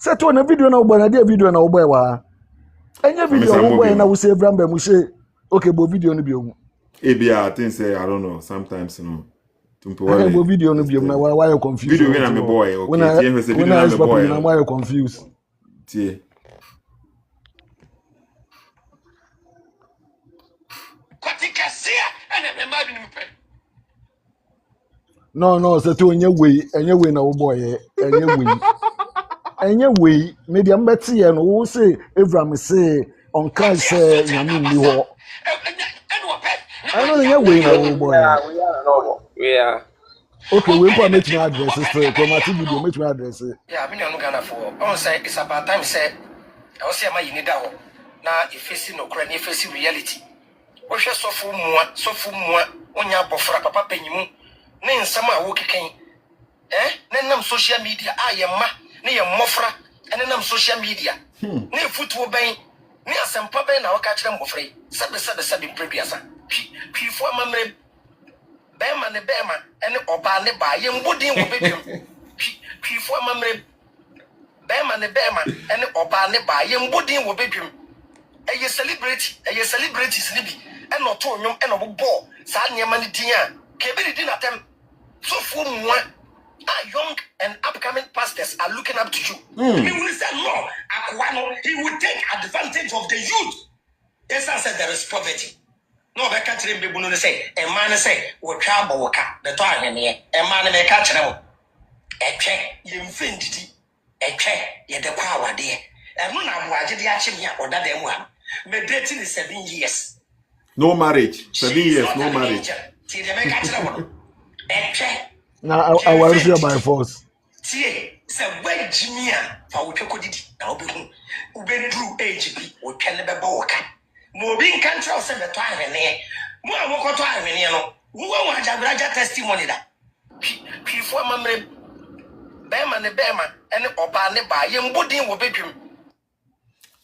Sethoo na video na wo bo na dey video na wo boy wa. Enya video wo boy na wo say Avraham Ben Moshe. Okay, bo video no bi o. I think say I don't know sometimes tumpe bo video no bi na why you confused. Video when I'm boy okay. Tie say video na me boy. Na why you confused. Tie. No, Sethoo enye way na wo boy enye way maybe am better here no wo say Abraham say on kan say nyame ni ho. I know enye way na wo boy. Yeah. Okay, we go make my address straight. Come at video make my address. Yeah, me no Ghana for. On say it's about time say I was say ma yini da ho. Na if face no kra, if face reality. Wo hwe sofo mua onya bofra papa panyimu. Ne nsam a wo keken ne nam social media ayema ne ye mmofra ene nam social media ne futuo ben ne asempa ben na waka kire mmofra sabe producer pifo amamre bema ne bema ene oba ne ba ye mbodin wo bebiem pifo amamre bema ne bema ene oba ne ba ye mbodin wo bebiem eye celebrities ni bi ene oto onwom ene obo sa nyema ne din a kebiri din atem. So for young and upcoming pastors are looking up to you. He will say no, he will take advantage of the youth. Yes, I said there is poverty. No, I can't remember when say a man say we travel worker the time here. A man may catch them. A check you infinity. A check you the power there. And when I'm watching the action here or that them one. My dating is 7 years. No marriage. 7 years, no marriage. See the make catch them. Now I will see by force. See, say when Jimmy for we could did now be drew AGP or can never walk. Moving country of 7 time and there. More walk time and no. Who want a testimony that? Before Mamre Bema and Oba by young Budding will be him.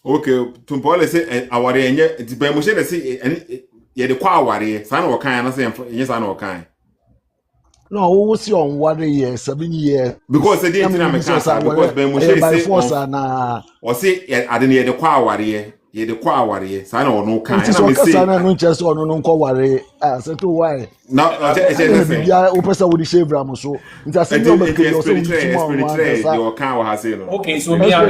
Okay, Tumpole say our the Ben Moshe say and ye the kwa wari san or kind say yes an or kind. No, who see on 1 year, 7 years. Because they didn't because Ben Moshe by say force na or say I didn't hear the kwa wari ye the kwa wari san or no kind. It is on Kasana no chest on no kwa wari. Sethoo why? Now o person with the shave ram so. It has no be your kind has say no. Okay, so me you have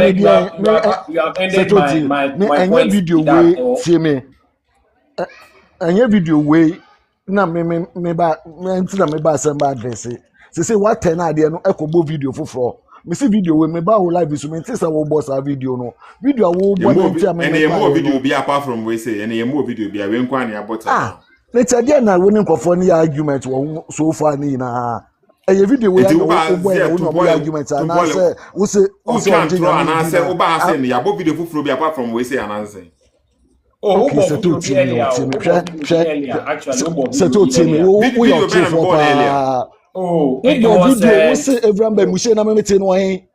ended my point. Video way see me. Anya video way na me ba ntina me ba samba address say what 10 ade no ekobo video foforo me see video we me ba ho live so me say wo boss a video no video wo bo na ntia me and more video be apart from we say and more video be we nkwa na abot let's say na we nkofo ni argument wo so far ni na eye video we wo bo na wo argument na say wo say o say wo ba say ni abo video foforo be apart from we say and say oh, okay, Sethoo team. Sethoo team. We are two for oh, video. We say Avraham Ben Moshe na me no hen.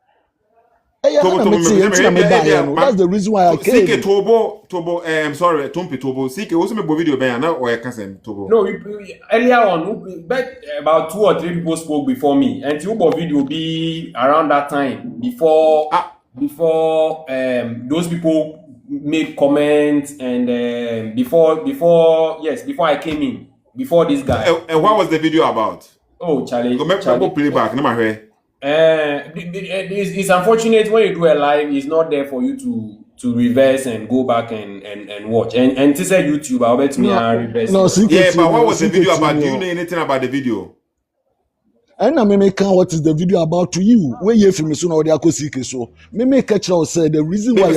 That's the reason why I came. Sike Tobo, sorry, Tumpi Tobo. Sike also me video be na or can Tobo. No, earlier on, about 2 or 3 people spoke before me, and Tobo video be around that time before those people made comments, and before I came in, before this guy. And what was the video about? Oh, Charlie. Go play back. No matter. It's unfortunate when you do a live, it's not there for you to reverse and go back and watch. And to say YouTube, I'll bet me reverse. No, yeah, but what was the video about? Do you know anything about the video? And I make what is the video about to you? Where you from so now they are so. Me make catch now say the reason why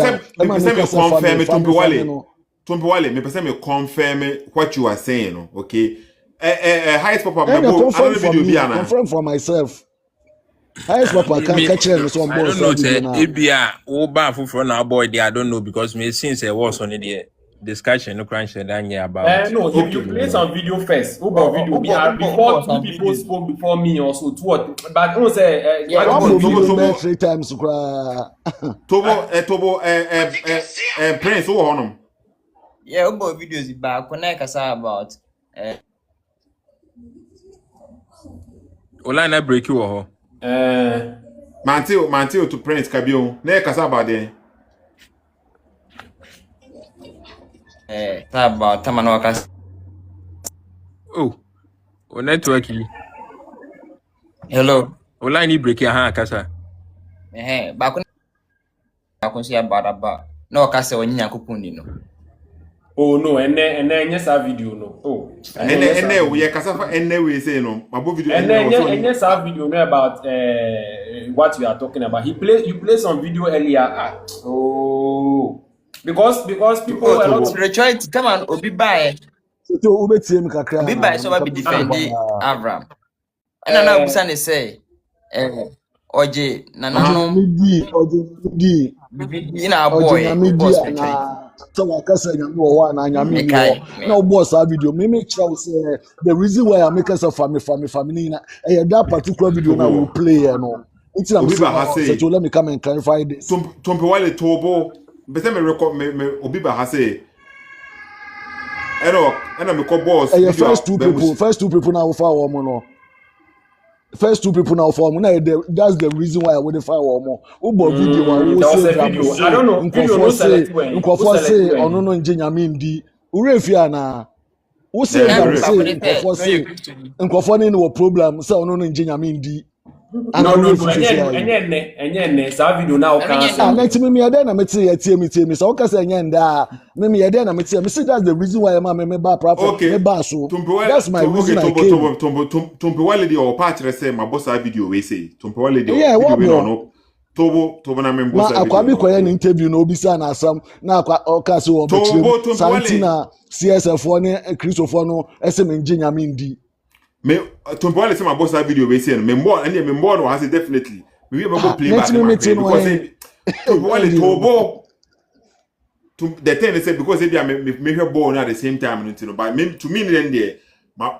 me confirm me confirm what you are saying, okay? Highest papa confirm for myself. Highest papa can catch me so on board. I don't know say it be a oba for now boy there. I don't know because me since I was on the discussion no crunch about. No, you play some video first. Before two people spoke before me also. But don't say video 3 times. Tobo Prince who on Yeah, about videos back when I kasa about Ola break you or Mantio to Prince Kabio. Ne kasa about there. about Tamanokas. Oh, network. Hello. Ola ni break your hand kasa. Back when I can see about no kasa when you no. Oh no, and then yes, a video no. Oh, and then we are Casafa and then we say no. My video and yes, a video no about what we are talking about. You play some video earlier. Oh, because people were not spirituality. Come on, Obi by. Obi by so I be defending Avraham. And I know say, Oje, Nana, in our boy. So I can say no boss video. Me make sure say the reason why I make us a family that particular video now will play it's so let me come and clarify this. Tompewale Tobo, but me record me Obiba has say. And me call boss. First two people now for one First two people now for me. That's the reason why I wouldn't fire one more. Video. I don't know. Video say on no engineer mindi. Urefiana. Who say no problem. So no engineer mindi. No. And video now cancel. Let me there na me so ka say nyenda. Me there na me see that's the reason why me ba prophet me ba so. That's my reason I came. Tompewale the or part say my boss video we say. Tompewale the video no. Tobo na me boss video. Akwa bi koye na interview na obisa na asam na akwa oka so obetire. Santina CSF for ne Christopher no SM engineer mindi. Me Tompewale say my boss video we say me more no has definitely we go play back because Tompewale Tobo the thing is because they me hear born at the same time but to me then there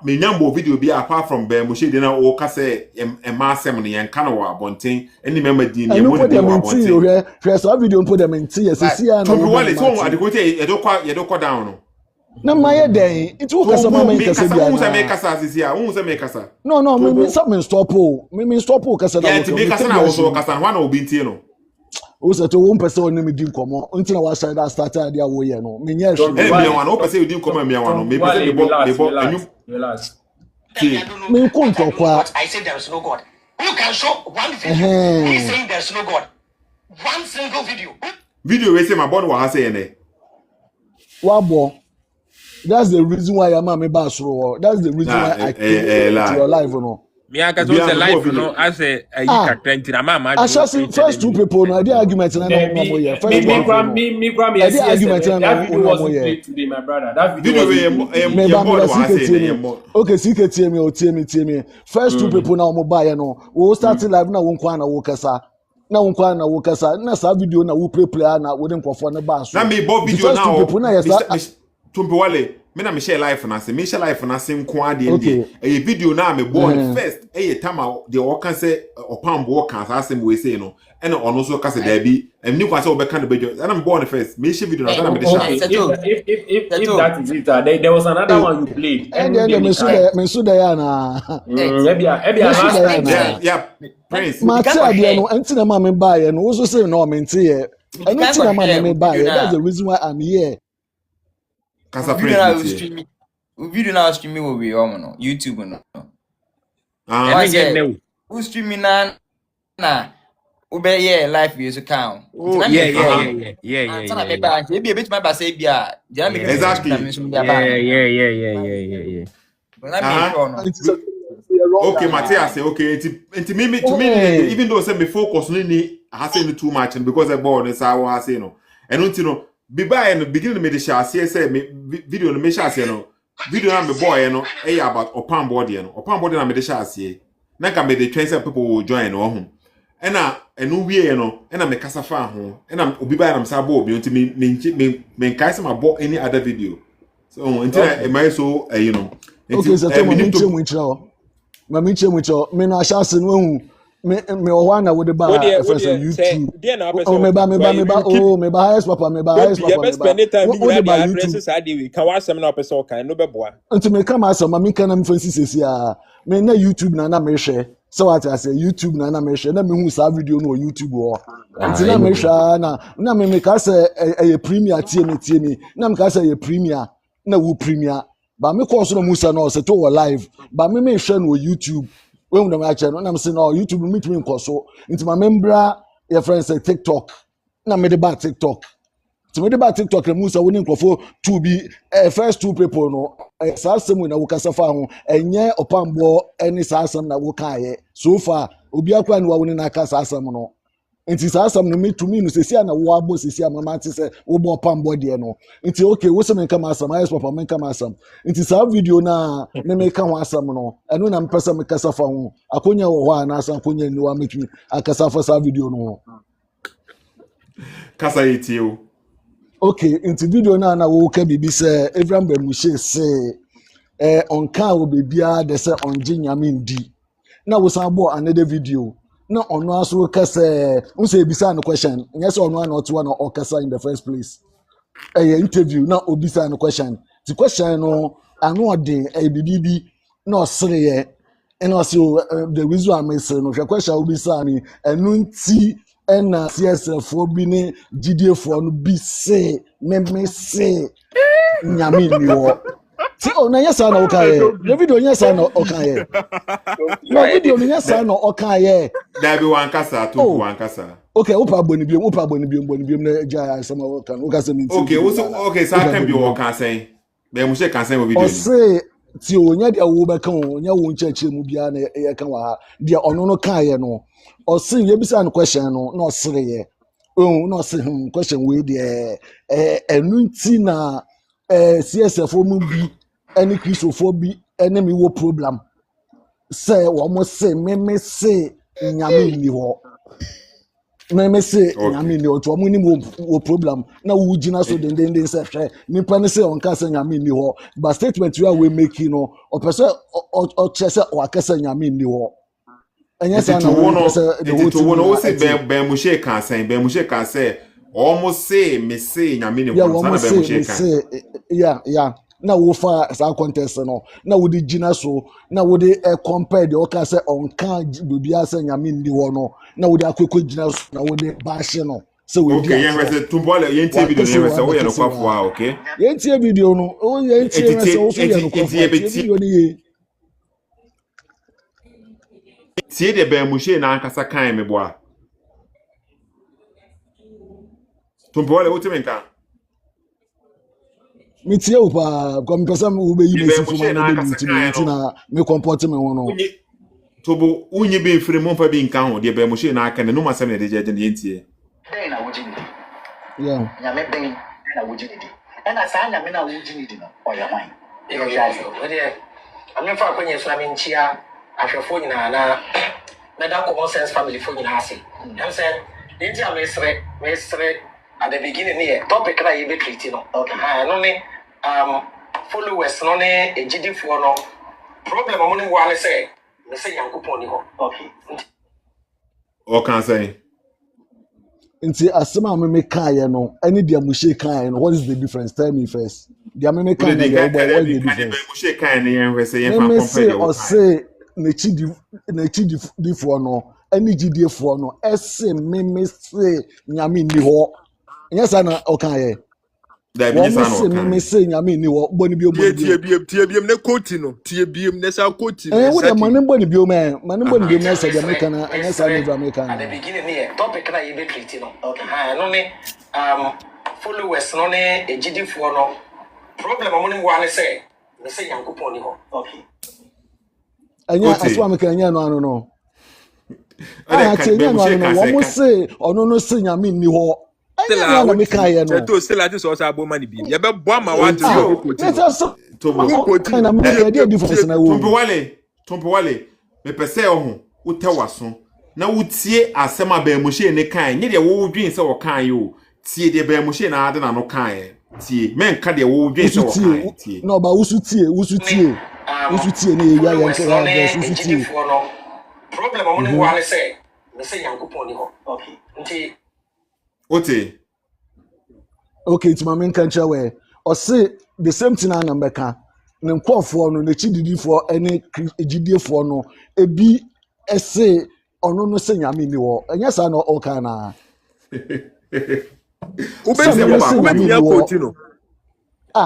me nyambo video be apart from Ben Moshe dey na o ka say e ma asem ne yan kana wa bonten any member din e mo dey wa bonten first video put them in tea see na Tompewale so adekote e do kwa down no na maye den it will kasa mama in kasa bia na me kasa sisi a won se me kasa no me something stop kasa na wo kasa na wo so kasa na obi ntie no o se to won pese on me di nkomo ntina wa side that started dia wo ye no me nya hwe me wan o pese di nkomo me wan no me pese me bo anyu relax me konto kwa I say there is no God. You can show one video who is saying there is no God. One single video we say my born wa ha say ene wabo. That's the reason why I'm a basro. That's the reason why I came to your life, no. Me I can say life, no. I say I can't. I'm first two people, no. The argument na no more. First me the argument na no more. Today, my brother. That video okay, see me. First two people now mo buy no. We start live na won kwa na wo kasa. Na unkwa na wokasa na sa video na wo play na wo den kwofo na ba so na me bo video na Tompewale me na me share life na se me share life na se nko ade ndi e video na me born first e tama de o kan se opambo o kan sa we say no e na ono so ka se da bi em ni kwa se obeka na bejo na me born first me share video na me de share if that is it there was another one you played and then me so da ya na last yeah Prince Matia dia no enti na ma me ba ye no wo so say no me nti ye Nti And kan not ko in my hwe me buy. video That's na the reason why I'm here. Kasa video friends na with you. streaming. Video na streaming wo we no YouTube no. Ah, And I ɛno nyɛ say nnɛ who streaming na ube yeah life we so count. Nti o na me yeah yeah uh-huh. yeah yeah yeah yeah ansa na yeah me ba nti ebi bit my ba say bia dia me kese yeah na me Exactly. so me ba yeah no. yeah yeah yeah yeah yeah. Na me Uh-huh. sure no. And it's a wrong Okay, guy. Matthias, okay. To me, to me, Hey. even though say me focus on ni hasn't too much, and because I born is how I say no. And don't you know, be by and beginning me the share say me video no me share say no. Video na me boy no, about opan body no. Opan body na me the share say. Na ka me the train say people will join no home. And we no, and I me kasa fa ho. And I'm obi by na me say bo obi until me kai my bought any other video. So until I am so you know. Okay, so tell me Mami chemucho me no ashase no hu me o wana wo de ba first YouTube. Deɛ na apɛ sɛ Oh me ba oh me ba highest papa me ba highest don't papa be me ba. spend time Wo de ba YouTube. address saa de ka wasɛm na apɛ sɛ ɔkan no bɛboa Nti me kama asɛm ma me kana me fancy sesi a me na YouTube na me hwɛ. So what I say YouTube na me hwɛ na me hu sa video no YouTube ho. Nti na me hwɛ na me ka sɛ ɛyɛ premier tie me na me ka sɛ ɛyɛ premier na wo premier ba me course no musa no Setoo wo live ba me hwɛ no YouTube when we actually no na me say no YouTube meet me nko so nti ma membra your friends say TikTok na me de ba TikTok nti me de ba TikTok na musa woni nkofo two be first two people no saa asɛm na wo kasa fa ho enye opambo any saa asɛm na wo kae so far obi akwa ni wa woni na aka saa asɛm no nti saa asɛm no me to me no sesi na wo abo sesi mama te sɛ wo bo opambo de no nti okay wo se me nka ma asɛm ayes papa me nka ma asɛm nti saa video na me ka ho asɛm no ɛno na mpɛ sɛ me kasa fa ho akonya wɔ hɔ a na asa akonya ni wa metumi akasa fa saa video no Kasa yetio. okay nti video na wo ka bibi sɛ Avraham Ben Moshe sɛ onka wo bebia de sɛ onje nyame ndi na wo san bo another video na ono aso kasa unse ebisa no question nyɛ sɛ ono na ɔto na ɔkasa in the first place interview na obisa no question the question no ano ɔde bibi na ɔsere and also the reason I'm saying no question obisa ni ɛno nti ɛna CSF bi ne GDA for no bi say me say nyame ni wo ti ona yesa na okaye the video yesa na okaye no video yesa na okaye There be one kasa to one kasa. okay upa boni biom na ja sama kan o kasa minti Okay so I can be what can say be mo she can say video o say ti onya de wo be kan onya wo ncheche mu bia na ye kan wa ha de ono no kan ye no o say ye bisa no question no na o sere ye no say question we de enu nti na CSF mu bi any Christopher bi any me wo problem say wo mo say me say nyame ni ho me say nyame ni ho to mo ni wo problem na wo gina so den say hwe nipa ne say on ka say nyame ni ho but statement we making no o person o chese o akasa nyame ni ho enya say na wo say the whole to one say Ben Moshe can say almost say me say nyame ni ho sana Ben Moshe can yeah na wo fa sa contest no na wo di gina so na wo di compare the oka say on kan bibia say nyame ndi ho no na wo di akoko gina so na wo di bash no so we okay yen rese tumbole yen tie video yen rese wo ye no kwafo a okay yen tie video no o yen tie rese wo so ye no kwafo video ni ye tie de Ben Moshe na ankasa kan me boa tumbole wo timenka me tie o pa kom pesa me wo be yi me si fuma na be nti na me comport me ho no tobo unyi be fire mo fa bi nka ho de Ben Moshe na aka ne no masem ne de je de yentie den na woji ni yeah nyame den na woji ni e na sa nyame na woji ni no oya hwan e o ya so we de amen fa akwenye so amen chia ahwefo nyina na da common sense family fo nyina ase am say yenti amesre at the beginning here topic na ye be treat no okay no ne followers no ne ejidifo no problem mo ne wa ne say me say yankopon ni ho okay o kan say nti asema me kan ye no any dia Moshe kan ye no what is the difference tell me first dia me kan ye what is the difference Moshe kan ye yen we say yen fa me compare o say na chi di fo no any GDA for no ese me say nyame ni ho yes na okaye That be wo just mo an say me okay. say nyame ni ho boni bi tie biem ne koti no tie biem ne sa koti no wo de exactly man boni bi o man boni bi na say de America na anya sa na America at the na beginning here topic na you be treating no okay ha no ne followers no ne ejidifo no problem mo ne wa ne say me say yankopon ni ho okay anya Ote. aso America anya no ano no Ode tie anya no ano no wo mo say ono no say nyame ni ho anya no na America ye no to still at so abo man bi ye be bo ama wa to Yo, koti let's no also Tobo. na America dey difference na wo Tompo wale. Me pese ho wote waso. Na wotie asem Ben Moshe ne kan. Nye de wo dwen se wo kan yo. Tie de Ben Moshe na ade na no kan e. Tie. Men ka de wo dwen se wo kan tie. no ba wusu tie na ya ya nke ya address wusu tie problem mo ne wa ne say me say yankopon ni ho okay nti Ote. okay to my country where or say the same thing na mbeka ne nkofo no ne chididifo ene ejidifo no ebi ese ono no se nyame ni wo enya sa no oka na ubeti ya koti no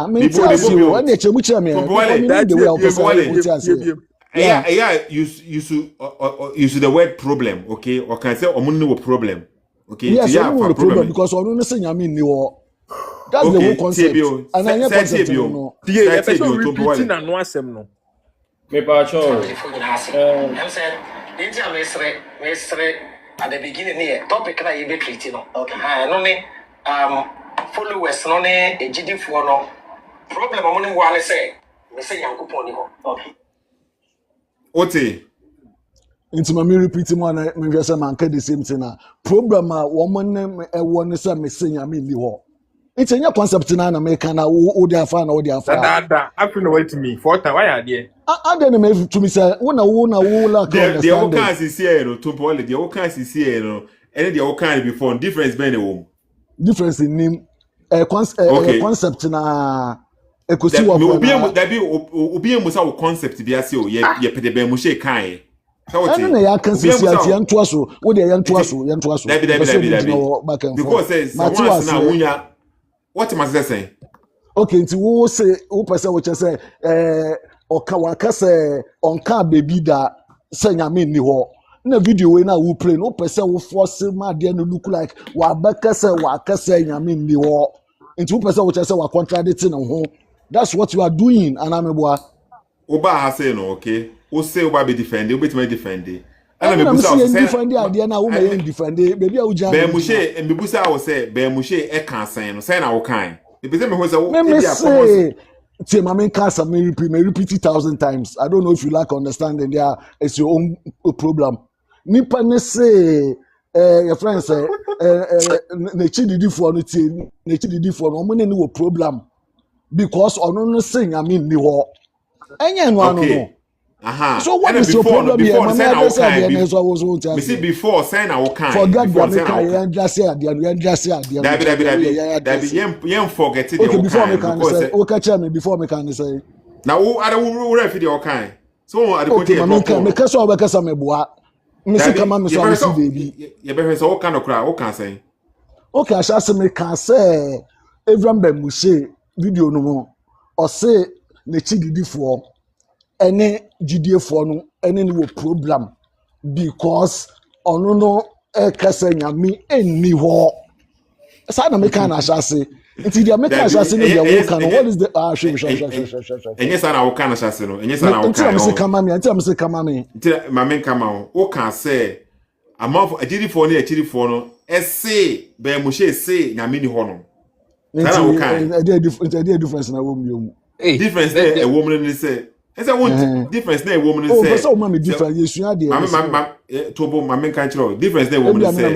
me tiasi o ene chemu chira me the way I Yeah, use the word problem, okay? Or can say omunni problem. Okay? Yes, yeah, for problem because ono no se nyame ni wo. That's okay, the whole concept. And I concept no. Yeah, repeating and no asem no. Me pa cho. I'm saying mesre at the beginning here topic na you be treating no okay ha no ne followers no ne ejidifo no problem mo ne wa ne say me say yankopon ni ho okay Ote. Into my repeating one, me just man the same thing. Problem woman one is a missing. I mean, it's a new concept in an American. Who they are fan or they are fan. That happened away to me. For why are they? I don't know to me say one like The all kinds is here no to Paul the all kinds is here no and the all kind before difference be no difference in name concept na ekosi wa that be obi am say concept be ase o ye pede Ben Moshe kan I know ya can see yanto so wo de yanto so that because says someone na wunya what must I say okay nti wo say wo pese wo che say oka waka say onka baby da say nyame ni ho na video we na wo play no pese wo force ma de no look like wa baka say nyame ni ho nti wo pese wo che say wa contradict no ho. That's what you are doing anameboa oba ha say no okay o say oba be defend o bet me defend ana me busa o say defend ade na wo me defend baby a wo jam Ben Moshe me busa o say Ben Moshe e kan san no say na wo kan e be say me ho say wo e dia common say mama cancer me repeat 1,000 times. I don't know if you lack understanding there it's your own problem nipa ne say your friend say na chididi for no tie na chididi for no mo ne no problem because ono no say I mean ni ho enya no ano no so what is your problem here mama say there so was want to see before say na wo kan forget the America and just say there that yen forget the okay before me can say o catch me before me can say na wo ada wo refi the kan so at the point here me ka so be kasa me boa me say kama me so see baby ye be so wo kan okra wo kan say okay asha say me can say Avraham Ben Moshe video no mo o say na chididifo ene gidifo no ene ni wo problem because ono no e kasa nyame enni ho sa na me kan asha say nti dia me kan asha say no dia wo kan what is the sure enye sa na wo kan asha say no enye sa na wo kan nti am say kama me nti ma men kama wo kan say amount agidifo no achidifo no e say Ben Moshe say nyame ni ho no difference na wo mu difference there a woman in say I want difference there a woman in say so mama difference yesu ade mama tobo mama kan kire difference there woman say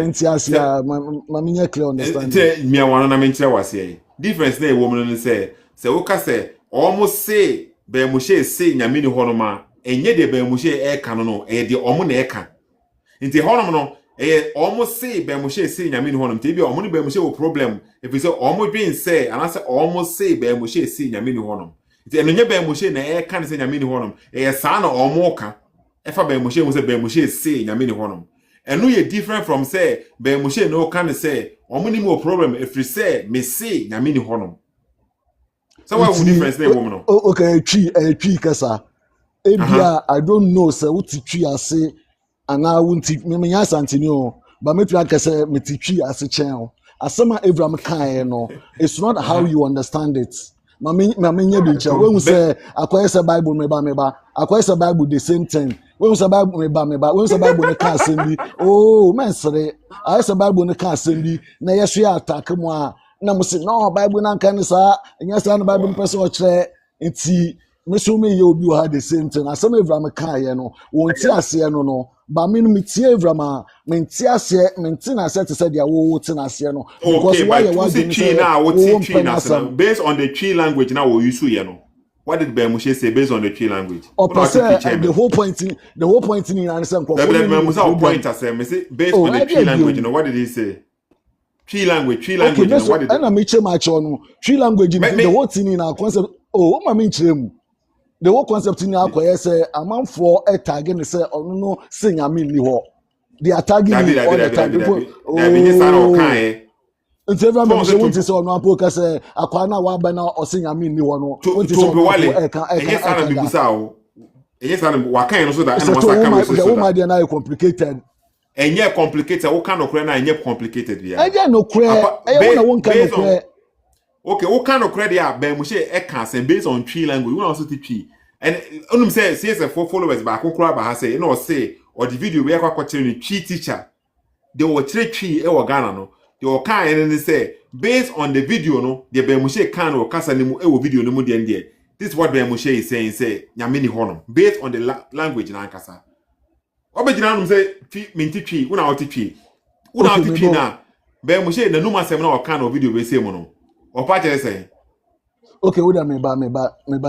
mama nya clear understand me wan na men kire wase difference there a woman in say wo ka say almost say Ben Moshe say nyame ni ho no ma enye de Ben Moshe e ka no e de omo na e ka nti ho no almost say Ben Moshe say nyame ni ho no nti bi omo ni Ben Moshe wo problem if you say almost being say and I say almost say Ben Moshe say nyame ni ho no nti eno nye Ben Moshe na e ka ne say nyame ni ho no sa na omo ka e fa Ben Moshe mo say Ben Moshe say nyame ni ho no And no, you're different from say, Ben Moshe no can say, or many more problem if you say, me say, Yamini Honum. So what would difference name woman? Okay, tree kasa. Ebia, I don't know, sir, what tree I say, and I won't teach me as Antonio, but maybe I can say, me tree as a channel. As some Abraham Kai, no, it's not how you understand it. Mammy, when we say, acquires a Bible, meba, acquires a Bible, the same thing. When was a Bible, meba, when was a Bible in the car, Cindy? Oh, man, sorry, I was a Bible in the car, Cindy. Na yes, we attack moi. Na mo say, no, Bible, na can sa, and yes, the Bible person or chair, and see. Mesumi you had the same thing. As some Abraham Kai, no, won't see us here, no. But me Abraham, maintain said to say they are waiting as no. Okay, but what's the tree now? What's the tree now? Based on the tree language now, we use you. What did Ben Moshe say based on the tree language? Or the whole point in answer. Point I say, based on the tree language, you know, what did he say? Tree language, okay, you know, what did I make much on tree language the whole thing in our concept. Oh, my mean the whole concept in our say a man for a tag and say, oh no, sing I mean you. They are tagging me all the time. It's everyone who say on one podcast say akwana wa bana or sing I mean you no. Yes, and what kind of so that the woman they are complicated. And yet complicated. What kind of credit and yet complicated? I no credit. I want kind of credit. Okay, what kind of credit are Ben Moshe Ekas and based on tree language? We also teach tree. And only say CS for followers back on crab has say, you know, say or the video we are quoting tree teacher. They were tree or Ghana no. They were kind and they say based on the video no, the Ben Moshe can or cast any video no more than there. This is what Ben Moshe is saying. Say Yamini Honum based on the language in Ankasa. Obejina say minti tree. Una outi tree. Una outi tree na. Ben Moshe na numa semina or kind of video we say mono. Or part say. Okay, what me ba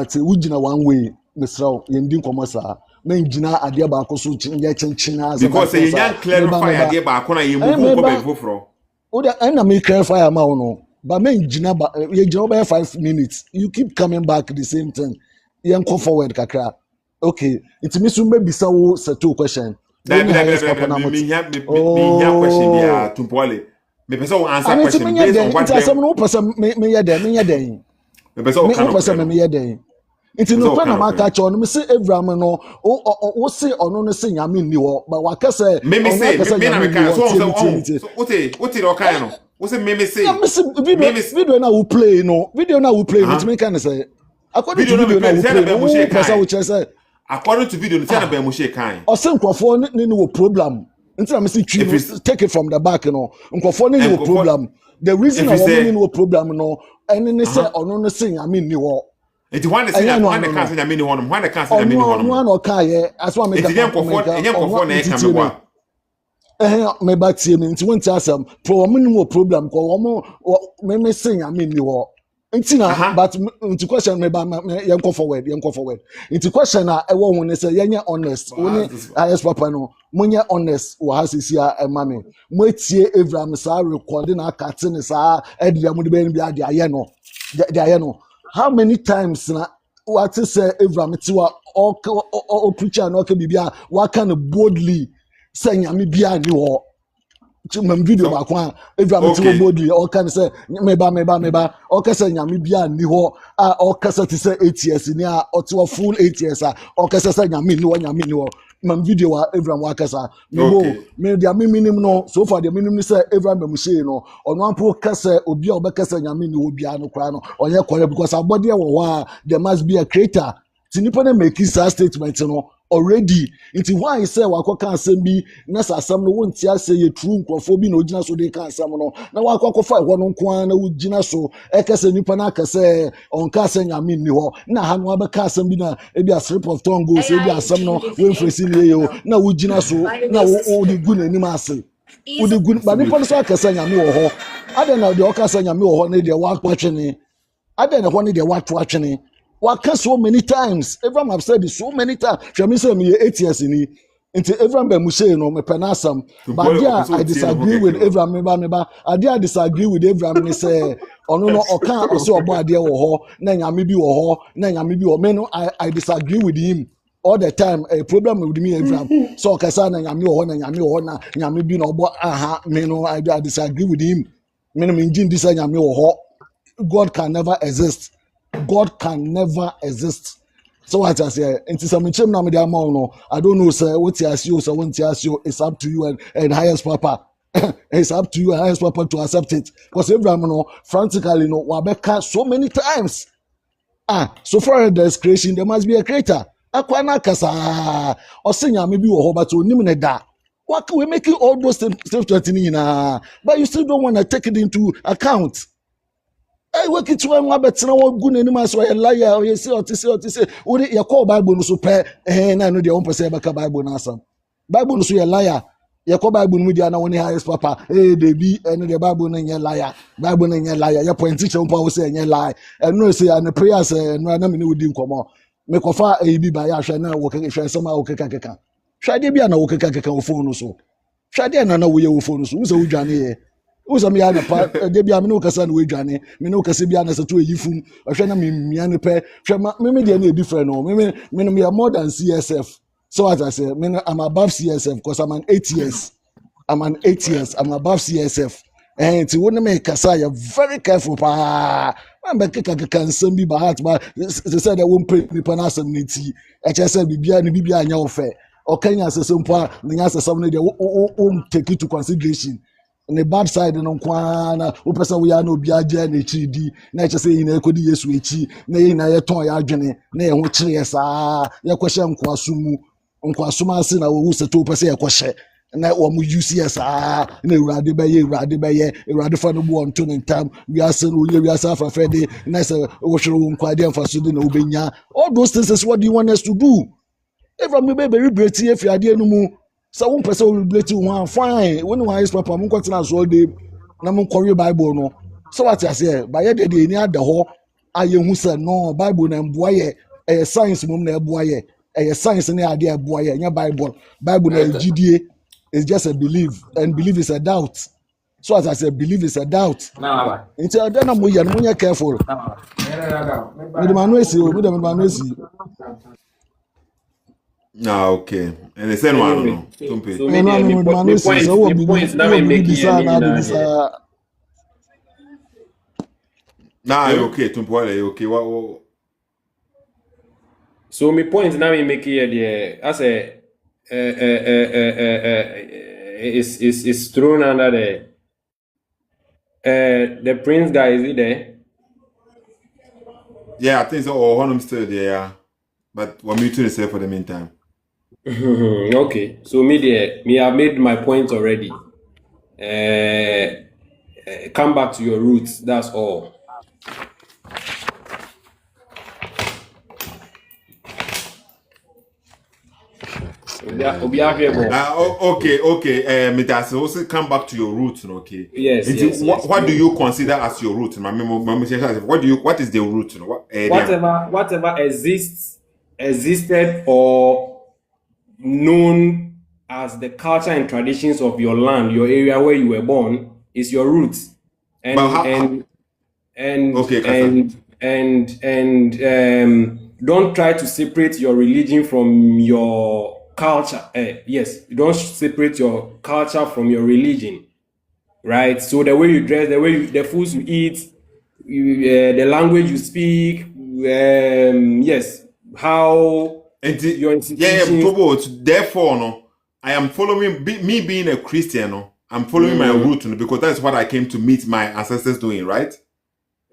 say ujina one way, Mr. Yendi Komosa. Men jina ade ba ko so chinchina as because say yan clarify ade ba ko na yemu ko be foforo. Oda na me clarify ma no. But men jina ba ye jina over 5 minutes. You keep coming back the same thing. Yan go forward kakra. Okay, it means you may be so Sethoo question. Me question bia tumpole. Me person answer question based on what me It's no plan of my catch on me say Abraham no o say ono no say nyame ni wo but waka say me say me na me can so what it okay no what say me say video na we play no it me can say according to video na we play according to video na Ben Moshe kan o say nkofo ni no problem until me say take it from the back no nkofo ni no problem the reason why we no problem no and say ono no say nyame ni wo. It's one the cancer na mini one the cancer na mini one one okay as one make me back to me nti won ti asem pro mo no problem ko me say nyame ni wo nti na but nti question me ba yen go forward nti question na e wo hun say yen honest woni highest papa no monye honest wo hasisi a mame mo etie Abraham sa record na akate ne sa e de mo de be bia de aye no how many times na what say Abraham tiwa or preacher no ke bibia what can boldly say nyame bia ni wo chimam video ba kwa Abraham tiwa boldly or can say meba or can say nyame bia ni ho or can say 8 years ni a or tiwa full 8 years or can say nyame ni wo mam video wa Abraham wakasa me dia minimum no so far the minimum say Abraham Ben Moshe no ono ampo kasa obi a obekasa nyame ni obi ano kra no onye kware because abode wo ho there must be a creator tinipo na make this statement no already into why say wakoka asem bi na asem no wonti ase ye true nkrofo bi na ogina so de kan asem no na wakofa ho no nko na ogina so ekase nipa na akase onka ase nyame ni ho na ha no abeka asem bi na e bi a slip of tongue go so bi asem no we fresi ni yo na ogina so na wo de gu na nim ase wo de gu ba nipa so akase nyame wo ho ade na de okase nyame wo ho na de wa kwatwene ade na ho na de wa to atwene. Waka so many times. Abraham have said it so many times. Shami say me 8 years in into Avraham Ben Moshe no me penasam. But yeah, I disagree with Abraham meba. I disagree with Abraham me say ono no oka oso obo ade wo ho na nyame bi wo ho na nyame bi wo me no I disagree with him. all the time a problem with me Abraham. So kasa na nyame wo na nyame wo na nyame bi na obo aha me no I disagree with him. Me no engine this nyame wo. God can never exist. God can never exist. So what I say, into some na me dey no. I don't know sir what you assume so what you assume it's up to you and highest papa. It's up to you and highest papa to accept it. Because Abraham no frantically no wabeka so many times. So far there's creation, there must be a creator. Akwana kasa osinya maybe wo but onim ne da. What we making all those things but you still don't want to take it into account. I work it when one better one good anymore so a liar or you say or to say what you call Bible no super and I know the own person back Bible na some Bible so a liar you call Bible media na one highest papa they be and the Bible na liar Bible na liar your point teacher on say lie and no say and prayer say no na me no di nkomo me kofa e bi ba ya hwe na wo keke hwe sama wo keka hwade bia na wo keka wo phone so hwade na wo ye wo phone so wo say wo dwane ye Usa mi ana pa de bia me no kasa na wedwane me no kasa bia na Setoo yifum ahwe na me mia ne pe hwe me de na e different no me no me more than CSF. So as I say me I'm above CSF because I'm an 8 years I'm above CSF and ti wona me kasa ya very careful pa man be keka nsem bi ba heart ba they said they won't pray nipa na asem niti e che say bibia anya wo fe o kanya asesem po a nya asesem no de o take it to consideration. On the bad side no kwana wo pesa wo ya na obi agye na chidi na eche say ina ekodi Yesu echi na ina ye ton ya adwene na ye ho kire saa ye kwehye nkwasom ase na wo Setoo pesa ye kwehye na wo mu UCS na Ewurade Ewurade fa no bo onto ne ntam wi ase no ye wi ase afrafrede na say wo hwere wo nkwade amfaso de na wo benya. All those things is what do you want us to do? If I'm very brave if you are there no more. So one person will blate you one fine. When one is papa, mun continue as all day. Na mun korre Bible no. So what I say, by the day ni ada ho aye hu say no Bible na mboaye eh science mum na mboaye eh science na ade mboaye nya Bible na gidie is just a belief and belief is a doubt. So as I say belief is a doubt. Until then am we nya careful. Me the man we see. Okay. And the same one, no. Tumpe. So the points that we make here. Nah, okay, Tumpe, okay. What? So my point now we make here, as a is thrown under the prince guy. Is he there? Yeah, I think so. Or one of them still there, yeah. But we're muting yourself for the meantime. Okay, so me I made my point already. Come back to your roots. That's all. Okay. Mitas, also come back to your roots, okay? Yes. What do you consider as your root? What is the root? Whatever existed or known as the culture and traditions of your land, your area where you were born, is your roots. Don't try to separate your religion from your culture. Don't separate your culture from your religion, right? So the way you dress, the foods you eat, the language you speak, how your institutions. Therefore, no, I am following me being a Christian. No, I'm following my root, no, because that's what I came to meet my ancestors doing, right?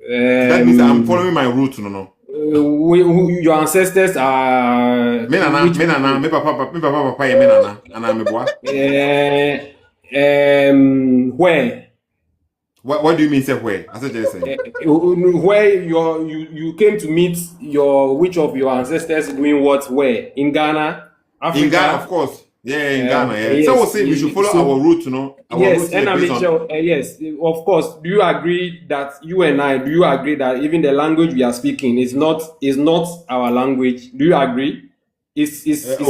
That means I'm following my root, no. Your ancestors are me papa, and I'm a boy. Where? What do you mean say where? I said just say. Where you came to meet which of your ancestors doing what where? In Ghana, Africa? In Ghana, of course. Yeah, in Ghana. Yeah. Yes. So we'll say we should follow our route, Yes, and I mean, yes, of course. Do you agree that you and I? Do you agree that even the language we are speaking is not our language? Do you agree? Is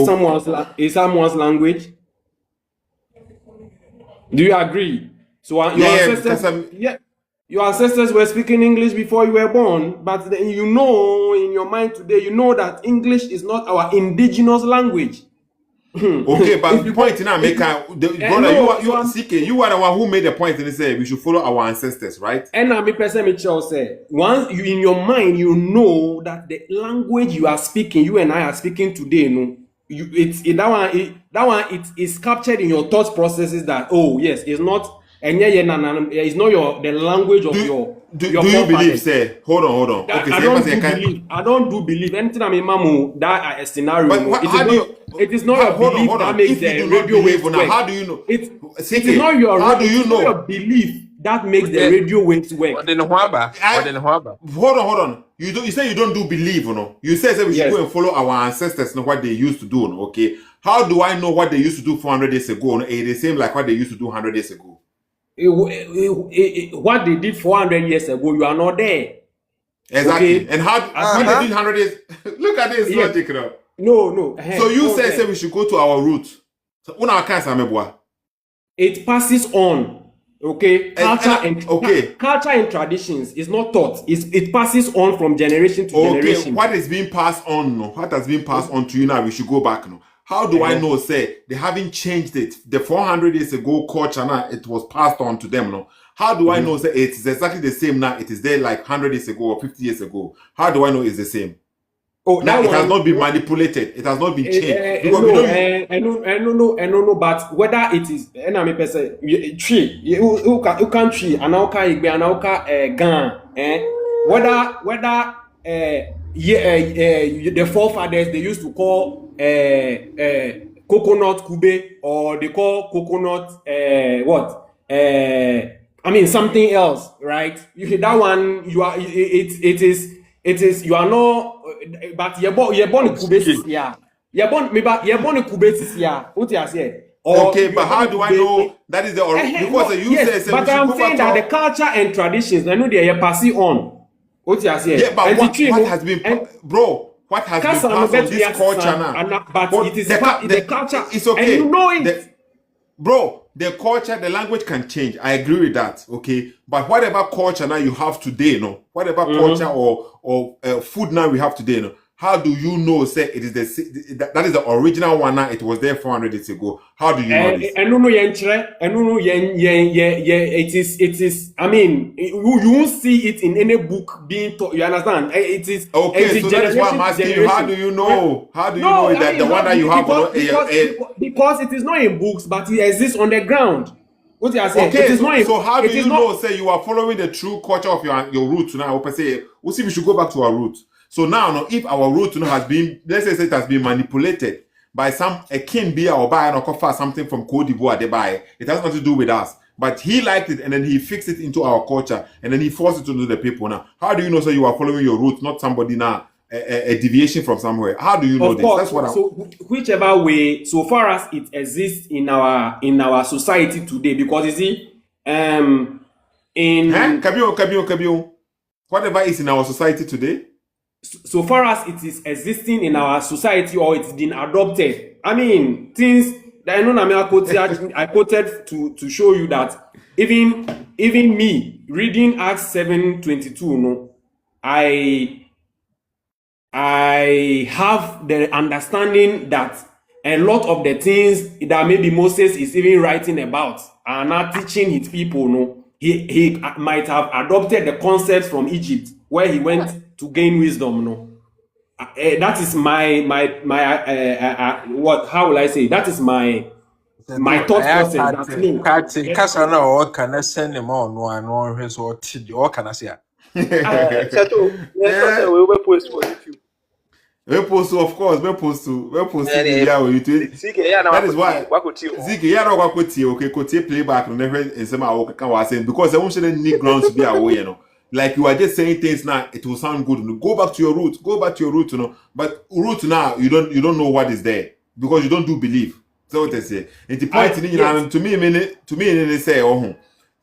someone's language? Do you agree? So your ancestors, Your ancestors were speaking English before you were born, but then you know in your mind today, you know that English is not our indigenous language. Okay, but If you point go, now, if make you, brother, no, you CK, you are the one who made the point and say we should follow our ancestors, right? and I mean, person Mitchell say, once you in your mind, you know that the language you are speaking, you and I are speaking today, no, that one it is captured in your thought processes that yes, it's not it's not the language of your Do you believe, forefathers. say, hold on. Okay, I don't do believe. I don't do believe. Anything I'm mamu that a scenario. But how do you? It is not your Hold belief that on. makes If you the do not radio waves believe, now work. how do you know? It is not your. How do you It's not your know? belief that makes the radio waves work. What in the Huaba? What in the Huaba? Hold on. You say you don't do believe, no? You say we should go and follow our ancestors, know what they used to do, no? Okay. How do I know what they used to do 400 days ago? No? The same like what they used to do 100 days ago. What they did 400 years ago, you are not there. Exactly. Okay? And how when they did 100 days? Look at this logic now. No. So you say we should go to our roots. So it passes on. Okay, culture and traditions is not taught. It passes on from generation to generation. What is being passed on? No, what has been passed on to you now? We should go back. No, how do I know? Say they haven't changed it. The 400 years ago culture now it was passed on to them. No, how do I know? Say it's exactly the same now. It is there like 100 years ago or 50 years ago. How do I know it's the same? Now it has not been manipulated. It has not been changed. No. But whether it is, tree, you can tree, anauka igbe, anauka gan, whether the forefathers they used to call coconut kube or they call coconut something else, right? That one it is you are not, but you're born kubesis, yeah. You're born kubesis, yeah. What you say? Okay, but how do I know that is the origin? Because you say, but I'm saying that the culture and traditions, I know they are passing on. What you say? Yeah, but what has been, what has been passed on this culture now? But it is the culture. It's okay. And you know it. The culture, the language can change. I agree with that. Okay, but whatever culture now you have today, whatever culture or food now we have today, how do you know? Say it is that is the original one. Now it was there 400 years ago. How do you know this? It is. I mean, you won't see it in any book being taught. You understand? It is okay. So that is why I'm asking you. How do you know? How do you know that the one that you have? Because it is not in books, but it exists on the ground. What you are saying? Okay, it is not in, so how do you know? Say you are following the true culture of your roots now. Say, we see we should go back to our roots. So now, if our root has been, let's say it has been manipulated by a king be or buy and offer something from Cote d'Ivoire, they buy it has nothing to do with us. But he liked it and then he fixed it into our culture and then he forced it to the people now. How do you know? So you are following your roots, not somebody now a deviation from somewhere. How do you know this? That's what so whichever way, so far as it exists in our society today, because you see, Kabio, whatever is in our society today. So far as it is existing in our society or it's been adopted, I mean, things that I quoted to show you that even me reading Acts 7:22, I have the understanding that a lot of the things that maybe Moses is even writing about are not teaching his people. He might have adopted the concepts from Egypt where he went to gain wisdom. That is my what? How will I say? That is my thought process. Kasa na o kana send them on one his or or kana say. Sethoo, we will post for YouTube. We post to, of course. We post to. That is why. Zeke, okay, kotie playback. Never in some was saying because I want need grounds to be away, Like you are just saying things now, it will sound good. Go back to your roots. Go back to your roots, But root now, you don't know what is there because you don't do believe. So what they say. And the point to me, they say,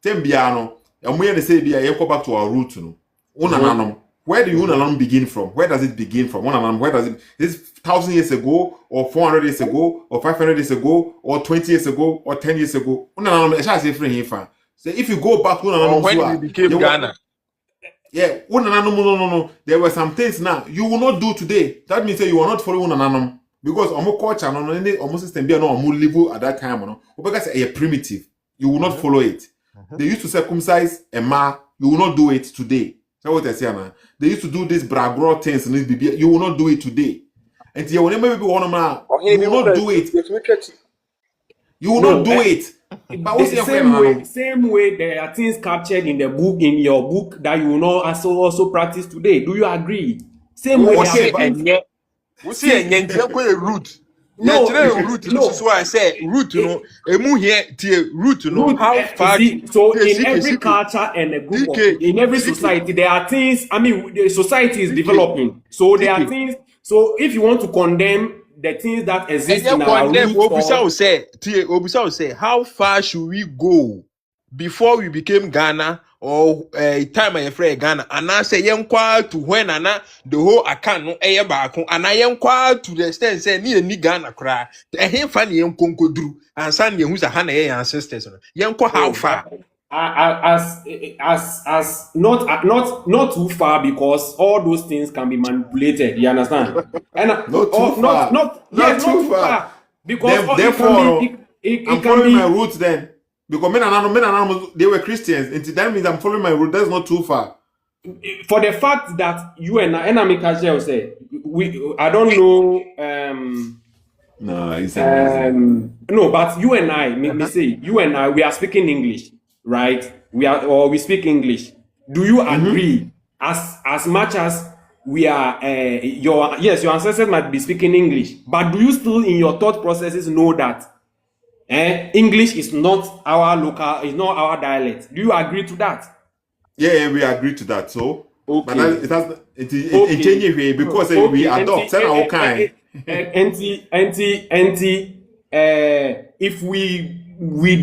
Tembiano, and we say, go back to our roots, Where do you begin from? Where does it begin from? Where does it? Is 1,000 years ago, or 400 years ago, or 500 years ago, or 20 years ago, or 10 years ago? So if you go back or when we became Ghana. Yeah, no. There were some things now you will not do today. That means you are not following Unananum. Because omo culture no any omo system be no omo live at that time no. Because a primitive. You will not follow it. They used to circumcise a ma, you will not do it today. That's what I say now. They used to do this bragro things and you will not do it today. And you will never be one man. You will not do it. You will not do it. But the same way there are things captured in the book, in your book, that you will not also practice today. Do you agree? Same way. We see a root. No, root. No. So I say root. No, emu here root. No, how far? So in every culture and a group of people, in every society, there are things. I mean, the society is developing. So there are things. So if you want to condemn the things that exist in our roots, Obisa will say, how far should we go before we became Ghana or time I friend Ghana? And I say yenkwa to when the whole account no eye back and I yenkwa to the extent say ni Ghana cry. The him funny yenkonko dru and san ye who's a hana ancestors. Yenkwa how far? As not too far, because all those things can be manipulated. You understand? And not too far. Because therefore, I'm following my roots then. Because men they were Christians, and that means I'm following my root. That's not too far. For the fact that you and I say I don't know. No, but you and I, me say you and I, we are speaking English, right? We speak English. Do you agree? As much as we are, your ancestors might be speaking English, but do you still in your thought processes know that English is not our local, is not our dialect? Do you agree to that? Yeah, we agree to that. So, okay. But it changes because we adopt our kind. If we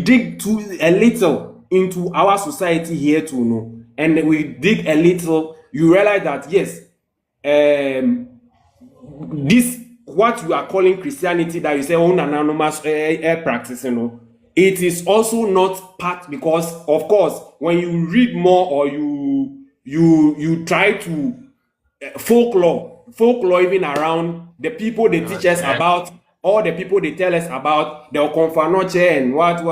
dig a little into our society here to know, and we dig a little, you realize that yes, this what you are calling Christianity, that you say anonymous practice, it is also not part, because of course when you read more or you try to folklore even around the people they teach us about, all the people they tell us about, the Okonfanoche and what.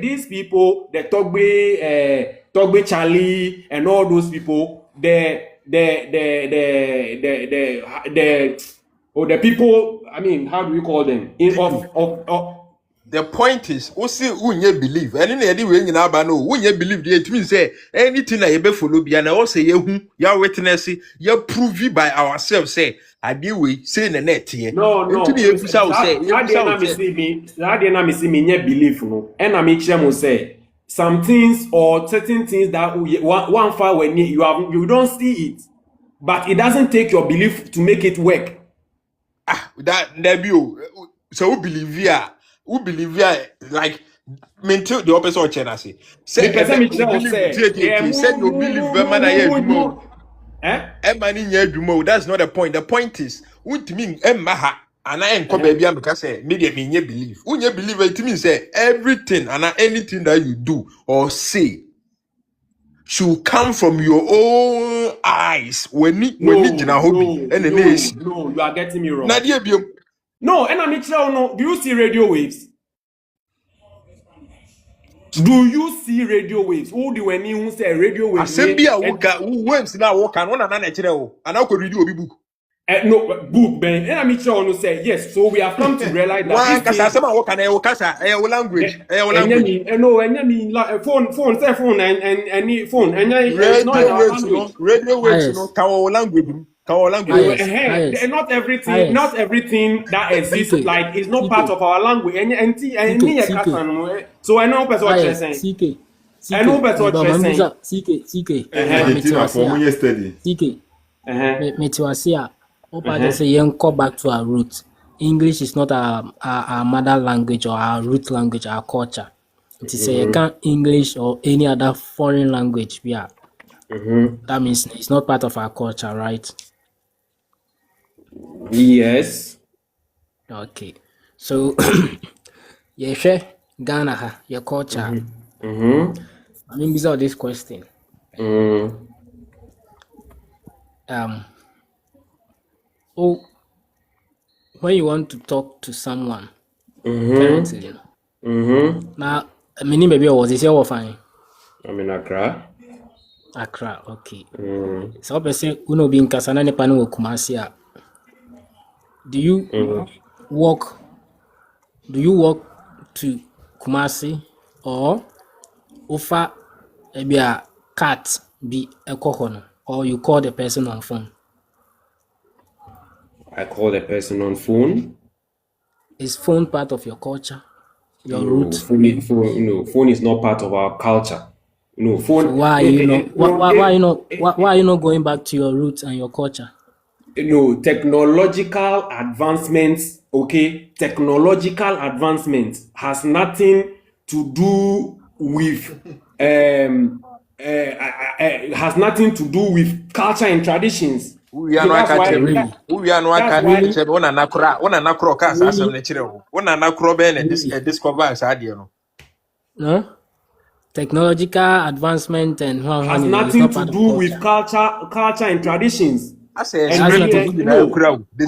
These people, the Togbe Charlie and all those people, the people, I mean, how do we call them? The point is, also unye believe. And in any way, you know, unye believe. It means say anything I ever follow be, and I also ya witness, ya prove it by ourselves. Say I deal with say the net here. No. That me see me nye believe no. And I make sure say some things or certain things that one far when you don't see it, but it doesn't take your belief to make it work. That be so who believe like maintain the opposite of China say the person me tell say no believe man that's not the point. The point is what mean ha and I enko baby am because say me dey me believe unye believe it means say everything and anything that you do or say should come from your own eyes when jina hobby and no, you are getting me wrong. No, and I'm no. Do you see radio waves? Do you see radio waves? Who do any who say radio waves? Who waves now walk and one another and I could read your book. No book, Ben. And I'm no say yes. So we have come to realize that language. No, and phone, cell phone, and any phone, and radio waves, language. And not everything that exists like is not part of our language. So I know what you're saying. I know what you're saying. Say go back to our roots. English is not our mother language or our root language, our culture. It is you can't English or any other foreign language. Yeah. That means it's not part of our culture, right? Yes. Okay. So Ghana, your culture. I mean, without this question, oh, when you want to talk to someone currently, now, many maybe was this your fine. I'm in Accra. Accra, okay. So, person uno being Kasana Nepano Kumasia. Do you walk? Do you walk to Kumasi or offer maybe a cat be a cohon, or you call the person on phone? I call the person on phone. Is phone part of your culture? Your No, root? phone is not part of our culture. No, phone. So why are you not going back to your roots and your culture? Technological advancements, okay? Technological advancements has nothing to do with has nothing to do with culture and traditions. We are not really. We are not really. One and a cast as a natural. One and a croben and discover as ideal. No? Technological advancement and has nothing to do with culture and traditions. I say the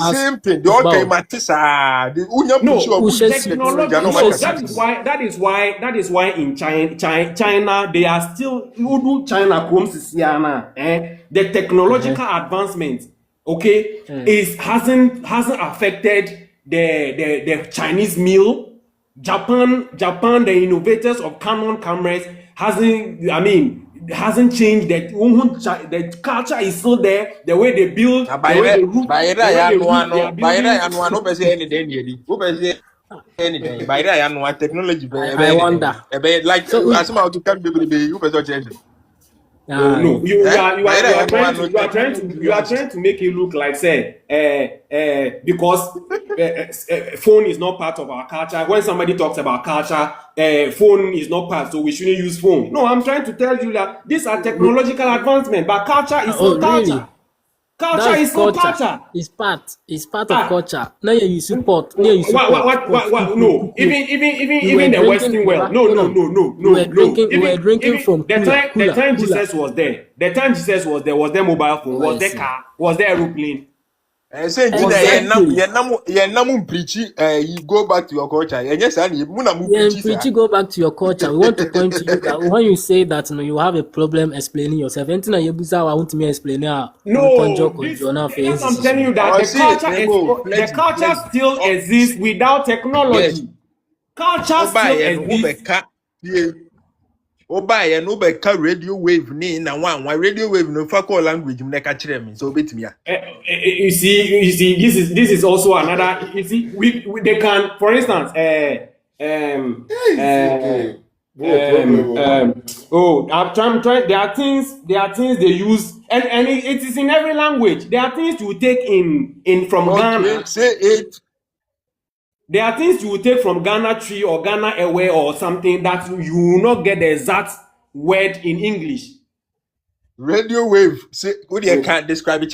same thing. The all came at this. That is why in China they are still China the technological advancement, okay, hasn't affected the Chinese meal. Japan, the innovators of Canon cameras hasn't changed. That the culture is still there. The way they build, technology. I wonder. Like as about to come to no, you are trying to make it look like because phone is not part of our culture. When somebody talks about culture, phone is not part, so we shouldn't use phone. No, I'm trying to tell you that these are technological advancement, but culture is still culture. Really? Culture is still culture. It's part of culture. Now you support. No, even the Western world. No. We were drinking from the time Jesus was there. The time Jesus was there, was there mobile phone? Was there car? Was there aeroplane? Say you go back to your culture. Preach go back to your culture. We want to point to you that when you say that you have a problem explaining yourself, anything that you want me explain now. No, I'm telling you that the culture still exists without technology. Yes. Culture still exists. Oba no be ka radio wave ni na one radio wave no fa call language me ka kire me so obetimi ya. You see this is also another, you see we they can, for instance I'm trying there are things they use and it is in every language. There are things you take in from Ghana. Say it. There are things you will take from Ghana tree or Ghana away or something that you will not get the exact word in English. Radio wave. Say, what you can't describe it.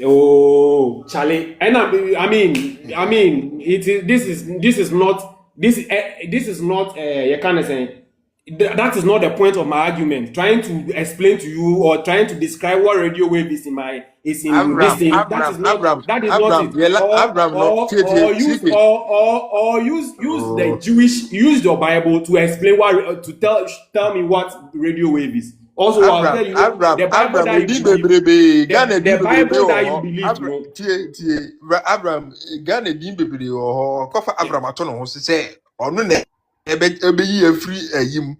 Oh, Charlie. And I mean, this is not. You can't say. That is not the point of my argument. Trying to explain to you or trying to describe what radio wave is in this thing. That is not it. Use your Bible to explain tell me what radio wave is. Also, I'll tell you the Bible that you believe. The Bible that you believe. Abraham, Ghana din bebre o kofa Abraham atono ho se onu ne ebe yi afri ayim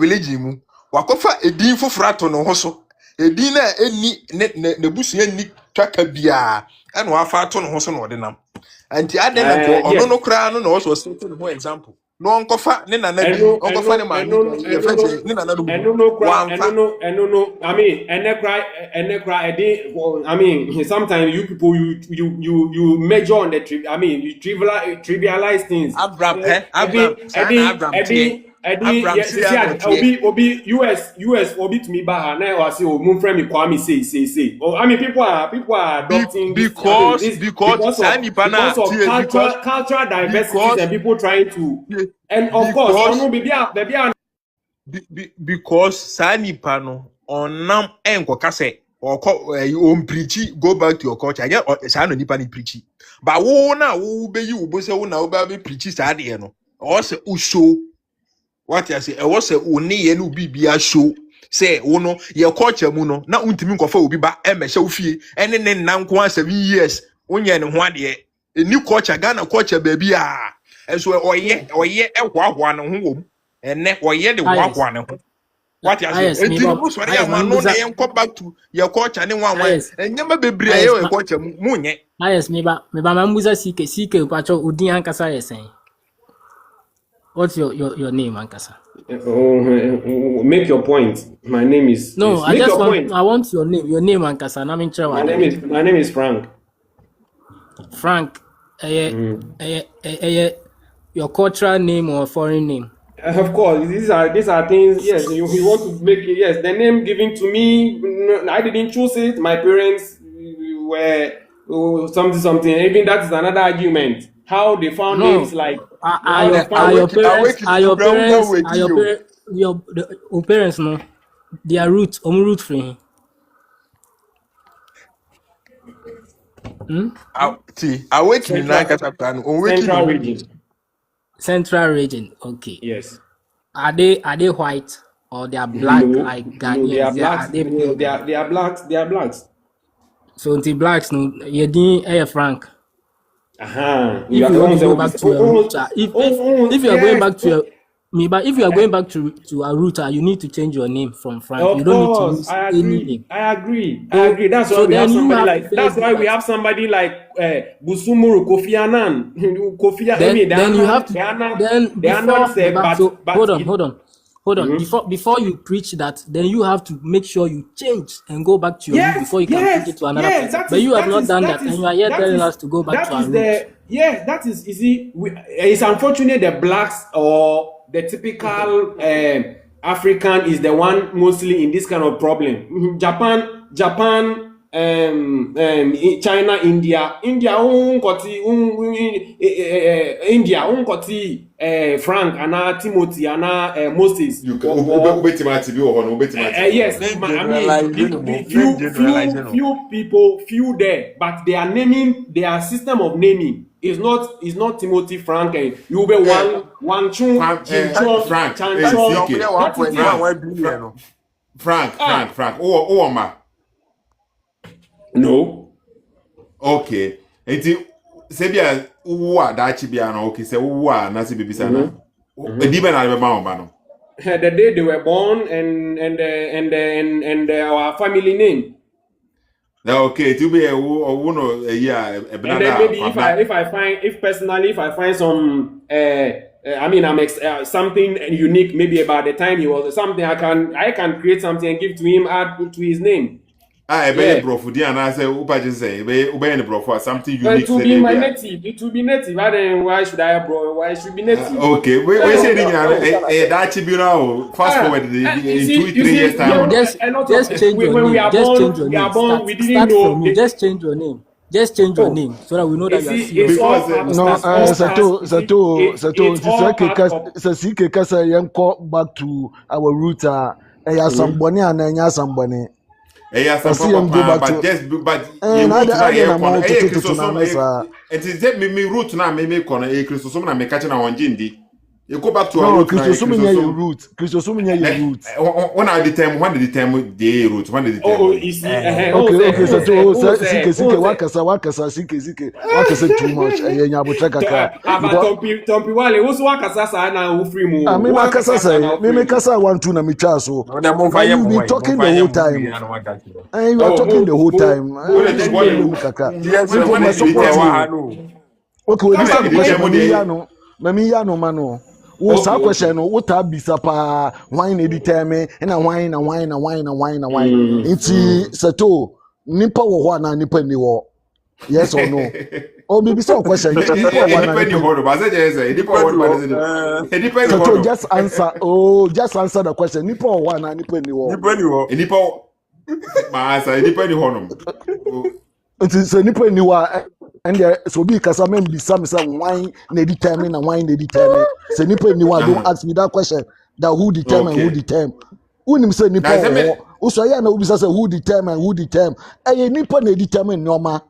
village mu wakofa edin foforo atono ho so edin na eni ne busua ni twaka bia ena wafa atono ho so na odinam anti aden na ko onu no kra no na wo so set no example no onkofa ne nana bi onkofa ne ma ne feche ne nana no I mean enekra I mean sometimes you people you measure on the you trivialize things. Obi US obi to me ba na o say o mun friend me Kwame say I mean people are adopting because of cultural diversity and people trying to, and of course Because Sani Pano on Nam Enkokase or on preachy, go back to your culture. I get Sano Nipani preachy. But wona who be you, Bosa, now baby preachy Sadiano. Also, show what I say, I was a uni and ubia show. Say, oh no, your culture muno, not untimin for will be back and Sophie, and then now 7 years, only and 1 year. A new culture, Ghana culture, baby. And so, or yet, a one home. And then or yet the walk one. What you Yes, say? me And you ba know, sorry, yes, I'm me not bisa and come back to your culture and one way. yes, And never be yes, brave, culture moon. yes, me ba mambuza sike pacho udi ankasa yesen. What's your name, Ankasa? Make your point. My name No, is I make just your want point. your name. Your name, Ankasa. Na min My chewa name is Frank. Frank. Your cultural name or foreign name? Of course, these are things. Yes, you want to make it. Yes, the name given to me, I didn't choose it. My parents were something. Even that is another argument. How they found names No. like Are how they your are found. your parents your parents no? Their root root free. See, I wait in Central Nankasa, on Central waking region. Central region. Okay. Yes. Are they white or they are black like No, they are Ghanaians? blacks. Are they No, pale? they are blacks. They are blacks. So the blacks no you Frank. If you want to go back to your root, if you are going Yes. back to your but if you are going back to a root, you need to change your name from Frank. You Of don't need to course, use any name. I agree. That's why we then have you somebody have like. to That's first why do we that. have somebody like Busumuru Kofi Annan. Then you have to hold on. Before you preach that, then you have to make sure you change and go back to your root before you can preach it to another person. But you have not done that, and you are here telling us to go back to our roots. That is you see. It's unfortunate the blacks or the typical African is the one mostly in this kind of problem. Japan, China, India, India Frank, Anna, Timothy, Anna, Moses. You can Yes, few people, few there, but they are naming their system of naming is not Timothy Frank and you be one Chung Frank, Frank. Oh, ma. No. Okay. Enti sebia uwa da chibia na okay se uwa na se bebisa na. Edi be na be ma oba no. The day they were born and our family name. Okay, to be a no yeah, and then maybe if I find some I mean something unique maybe about the time he was something I can create something and give to him, add to his name. Bro for dia na say upa just say be bro for something unique. It will be my native. It will be native. Then why should I be native? Okay, we say that tribunal fast forward in 2-3 years time. Just change your name. We didn't know. Just change your name. Just change your name so that we know that you are serious. Sethoo, kasa yenko back to our roots. Somebody and somebody. But it is me root na me kono Christosum na me catch na onjindi. You go back to our root. Christosum your root. Christosum your root. When I the time the root. When the time. Okay. So wakasa too much. Enya botaka. Tompi wale uso wakasa sana ufri mu. Me wakasa say me kasa want to na me cha so. You be talking the whole time. You are talking the whole time. Okay, this is the question mano. Wo sa question no wo ta bisa pa why na determine na why iti Sethoo nipa wo ho na nipa ni wo yes or no o me bisa question nipa wo na nipa wo ba say nipa wo just answer the question nipa wo na nipa ni wo ma answer nipa ni ho no iti se nipa ni wa and there so be kasa men be some why na determine na why na determine. So nipa ni wa don't ask me that question. that who determine who determine. Unim say nipa o so ya na obi say who determine. Eh nipa na determine normal.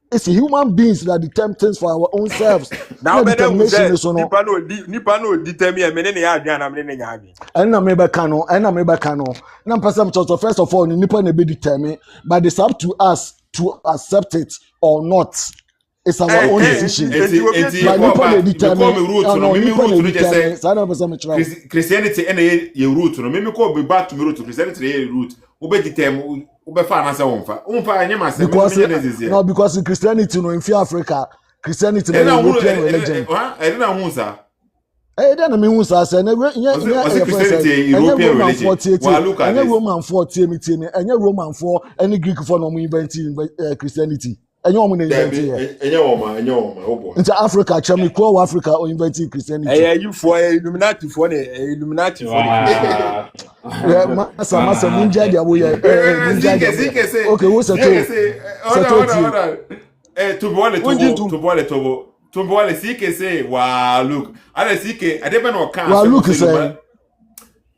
It's human beings that determine things for our own selves. Now determination is so no. Nipa no determine me ne ya adwan na me ne nya adwan. Ena me be ka no. Na person first of all nipa na be determine, but it's up to us to accept it or not. It's our own decision. Christianity and a root. No, maybe call back to me root to Christianity root. Because in Christianity, no, in Africa, Christianity is a European religion. I don't know who's that. I don't know who's that. European religion. Any Roman 40, any Roman 4, any Greek for no inventing Christianity. Into Africa, Chami call Africa or inventing Christianity. You for Illuminati for Illuminati for Massa Munja, okay, what's a to boil CK say, wow, look, I CK, I didn't know. Well, look,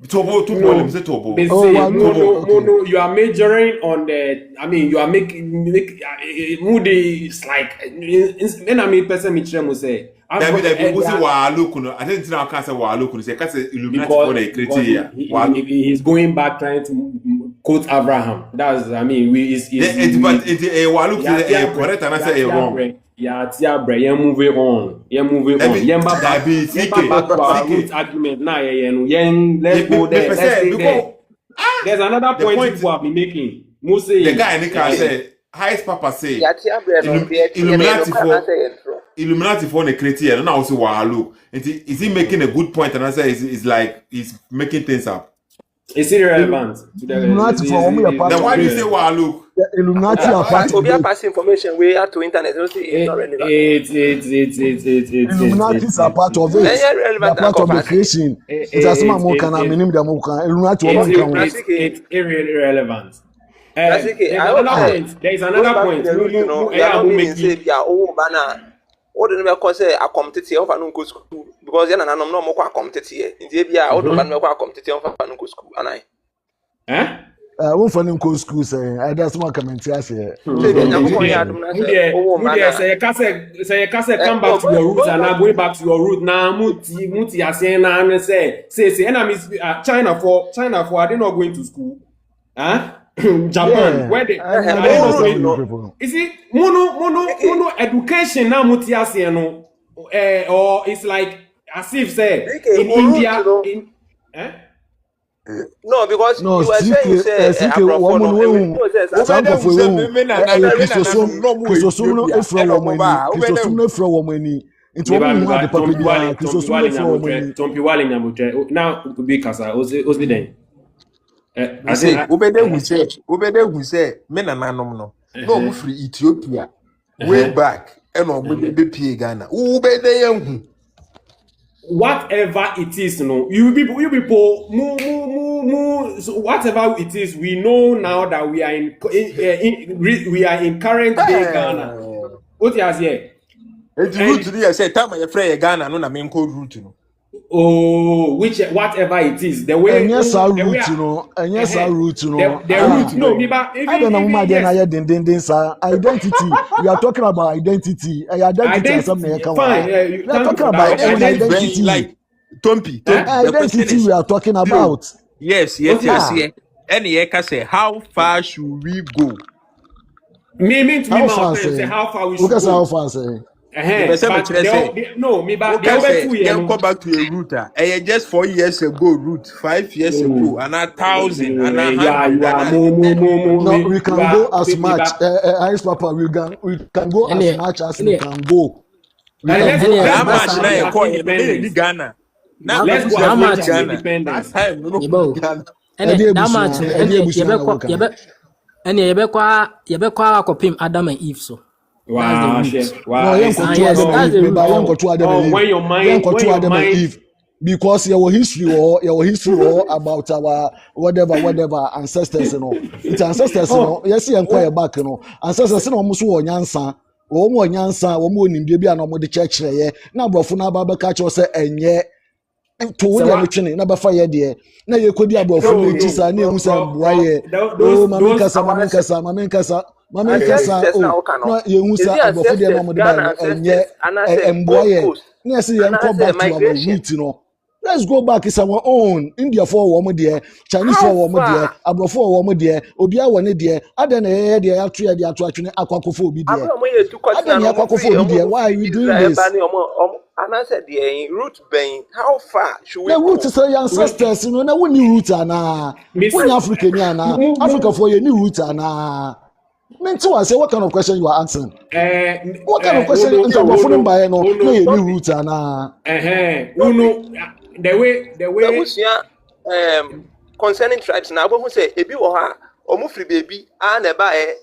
Tobo. You are majoring on the. I mean, you are making moody. It's like then I mean, person Mitchell will say. I didn't know. Can't say look. Say can't say Illuminati for the criteria. He's going back trying to quote Abraham. That's I mean, but it's a correct and I say wrong. Yeah, moving on. Argument now. Let's go there. There's another point people have been making. The guy in the car said, highest Papa say, Illuminati for the criteria. And now say, wow, look. Is he making a good point? And I say, it's like he's making things up. It's irrelevant. Then why do you say, wow, look? Illuminati are part of it. Pass information way out to internet. It's not relevant. Illuminati are part of it. They're part of the creation. It's irrelevant. There's another point. What do you say? A community of an uncle school because then I'm no more community. In the area, all the man will community of an uncle school. And I, I won't find him school saying, I just want to come and say, say, come back to your roots and I'm going back to your root now. Muti are saying, and say, and I'm China for are they not going to school? Huh? Japan, where they is it mono education now mutiasi no or it's like as if say in India no because you were saying I say, Ubede who say, men and no, no, free Ethiopia, way back, and on be Ghana. Ubede, whatever it is, no, you people, whatever it is, we know now that we are in current day Ghana. What you say? It's root to the say, time I pray Ghana, no, I mean, code root, no. Oh, whatever it is, the way and yes, our route, you know, and yes, our route, you know, the route, no, I don't know my identity. We are talking about identity. Identity, something. Fine, we are talking about identity, like Tompi. Identity. We are talking about. Yes. Any can say, how far should we go? Me to me, say how far we should go. How far say? No, me back. They go back to a route. Just 4 years ago, route 5 years ago, and 1,000, and no, we can go as much. Ice Papa, we can go as much as we can go. Let's go as much as Ghana. Let's go as much as independence. Adam and Eve so. Wow. Yes, that's the root. When your mind, because your history or about our whatever ancestors, you know. It's ancestors, you know. Yes, you inquire back, you know. Ancestors, you know, almost one yansa, one nimdebi and the church. Now, Brofuna Baba catch us and yet to the training na bafa ye de na ye kodi abofo na ti sa na ehu sa mboa ye o mama nkasa o na ye hu sa abofo de na mo de ba enye mboa ye na say ye nko back to our root no. Let's go back is our own. India for woman there, Chinese for woman there, abroad for woman there, Obia one there, other than the atria the attraction aquacophobia there. Other than aquacophobia, why are you doing this? And I said, the root bane, how far should we the root is your ancestors, you know, now when you root na when African Africa for your new root na. Mean to say what kind of question you are answering? What kind of question you are by no new root na? The way concerning tribes now, but who say a bit or her or mufri baby and a buy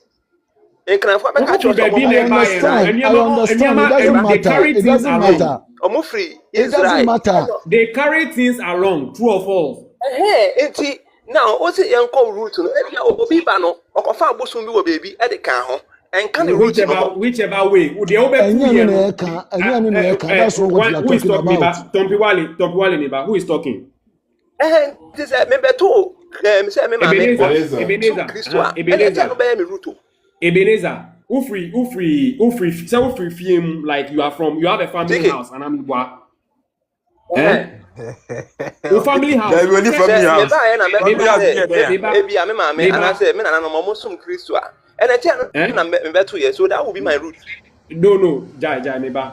and can I understand. It doesn't matter. It doesn't matter. They carry things along, true or false. Now, what's it young call root? Obi bano or farm bosom baby at the car and can whichever way. That's what you're talking about. Who is talking? This is member two. Ebenezer, Ufri, so film like you have a family house, and I'm your family house. And I tell member 2 years, so that will be my route. No, Jai, neighbor.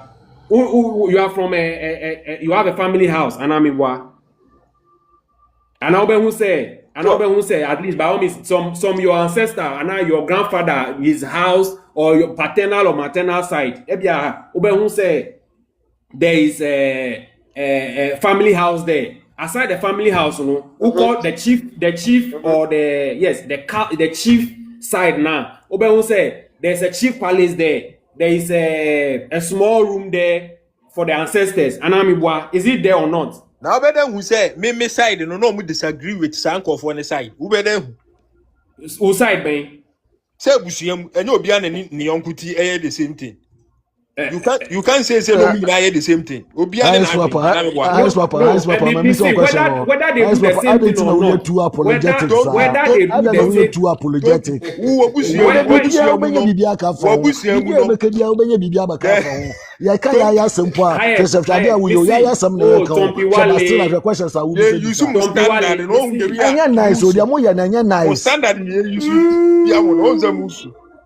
You are from you have a family house, and I'm and I'll be who say, at least by all means, some your ancestor and now your grandfather, his house or your paternal or maternal side. Who say there is a family house there. Aside the family house, you know, who call the chief or the chief side now. Who say there's a chief palace there. There is a small room there for the ancestors. And is it there or not? Now, better who say me side, no, we disagree with Sanko for the side. Who better who side, man? Say, Busium, and you'll be an Nyankuti, the same thing. You can't say no, me the same thing. Whether they do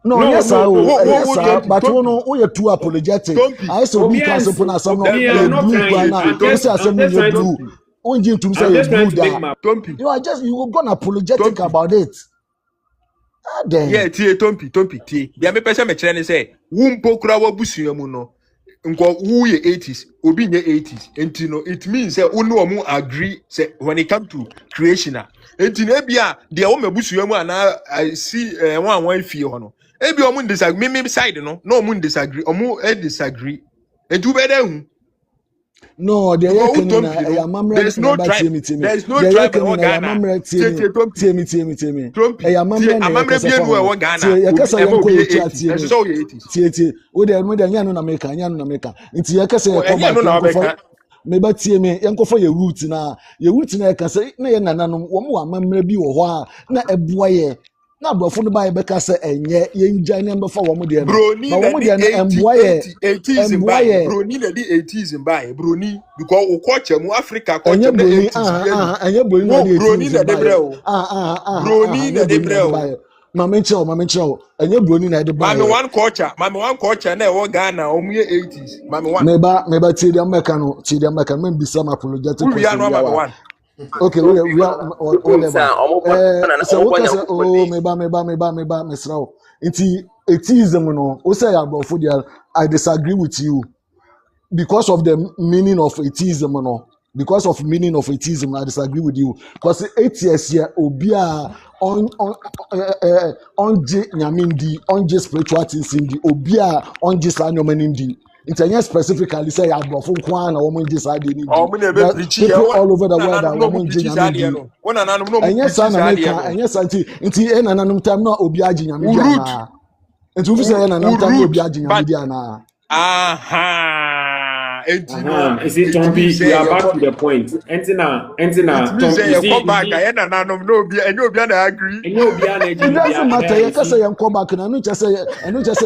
No, yes, sir, but we are too apologetic. I saw we can support us some blue. You are just you gonna apologetic about it. Yeah, Tompi. The me person me challenge say, "Wumpo kura wa busuamu no." Who ye 80s, obi ye 80s. And you know, it means that uno agree say when it comes to creation. And nebia the ome busuamu and I see one feel hono. Ebi omu disagree. Me side no omu disagree. Omu disagree. And you better. No, there's no tribe. There's no tribe in Ghana. Meba tie me yankofo ye root na ka say na ye nananom wo mo amamra bi wo ho a na eboa ye na brofo no ba ye beka say enye ye ngya ne mbefo wo mo de no wo mo de no emboa ye broni na di 80s mbaye broni because wo culture mu Africa culture na 80s enye broni na de breo broni na de breo Mama nchao enye broni na de ba mama one culture na e wo Ghana omu ye 80s mama one meba tidiam meka no me bisa ma apologetic question. Okay, we are whatever. So what say meba mesrao. Nti atheism no, o say abrofo dia I disagree with you because of the meaning of atheism no. Because of meaning of atheism, I disagree with you. Because 8 years here, obia on spiritual things in the obia on just anomaly. It's specifically say abrofo kwa na woman just ade ni. People all over the world are woman jinyamindi. And yes, America, and yes, nti enananum time na obia jinyamindi na. Nti ufi say enananum time obia jinyamindi na. Aha. Is it Tombi? We are back to the point. Entina, Tom, you see, back. I no be agree. and you'll be an It doesn't matter. You can say you come back, and I just say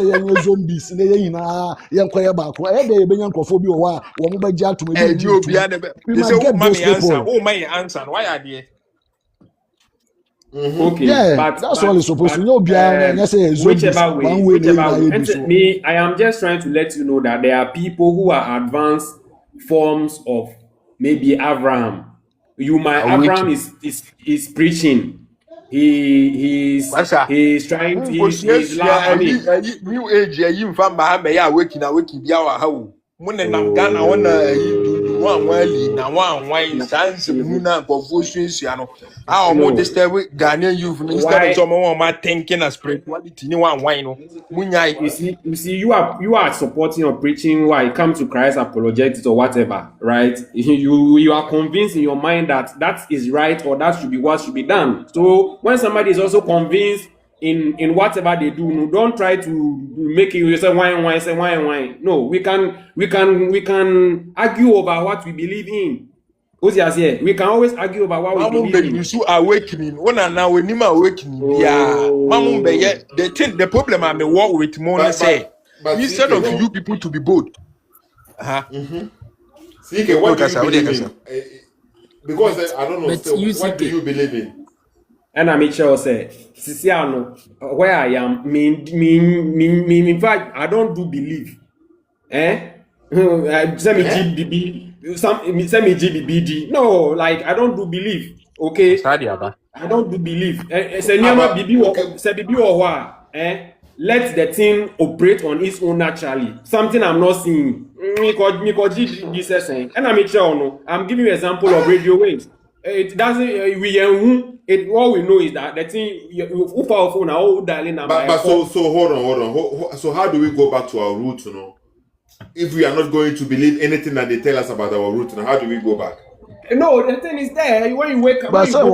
you zombies. You know, you come back. Why they be young phobia? Why? One mobile jet to me. We must get those people. Oh, my answer. Why are they? Okay, Yeah, but that's all it's supposed to. You be and say whichever way, whichever way. Me, I am just trying to let you know that there are people who are advanced forms of maybe Abraham. Abraham is preaching. He's trying to he's laughing. New age, you found my waking be our how. Munenam Ghana one wine sans Muna Bofusiano. Our modest Ghanaian youth instead of someone thinking as spirituality, one wine. You see, you are supporting or preaching why you come to Christ apologetics or whatever, right? You are convinced in your mind that is right or that should be what should be done. So when somebody is also convinced in whatever they do, no, don't try to make it say wine. No, we can argue over what we believe in. We can always argue about what we believe in. So awakening. When I now when you awakening, yeah. The problem I may work with more say instead of you people to be bold. See, what do you believe in? Because I don't know. But Still, what do you believe in? And I'm sure say, Sisiano, where I am, in fact, I don't do believe. Send me GBBD. No, like I don't do believe. Okay. I don't do believe. Let the thing operate on its own naturally. Something I'm not seeing. And I'm giving you an example of radio waves. It doesn't. All we know is that the thing. But so hold on. So how do we go back to our roots? You know, if we are not going to believe anything that they tell us about our roots, how do we go back? No, the thing is there. When you wake up, what do you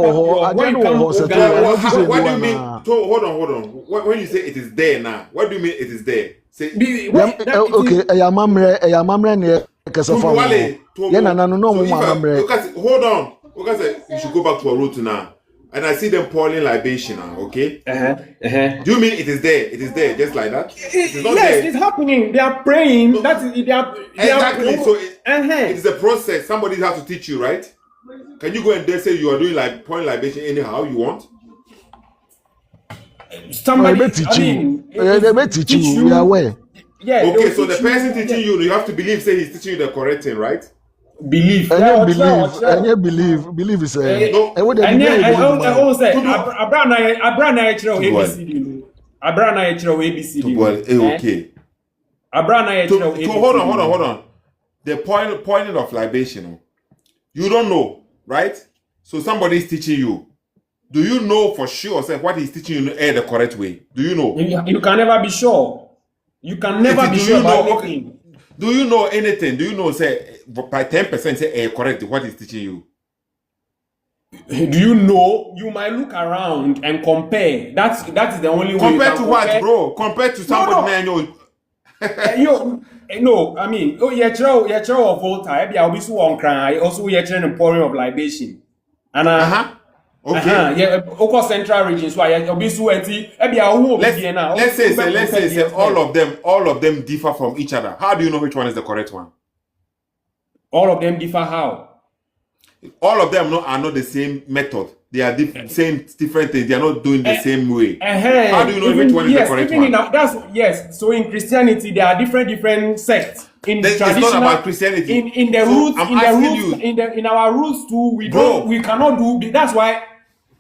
mean? Hold on. When you say it is there now, what do you mean it is there? Say okay. Hold on. Okay, you should go back to our root now. And I see them pouring libation now, okay? Do you mean it is there? It is there, just like that? Yes, it's happening. They are praying. No. Exactly. So it is a process. Somebody has to teach you, right? Can you go and they say you are doing like pouring libation anyhow you want? Somebody they teach you. We are aware. Yeah. Okay, so the person teaching you have to believe, say he's teaching you the correct thing, right? Believe. Believe is no. Hold on. The point of libation, you don't know, right? So somebody is teaching you. Do you know for sure what he's teaching you the correct way? Do you know? You can never be sure. You can never be sure about anything. Do you know anything? Do you know, say, by 10% say correct what he's teaching you? Do you know? You might look around and compare. That is the only way. Compared to what, bro? Compared to somebody no. No, I mean, you're of Volta. I'll be so on cry. Also, you're trying pouring of libation. And okay. Central region. So I'll be so let's say all of them differ from each other. How do you know which one is the correct one? All of them differ how? All of them are not the same method. They are saying different things. They are not doing the same way. How do you know which one is the correct one? So in Christianity, there are different sects. In traditional, it's not about Christianity. In our roots too, we cannot do. That's why.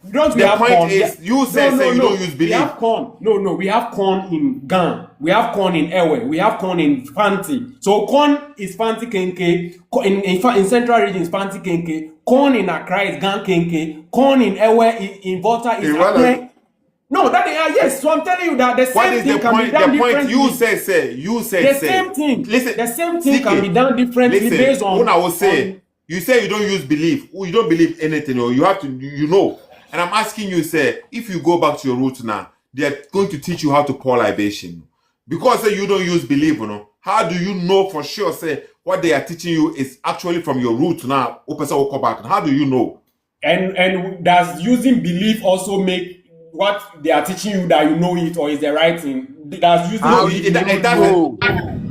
The point is, you say you don't use belief. We have corn. No, we have corn in Gan. We have corn in Ewe. We have corn in Fanti. So corn is Fanti Kenke. In Central region is Fanti Kenke. Corn in Accra is Gan Kenke. Corn in Ewe in Volta is Accra. No, that is yes. So I'm telling you that the same thing can be done differently. You say the same thing. Listen, the same thing can be done differently based on. When I was saying, you say you don't use belief. You don't believe anything, or you have to. You know. And I'm asking you, say, if you go back to your roots now, they are going to teach you how to pour libation. Because say you don't use belief, how do you know for sure, say, what they are teaching you is actually from your root now. How do you know? And does using belief also make what they are teaching you that you know it or is the right thing? Does using it doesn't.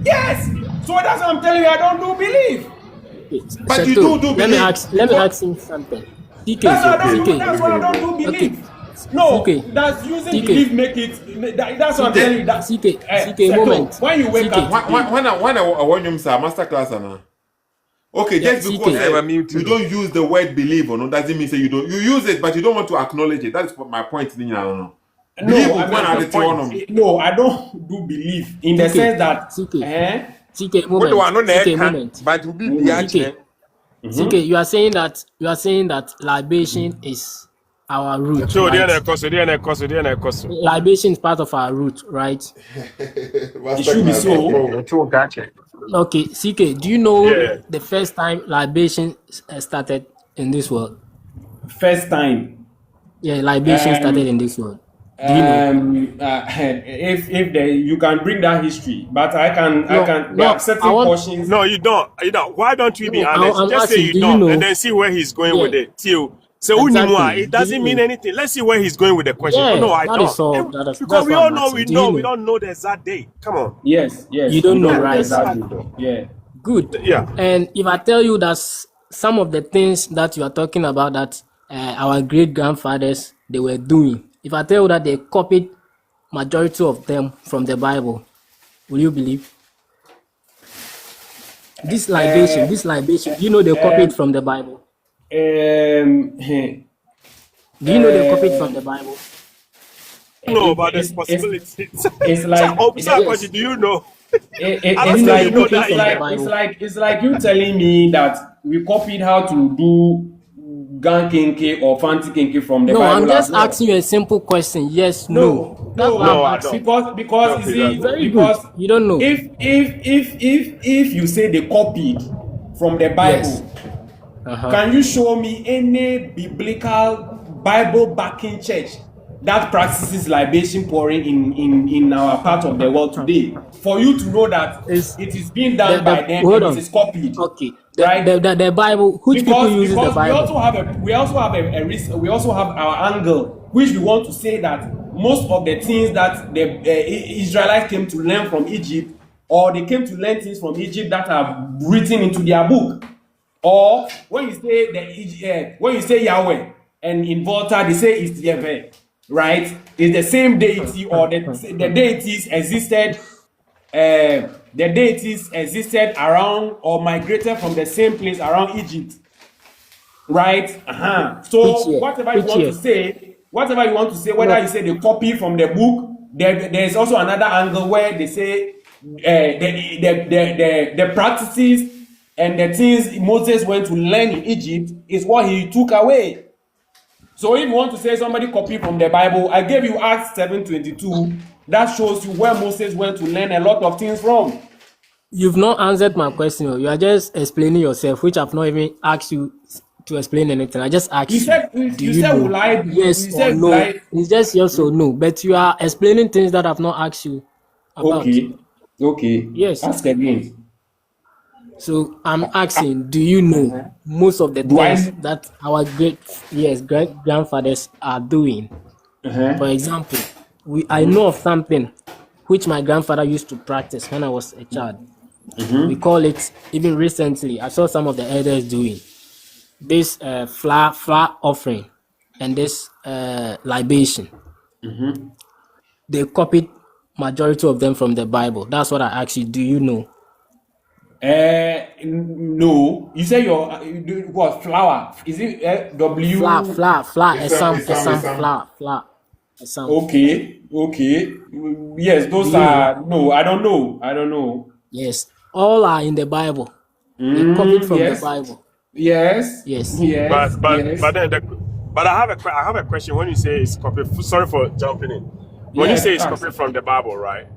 Yes. So that's what I'm telling you. I don't do belief. But Sethoossk, you do let me believe. let me ask him something. CK, That's why I don't do belief. Okay. No, CK, does using CK, belief make it? That's what I'm telling you. That CK, Sethoossk, moment. when you wake CK, up, When I want you to master class now. Okay, yeah, just because CK. you don't use the word believe or no doesn't mean say you don't. You use it, but you don't want to acknowledge it. That's my point. No, I don't do belief in the sense that CK moment. CK, you are saying that libation is our root, So right? Libation is part of our root, right? It should be so. Okay, CK, do you know the first time libation started in this world? First time. Yeah, libation started in this world. Do you know? If you can bring that history, but I can there are certain portions. No, you don't. Why don't we be honest? I'm Just say asking, you do don't, you know? and then see where he's going with it. So Exactly. it doesn't mean anything. Let's see where he's going with the question. Yeah, No, I that don't. is all. That's Because we what all I'm know asking. we don't know the exact date. Come on. Yes. You don't know, right? Yeah. Good. Yeah. And if I tell you that some of the things that you are talking about that our great grandfathers they were doing, if I tell you that they copied majority of them from the Bible, will you believe? This libation, you know they copied from the Bible. Do you know they copied from the Bible? No, but there's possibilities. It's like yes. Do you know? It's like you telling me that we copied how to do gan kinke or fancy kinke from the Bible. No, I'm just asking you a simple question. Yes, no. I don't. Because you see, very good. You don't know. If you say they copied from the Bible, can you show me any biblical Bible backing church that practices libation pouring in our part of the world today? For you to know that it is being done by them and it is copied. Okay. The Bible. Which people use the Bible? We also have our angle, which we want to say that most of the things that the Israelites came to learn from Egypt, or they came to learn things from Egypt that are written into their book, or when you say Yahweh and in Volta they say it's Yahweh, right? It's the same deity, or the deities existed. The deities existed around or migrated from the same place around Egypt, right? So whatever you want to say, whether you say they copy from the book, there's also another angle where they say the practices and the things Moses went to learn in Egypt is what he took away. So if you want to say somebody copied from the Bible, I gave you Acts 7:22. That shows you where Moses went to learn a lot of things from. You've not answered my question. You are just explaining yourself, which I've not even asked you to explain anything. I just asked you. You said will I? Yes or no? It's just yes or no. But you are explaining things that I've not asked you about. Okay. Yes. Ask again. So I'm asking, do you know most of the things that our great grandfathers are doing? For example, I know of something which my grandfather used to practice when I was a child. We call it, even recently, I saw some of the elders doing this flour offering and this libation. They copied majority of them from the Bible. That's what I asked you. Do you know? No. You say what flour? Is it W? Flour. Flour. Okay. Yes, those are no. I don't know. Yes, all are in the Bible. They copied from the Bible. Yes. But I have a question. When you say it's copied, sorry for jumping in. When you say it's copied from the Bible, right?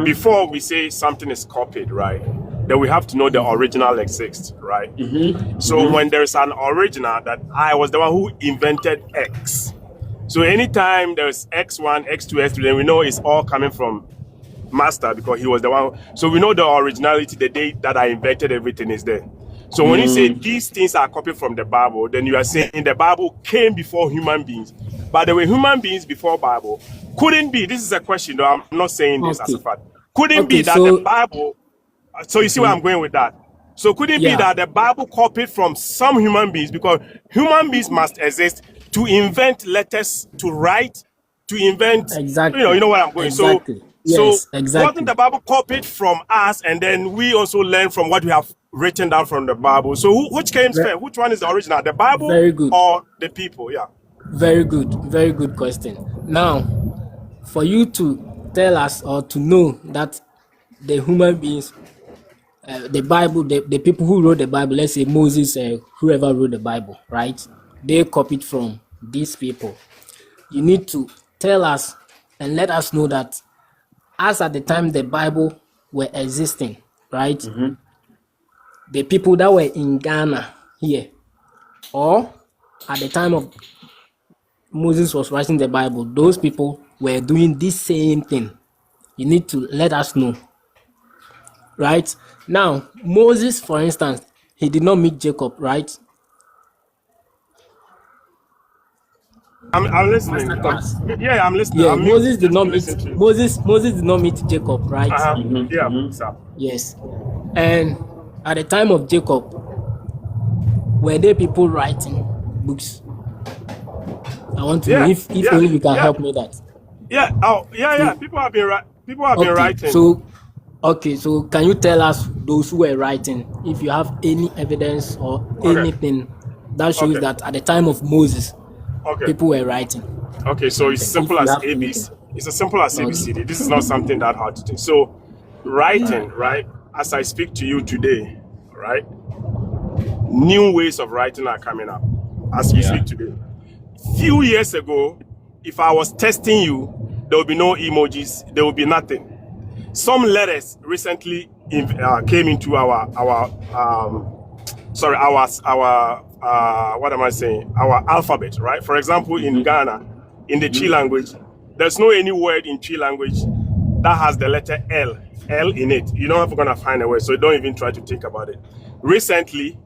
Before we say something is copied, right? Then we have to know the original exists, right? So when there's an original, that I was the one who invented X. So anytime there's X1, X2, X3, then we know it's all coming from master because he was the one. So we know the originality, the day that I invented everything is there. So when you say these things are copied from the Bible, then you are saying the Bible came before human beings. But there were human beings before Bible. Couldn't be, this is a question though, I'm not saying this as a fact. Couldn't be that the Bible, so you see where I'm going with that. So could it be that the Bible copied from some human beings, because human beings must exist to invent letters, to write, to invent, you know where I'm going. Exactly. So Yes, exactly. wasn't the Bible copied from us, and then we also learn from what we have written down from the Bible? So which came first? Which one is the original, the Bible or the people? Yeah. Very good question. Now, for you to tell us or to know that the human beings, the Bible, the people who wrote the Bible, let's say Moses, whoever wrote the Bible, right? They copied from these people. You need to tell us and let us know that as at the time the Bible were existing, right? The people that were in Ghana here, or at the time of Moses was writing the Bible, those people were doing this same thing. You need to let us know. Right? Now, Moses, for instance, he did not meet Jacob, right? I'm listening. I'm listening. Yeah, Moses did not meet Moses did not meet Jacob, right? Yes. And at the time of Jacob, were there people writing books? I want to know if only you can help me that. People have been writing. So can you tell us those who were writing, if you have any evidence or anything that shows that at the time of Moses, people were writing? Okay, so it's simple as ABC. It's as simple as ABCD. This is not something that hard to do. So writing, right? As I speak to you today, right? New ways of writing are coming up as we speak today. Few years ago, if I was testing you, there would be no emojis, there would be nothing. Some letters recently came into our alphabet, right? For example, in Ghana, in the Chi language, there's no any word in Chi language that has the letter L in it. You're not going to find a word, so don't even try to think about it. Recently,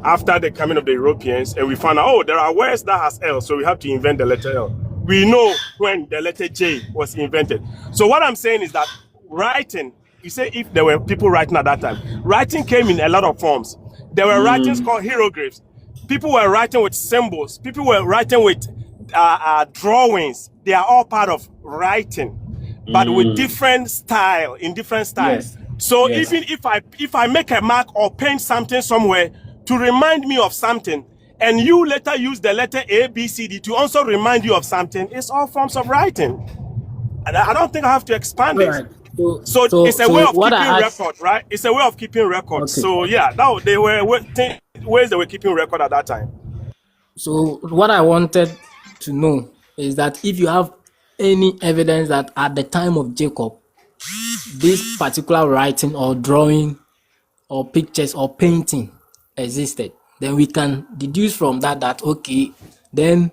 after the coming of the Europeans, and we found out, there are words that has L, so we have to invent the letter L. We know when the letter J was invented. So what I'm saying is that writing, you say if there were people writing at that time, writing came in a lot of forms. There were writings called hieroglyphs. People were writing with symbols. People were writing with drawings. They are all part of writing, but with different style, in different styles. So even if I make a mark or paint something somewhere to remind me of something, and you later use the letter A, B, C, D to also remind you of something, it's all forms of writing. And I don't think I have to expand it. So it's a way of keeping record, right? It's a way of keeping record. So they were ways they were keeping record at that time. So what I wanted to know is that if you have any evidence that at the time of Jacob, this particular writing or drawing or pictures or painting existed, then we can deduce from that okay, then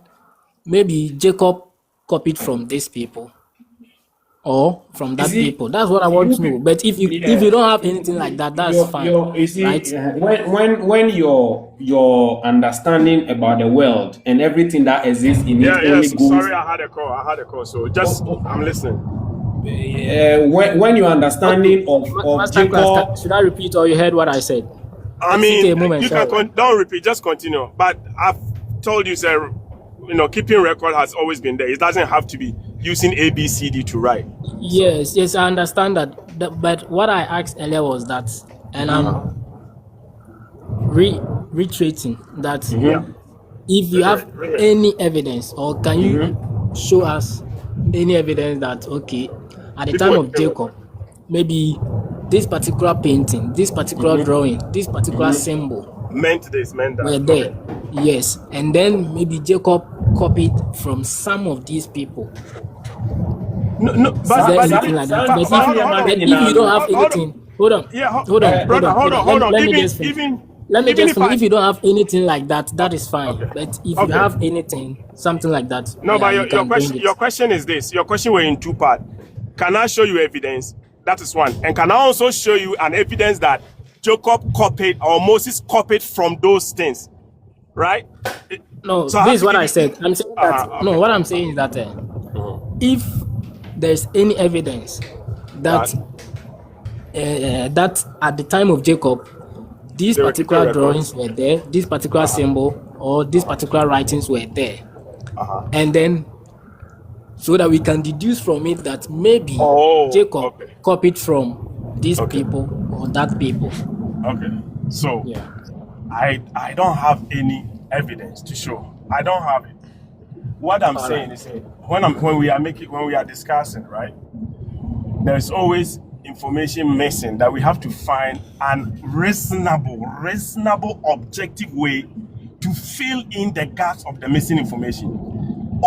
maybe Jacob copied from these people or from that people. That's what I want to know. But if you don't have anything like that, that's fine. Right? When your understanding about the world and everything that exists in it only goes. Sorry, I had a call. So just I'm listening. When your understanding of Jacob, should I repeat, or you heard what I said? I mean, you can don't repeat, just continue. But I've told you, sir, keeping record has always been there. It doesn't have to be using A, B, C, D to write. Yes, I understand that. But what I asked earlier was that, and I'm reiterating that if you have any evidence, or can you show us any evidence that, okay, at the time of Jacob, maybe this particular painting, this particular drawing, this particular symbol meant that were there. Yes, and then maybe Jacob copied from some of these people. But if you don't have anything, hold on. Let me just finish. If you don't have anything like that, that is fine. Okay. But if you have anything, something like that, but your question is this. Your question were in two parts. Can I show you evidence? That is one. And can I also show you an evidence that Jacob copied or Moses copied from those things? Right? No, So this is what I said. I'm saying that okay. no. What I'm saying is that if there's any evidence that that at the time of Jacob, these They were particular keeping records. drawings were there, this particular symbol or these particular writings were there, and then so that we can deduce from it that maybe Jacob copied from these people or that people. Okay. So Yeah. I don't have any evidence to show. I don't have it. What I'm All saying right. is when we are discussing, right? There's always information missing that we have to find an reasonable, objective way to fill in the gaps of the missing information.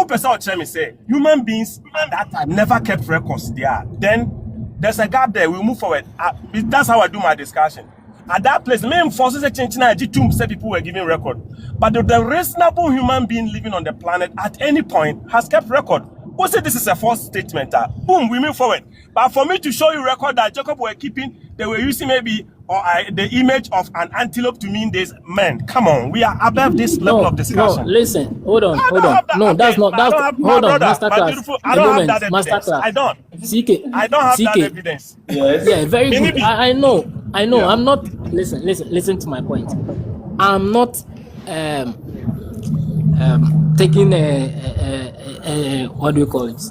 Person tell me say human beings at that time never kept records there. Then there's a gap there. We move forward. That's how I do my discussion. At that place, main forces change say people were giving record, but the reasonable human being living on the planet at any point has kept record. Who said this is a false statement? Boom, we move forward. But for me to show you record that Jacob were keeping, they were using maybe the image of an antelope to mean this man. Come on, we are above this level of discussion. No, listen, hold on. That, No, that's not. That's hold on, masterclass. I don't have that evidence. I don't. I don't have that evidence. Yes. Yeah, very good. Maybe. I know. Yeah. I'm not. Listen to my point. I'm not taking what do you call it?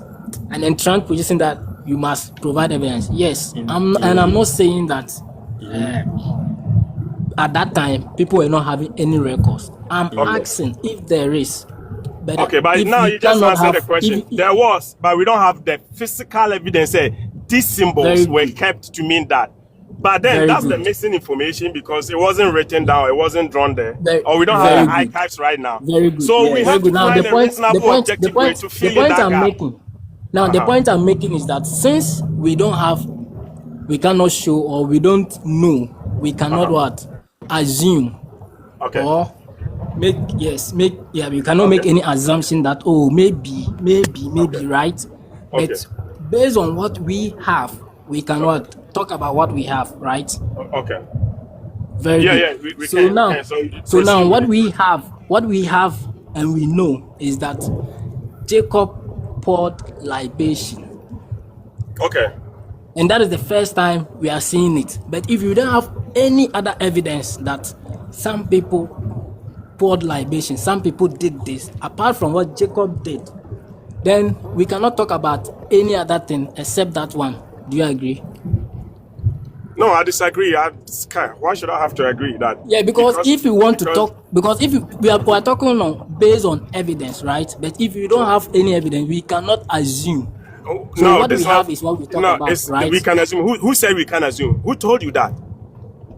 An entrant position that you must provide evidence. Yes, I'm not saying that at that time people were not having any records. I'm asking if there is. But okay, but now you just answered the question. There was, but we don't have the physical evidence. These symbols were kept to mean that. But then that's the missing information because it wasn't written down, it wasn't drawn there, or we don't have the archives right now. Very good. So we have to now, find a reasonable objective way to fill in that gap. The point I'm making is that since we cannot show or we don't know, we cannot assume or we cannot make any assumption that maybe right. But based on what we have, we cannot talk about what we have, right? Okay. Very good. Yeah, we so can. now, so now what we have and we know is that Jacob poured libation. Okay. And that is the first time we are seeing it. But if you don't have any other evidence that some people poured libation, some people did this, apart from what Jacob did, then we cannot talk about any other thing except that one. Do you agree? No, I disagree. Why should I have to agree that? Yeah, because if you want to talk, because if we are talking based on evidence, right? But if you don't have any evidence, we cannot assume. So what we have is what we talk about, right? We can assume. Who said we can assume? Who told you that?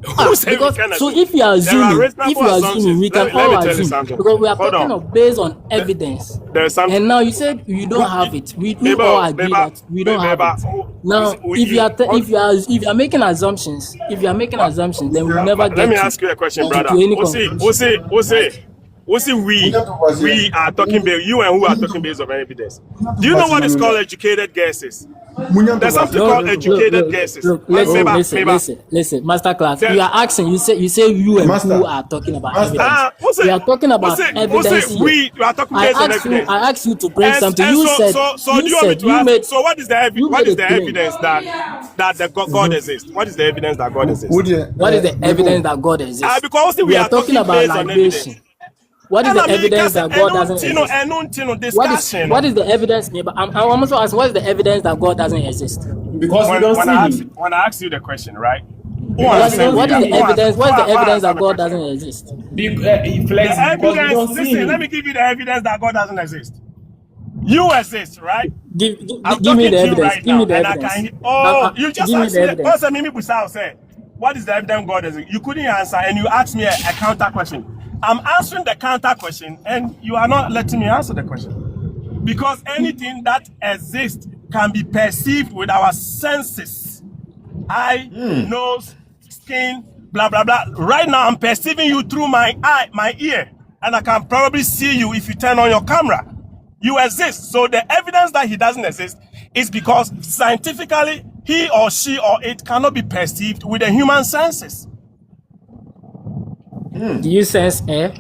Who said we can assume? So if you are assuming, we can all assume because we are talking based on evidence. And now you said you don't have it. We all agree that we don't have it. Now, if you are making assumptions, then we'll never get. Let me ask you a question, brother. We are talking based. You and who are talking based on evidence. Do you know what is called educated guesses? There's something called educated guesses. Listen, masterclass. You are asking. You say you and who are talking about evidence. We are talking about evidence. We are talking based on evidence. I asked you to bring something. You said. So do you want me to ask? So what is the evidence that the God exists? What is the evidence that God exists? What is the evidence that God exists? Because we are talking about libation. What is the evidence that God doesn't exist? What is the evidence? I'm also asking, what is the evidence that God doesn't exist? Because when I ask you the question, right? What is the evidence? What is the evidence that God doesn't exist? Listen, let me give you the evidence that God doesn't exist. You exist, right? Give me the evidence. Give me the evidence. You just asked me. What is the evidence God exists? You couldn't answer, and you asked me a counter question. I'm answering the counter question, and you are not letting me answer the question. Because anything that exists can be perceived with our senses. Eye, nose, skin, blah, blah, blah. Right now, I'm perceiving you through my eye, my ear, and I can probably see you if you turn on your camera. You exist. So the evidence that he doesn't exist is because scientifically, he or she or it cannot be perceived with the human senses. Do you sense air?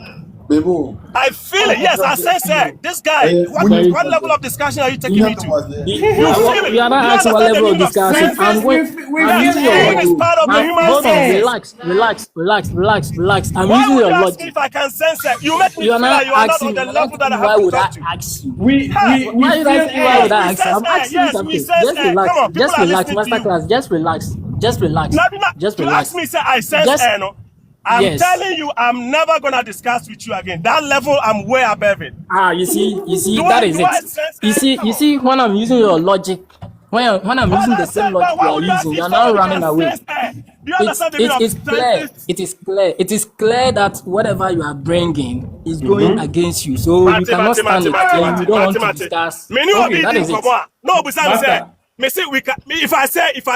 I feel it. Yes, I sense it. This guy, what level of discussion are you taking me to? You feel it. You are not You asking what understand the level of meaning of discussion. sense? I'm using your Hearing is logic. part of the human Hold on, senses. relax. I'm Why using would your you ask me logic. if I can sense it? You make me You feel are like not you are not asking on me. the You're not level that I asking have why to would I talk to. ask you. We Why feel would I say why would I We ask you? sense I'm air. asking you Yes, we something. sense Just air. relax. Come on, people Just are relax, listening to master you. class. Just relax. Just relax. Not Just to ask relax. me, say I sense Just air, no. I'm yes. telling you, I'm never gonna discuss with you again. That level, I'm way above it. You see, Do that I is it. sense air? You see, when I'm using your logic, when I'm using the same logic you Why are would you ask using, if you're now somebody running can away. sense air? Do you understand the meaning of Clear. senses? It is clear that whatever you are bringing is going against you. So you cannot stand it, and you don't want to discuss. Okay, that is it. No, besides say, Master. me say we can. If I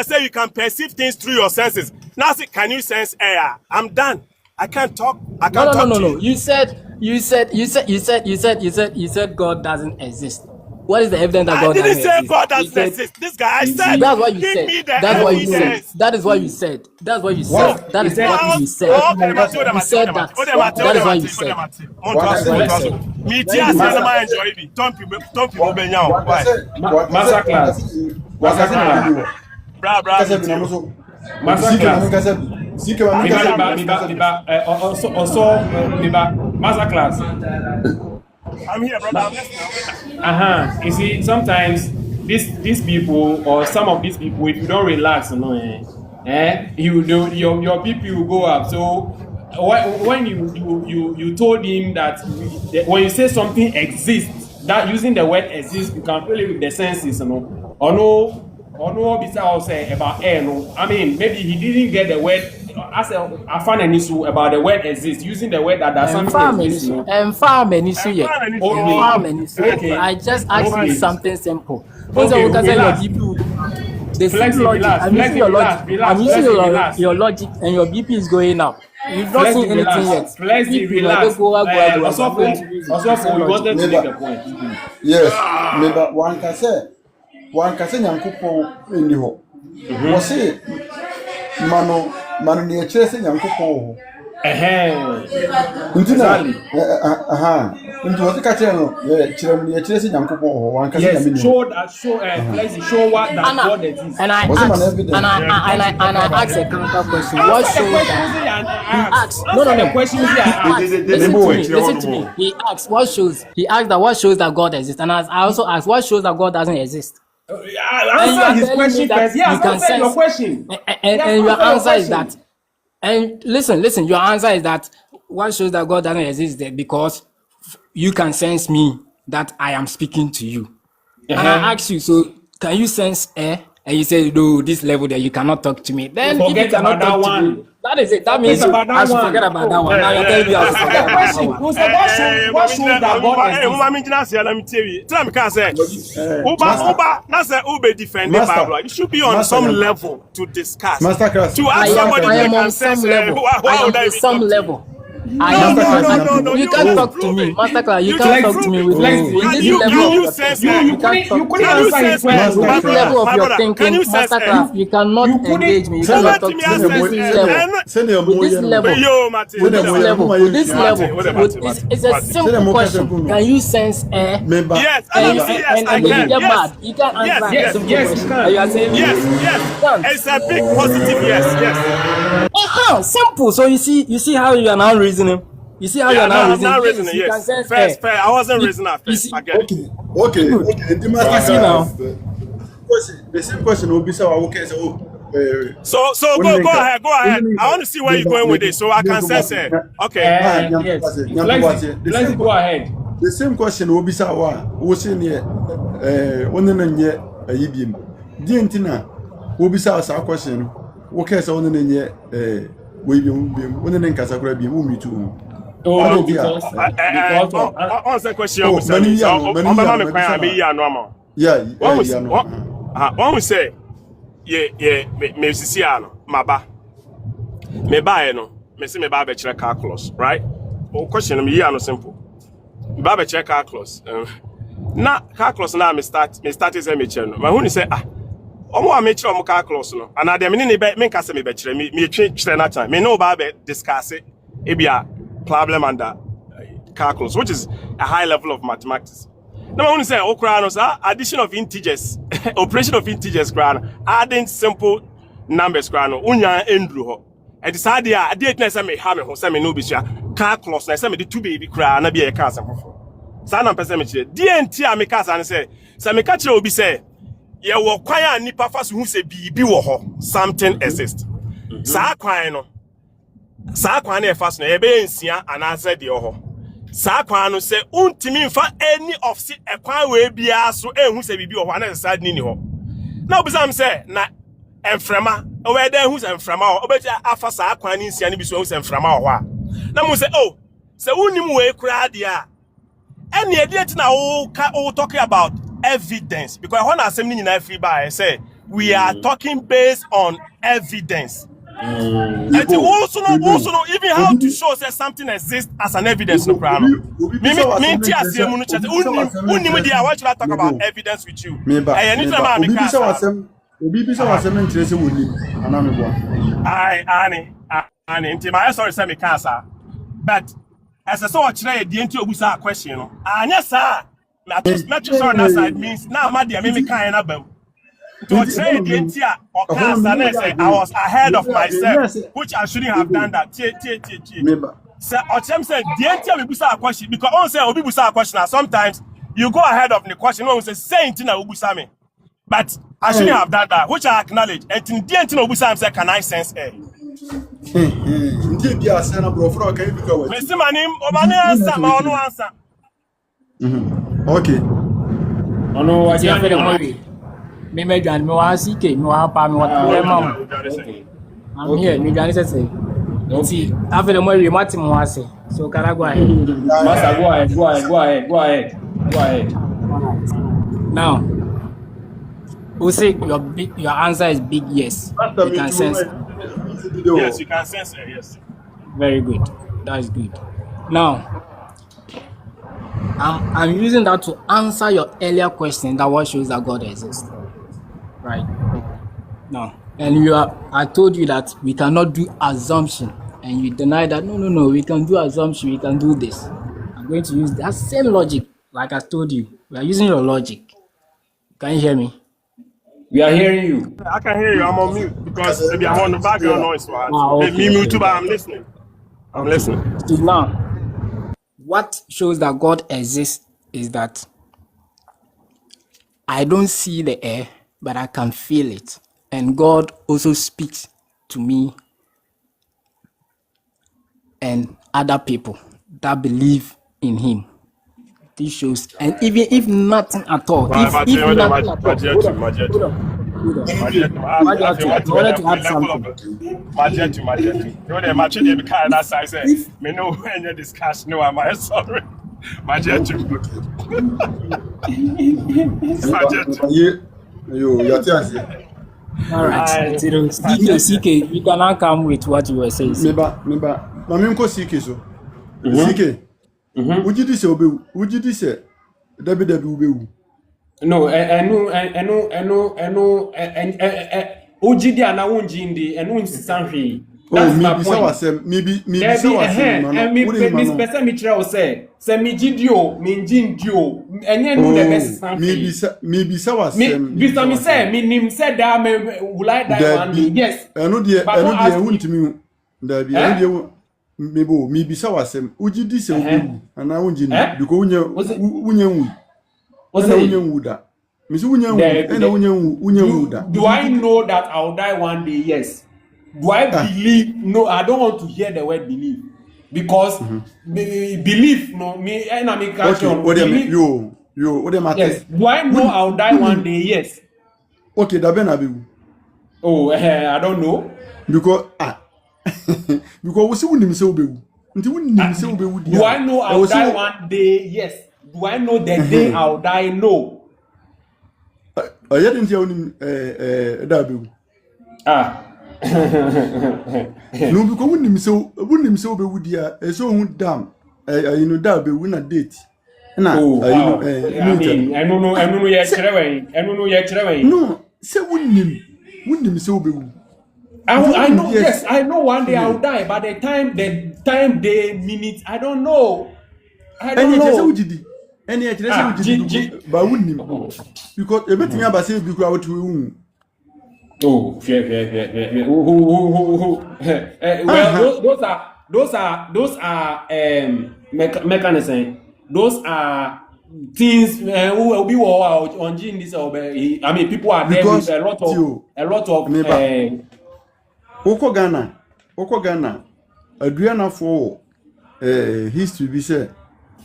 say you can perceive things through your senses. Now say, can you sense air? I'm done. I can't talk. I can't talk to you. You said God doesn't exist. What is the evidence that I God didn't doesn't say exist? God You doesn't said exist. This guy, I said, that's what you give said. me the That's what you said. evidence. That is what you said. That's what you What? said. That He is said- what you said. Okay, You said that. That is what you said. That's what you said. Me tia say na my enjoy bi. Don't people be now. Why? Master class. Master class. Bra. Master class. Master class. I'm here, brother. I'm listening. You see, sometimes these people or some of these people, if you don't relax, your BP will go up. So when you told him that when you say something exists, that using the word exists, you can feel it with the senses, or no, besides say about air, no. I mean, maybe he didn't get the word. I found an issue about the word exists, using the word that something exists. Okay. I just asked you something simple. Okay, relax. The same logic. I'm using your logic. I'm using your logic, and your BP is going up. You've not seen anything yet. Flexi, relax. Also, we wanted to make a point. Yes, remember one can say Yankupon in the hole. Was it Mano near chasing Yankupon? Exactly. Into what the catcher, children chasing Yankupon, one can show what that God exists. And I asked a counter question. What shows that he asked? No. Questions Listen to me. He asked what shows. He asked that what shows that God exists, and I also asked what shows that God doesn't exist. Answer his question first. Yes, answer your question. And your answer is that. And listen. Your answer is that what shows that God doesn't exist is that because you can sense me that I am speaking to you. And I ask you, so can you sense air? And you say, no, this level that you cannot talk to me. Then if you cannot talk to me, that is it. That means I should forget about that one. Now you're telling me I should forget about that one. What shows that God exists? You should be on some level to discuss. To ask somebody I am who on can some sense level. I am on some level. No. You can't talk to me, Master Class. You can't talk to me with this level of your thinking. You couldn't answer his question. With this level of your thinking, Master Class, you cannot engage me. You cannot talk to me with this level. With this level, it's a simple question. Can you sense air? Yes, and then you get mad. You can't answer a simple question. And you are saying yes. It's a big positive yes. Simple. So you see how you are now reasoning. You see how you are now reasoning. I'm not reasoning. Yes. Fair. I wasn't reasoning at first. I get it. Okay. You see now. The same question will be so. Okay, so go ahead. I want to see where you're going with this, so I can sense it. Okay. Let's go ahead. The same question will be so. What's in here? One and yet a yibim. Dientina will be so. Our question. Okay, so one and yet we be one and Casacra be whom you too. Answer question. One we say, me sisiano, maba. Me buy no, me see me buy be calculus, right? Question me no simple. Me buy be calculus. Na calculus na me start say me chere no. Ma hu ni say omo a me chere omo calculus no. And dem ni be me nka say me be chere me twe chere na time. Me no ba be discuss it. E bia problem under calculus, which is a high level of mathematics. Now I want to say addition of integers, operation of integers, adding simple numbers, unya endru ho. And this idea, I didn't say me have me say me no be sure calculus. I say me the two baby cry na be a cancer. So na person me che. DNT a me cancer and say me catch obi say ye wo kwan a nipa fa so hu say bibi wo ho something exists. Sa kwan no. Sa kwan na e fa so na e be nsia anase de ho. Sa kwan no say untimi mfa any of si ekwan we bia so ehu say bibi wo ho na sad ni ho. Na obi sam say na enframa o we dey hu say enframa o be afa sa kwan ni nsia ni bi so hu say enframa ho a. Na mo say oh say unim we kura dia any idiot na o talking about evidence because when I say ni na free by say we are talking based on evidence. And also know even how to show say something exists as an evidence no problem. Why should I talk about evidence with you? But as I saw today, the entry of a question. And yes, sir, sorry, that means now my dear, me kind of to say the entire I was ahead of myself, which I shouldn't have done that. So Ochem said the entire busa question because on say obi busa question. Sometimes you go ahead of the question. No one say saying thing na busa me, but I shouldn't have done that, which I acknowledge. And in the entire busa say can I sense air? Ndi bia sana bro for can you go? Mr. Manim, obani answer, ma onu answer. Okay. Ono wa je afere mo wi. Me dwan me wa CK, me wa pa me wa mama. I'm here, me dwan say. See, after mo wi mati mo ase. So kara go ahead. Master, go ahead. Now, we say your answer is big yes. You can sense. Yes, you can sense it, yes. Very good. That's good. Now, I'm using that to answer your earlier question that what shows that God exists. Right. Now, and I told you that we cannot do assumption, and you deny that no, we can do assumption, we can do this. I'm going to use that same logic, like I told you. We are using your logic. Can you hear me? We are hearing you. I can hear you. I'm on mute because maybe I'm on the background noise. So okay, me mute too, but I'm listening. I'm listening. So now, what shows that God exists is that I don't see the air, but I can feel it. And God also speaks to me and other people that believe in Him. This shows, and even if nothing at all, if nothing at all, hold on. I wanted to add something. Me know when you discuss, no, am I sorry? All right, CK, you can now come with what you were saying. CK so. CK. Would you say David No, Ojidi ana unjindi enu nsisanhwe. That's my point. Maybe Miss person me try say me gidio, me njindio, enye no the best sanhwe. Maybe say me say me nim say that me will I die one day. Yes. Eno de wuntimi David eno de maybe say wasem Ojidi say obewu ana unjindi because unye wu. Do I know that I'll die one day? Yes. Do I believe? No, I don't want to hear the word believe. Because belief, no, me and I make action. What do you what do you yes. Do I know I'll die one day? Yes. Okay, oh, I don't know. Because we see when say obewu. Do I know I'll die one day? Yes. Do I know the day I'll die? No. I didn't hear him. No, because when him so be with ya, so damn. You know that be win a date. na Oh, wow. I mean I don't know yet chrewen. no say wunnim say obewu I know, yes, I know one day I'll die, but the time, day, minute, I don't know. I don't know. Any but wunnim because everything about say be kwa to Oh, yeah. Well, those are mechanism. Those are things who will be on gene this. I mean, people are there with a lot of. Oko Ghana, aduana for history bi say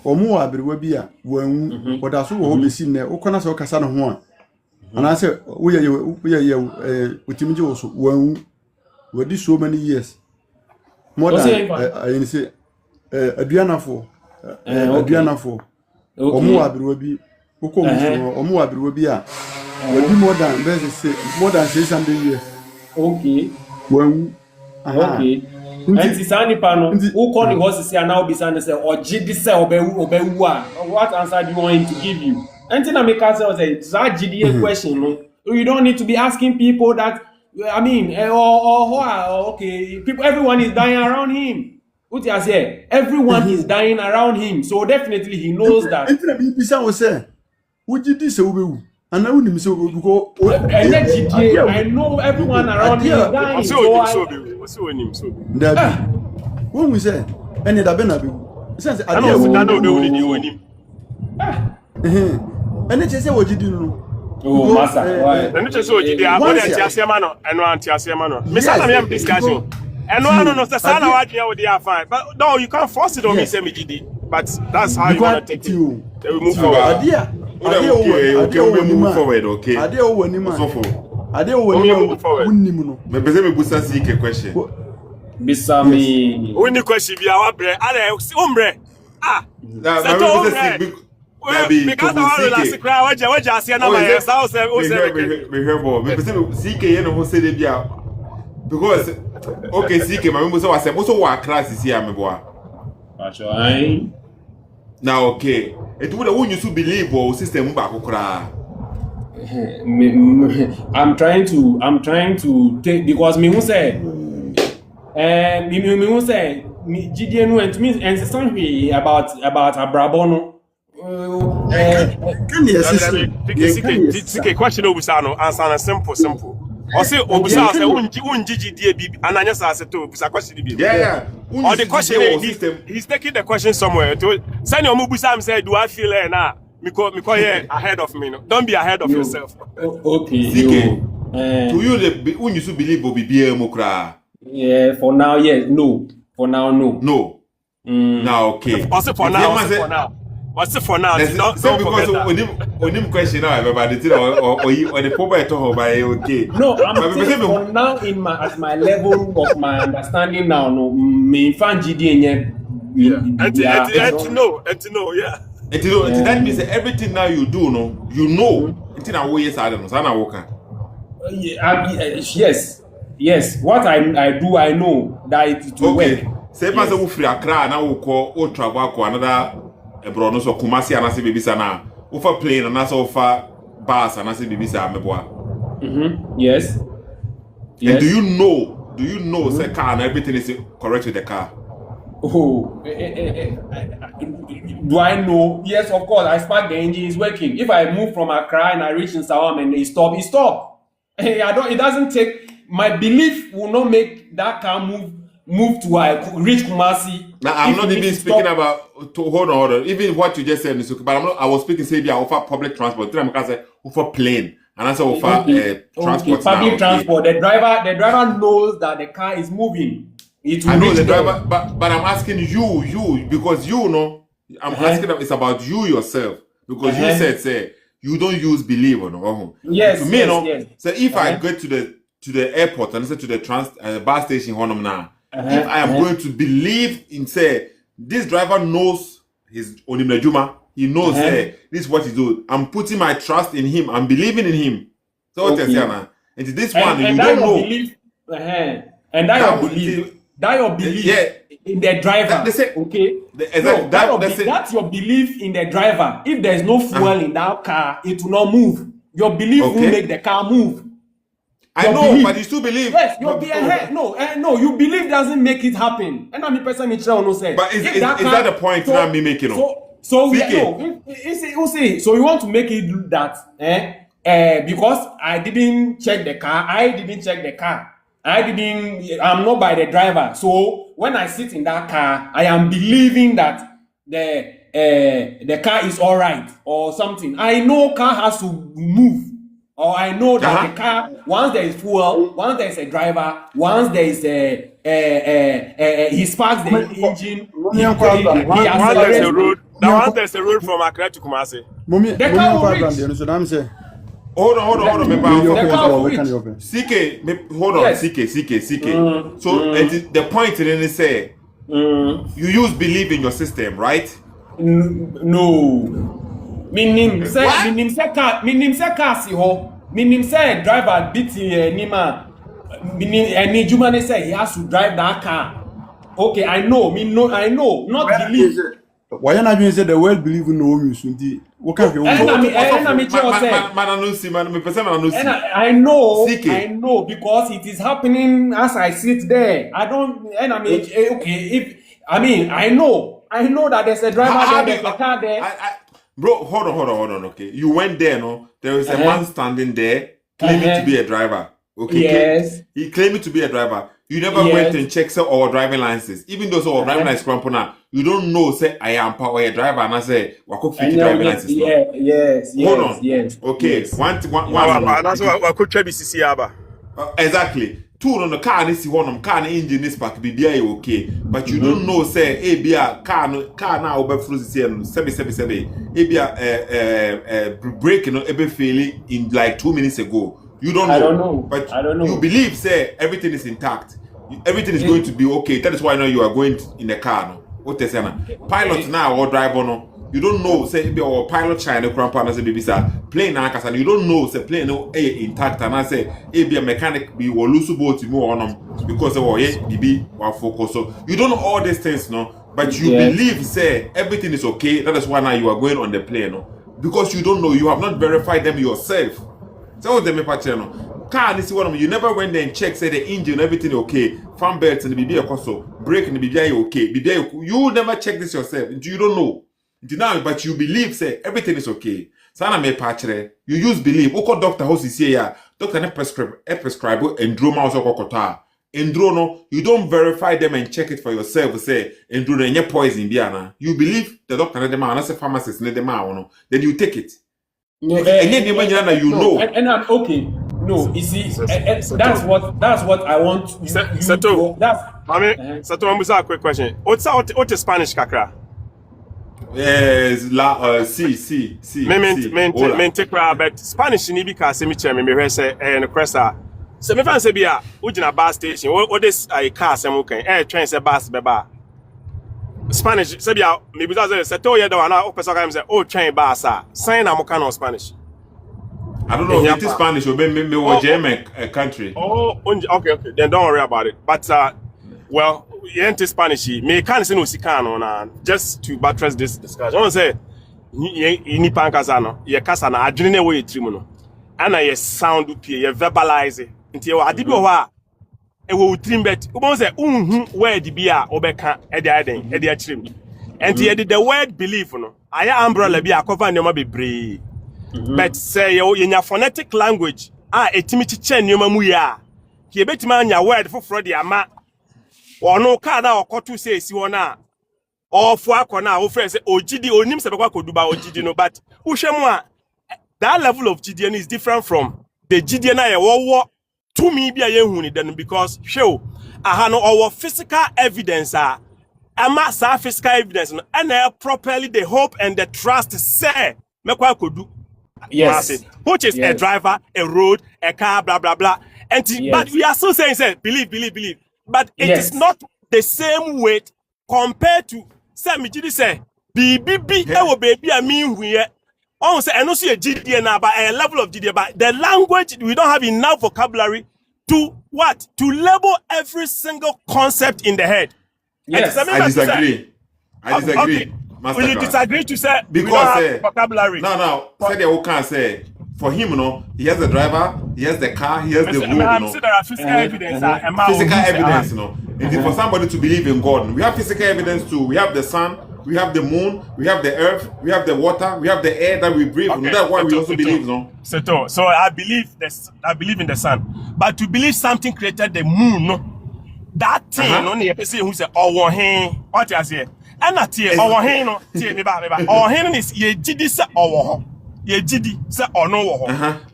omo abrewa bi a wan oda so wo besi ne okona se okasa no ho a ana se wo ye otimije wo so wan wadi so many years more than I say aduana for omo abrewa bi oko mo omo abrewa bi a wadi more than 600 years. Okay. Okay. And Sisani Pano, who call the horses here now be saying, or GD say, what answer do you want him to give you? And then I make us say, it's a GDA question. No? You don't need to be asking people that, I mean, okay, people, everyone is dying around him. What you say? Everyone is dying around him. So definitely he knows that. And then I say, would you say, and I wouldn't say, I know everyone around me is dying. So when we say, and it have I know and it's what you do. Oh, Master, why? And it's so you are what Antiasiamano and Antiasiamano. Mr. discussion. And no, the son of they are fine. But no, you can't force it on me, MGD. But that's how you want to take it. We move forward. Okay, we move forward, okay? I did one him. I did one forward. Maybe me busa seek question. Bisami. When the question be our bread, umbre. Ah, Sethoossk. Because I want to cry. What you say now? My house. We hear more. Maybe seek you know who say they be because okay, seek my member so I say also what class is here, my boy. Now okay, it would who you to believe or system back okra. I'm trying to take because me who say me who say me GDN went me and something about Abrabono. Can you assist? Seek question obusano answer simple. Or say obusa say unjiji bi ananya sa Sethoo busa question bi. Yeah. Or the question he's taking the question somewhere to send your mubusa say do I feel now? Because here ahead of me. No. Don't be ahead of yourself. Okay. To you when you should believe will be mokra. Yeah, for now, yes. No. For now, no. No. Now okay. Also for now. What's it for now? Don't because on him question now about the thing or the problem talk about okay. No, I'm saying for now at my level of my understanding now, no, me fan GD and to know, yeah. And to know, that means that everything now you do, no, you know. It's not always I don't know. Sana woka. Yes. What I do, I know that it will work. Say, Master, who free Accra now will call or travel another. Ebro no so Kumasi anase bibisa na ofa plane anase ofa bus anase bibisa meboa. Yes. And do you know say car and everything is correct with the car? Oh, do I know? Yes, of course. I spark the engine is working. If I move from Accra and I reach in Sawam and it stop. It doesn't take my belief will not make that car move to reach Kumasi. Now I'm not even speaking about to hold on. Even what you just said, but I was speaking say I offer public transport. Then I say offer plane and I say offer transport. Public transport. The driver knows that the car is moving. I know the driver, but I'm asking you because you know I'm asking it's about you yourself because you said say you don't use believe or no. Yes. To me, yes. So if I go to the airport and say to the bus station now. If I am going to believe in say this driver knows his Onimejuma, he knows this is what he do. I'm putting my trust in him. I'm believing in him. So what you say, and this one you don't know. And that your belief. Yeah. in the driver. Okay. That's your belief in the driver. If there is no fuel in that car, it will not move. Your belief will make the car move. I know, but you still believe. Yes, no, you believe doesn't make it happen. And I'm a person in no say. But is that the point that me making? So you want to make it that because I didn't check the car, I'm not by the driver. So when I sit in that car, I am believing that the car is all right or something. I know car has to move. Or I know that the car, once there is fuel, once there is a driver, once there is he sparks the engine, he accelerates. Once there's a road from Accra to Kumasi. The car will reach. Hold on, CK, hold on, CK. So the point then say, you use belief in your system, right? No. Minim say car si ho. Minim say driver beat Nima. Any Jumane say he has to drive that car. Okay, I know. I know. Not believe. Why not you say the world believe in no use? What can you? I know because it is happening as I sit there. I don't. Okay. I know that there's a driver there, there's a car there. Bro, hold on, okay. You went there, no? There is a man standing there claiming to be a driver. Okay. Yes. He claiming to be a driver. You never went and checked our driving licenses. Even though our driving license crampona, you don't know say I am power a driver and I say wako fake driving license. Yes. Hold on. Yes. Okay. Yes. One. That's why I could try BCC aba. Exactly. Two on the car this one car engine this pack be okay, but you don't know say e bia car na obe frozen here no 777 e bia brake no ebe failing in like 2 minutes ago. You don't know. I don't know. But I don't know. You believe say everything is intact. Everything is going to be okay. That is why now you are going in the car no. What they say na pilot now or driver no. You don't know say be or pilot China grandpa na say baby sir plane na kasa you don't know say plane no intact and I say be a mechanic be or lose boat more on them because be focus. So you don't know all these things no, but you believe say everything is okay. That is why now you are going on the plane no, because you don't know, you have not verified them yourself. So them no car this one you never went there and check say the engine everything okay, fan belts and the BB also brake and the BB okay, you never check this yourself. You don't know. But you believe say everything is okay. Sana me patchere. You use belief. Oko doctor house is here. Doctor ne prescribe endro ma also kokota. Endro no, you don't verify them and check it for yourself. Say endro no nye poison biana. You believe the doctor ne dema, and say pharmacist ne dema no. Then you take it. No, you know. And I'm okay. No, you see, that's what I want. Sethoo, Sethoo, I'm gonna quick question. What's Spanish kakra? Yes, si. Me take but Spanish ni bi ka se mi che me hwe se no cressa. Se me fan se bia, ugina bus station. What this car se mo kan. Train se bus beba. Spanish se bia me bi say Sethoo ye da na o person kan say train bus ah. Sign na mo kan on Spanish. I don't know if it's Spanish or maybe or German country. Okay. Then don't worry about it. But well, you ain't Spanish. Me can't say no sikano na. Just to buttress this discussion. I want to say, you need pankasano. You kasana. I didn't know you trimuno. And I sound up here. You verbalize it. Until I did what. E wo trim bet. You want to say, where the beer obeka edi trim. And you did the word belief no. Aya umbrella be a cover nyoma bebre. But say in your phonetic language, etimichi chen nyoma mu ya. Ki ebetima anya word for Freudia ama. Or no car now or to say si wona. Or for akona o friend say ogidi onim se bekwa koduba ogidi no, but ushemwa that level of GDN is different from the GDN na ye wo to me bia ye hu ni then because show aha no our physical evidence ama sa physical evidence no and properly the hope and the trust say mekwa kodu. Yes. Which is a driver, a road, a car, blah blah blah. And but we are still saying say believe. But it is not the same weight compared to say me say BBB ewo baby I mean here. On say I no see a GDN now, but a level of GDN, but the language we don't have enough vocabulary to what? To label every single concept in the head. Yes. I disagree. I disagree. Okay. Will you disagree to say because vocabulary? No. Say the can say for him, he has the driver, he has the car, he has the road. There are physical evidence. Physical evidence, And for somebody to believe in God, we have physical evidence too. We have the sun, we have the moon, we have the earth, we have the water, we have the air that we breathe. Okay. That's why we also believe, Sethoo. So I believe in the sun, but to believe something created the moon, that thing, the person who say, "Oh, what you say?" And that here, oh, no, oh, is ye gidi say oh, ye gidi say oh no,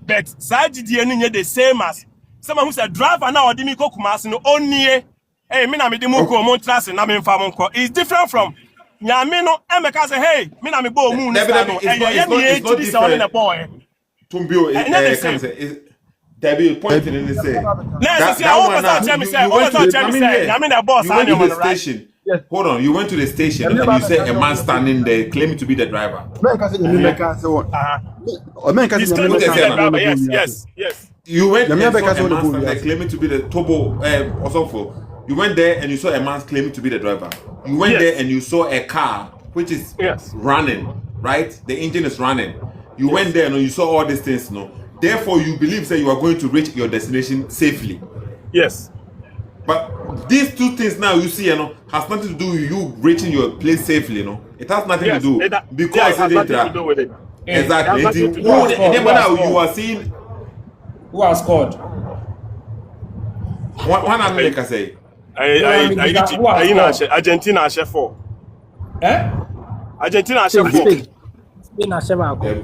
but side gidi the same as someone who said driver now or dimi ko kumasi no only. Hey, me na me demu ko mon trust na me mfa mon ko. It's different from nyame no emeka say hey, me na me bo moon no. It's not different. Tumbio can say there be a point in the say. Hold on, you went to the station and you said a man standing there claiming to be the driver. Yes. You went and saw a man standing there claiming to be the turbo also. You went there and you saw a man claiming to be the driver. You went there and you saw a car which is running, right? The engine is running. You went there and you saw all these things, Therefore, you believe that you are going to reach your destination safely. Yes. But these two things now you see, has nothing to do with you reaching your place safely, It has nothing to do because it has nothing to do with it. Exactly. You are seeing who has scored. One America say. Argentina chef 4. Argentina chef 4. Spain a chef ako.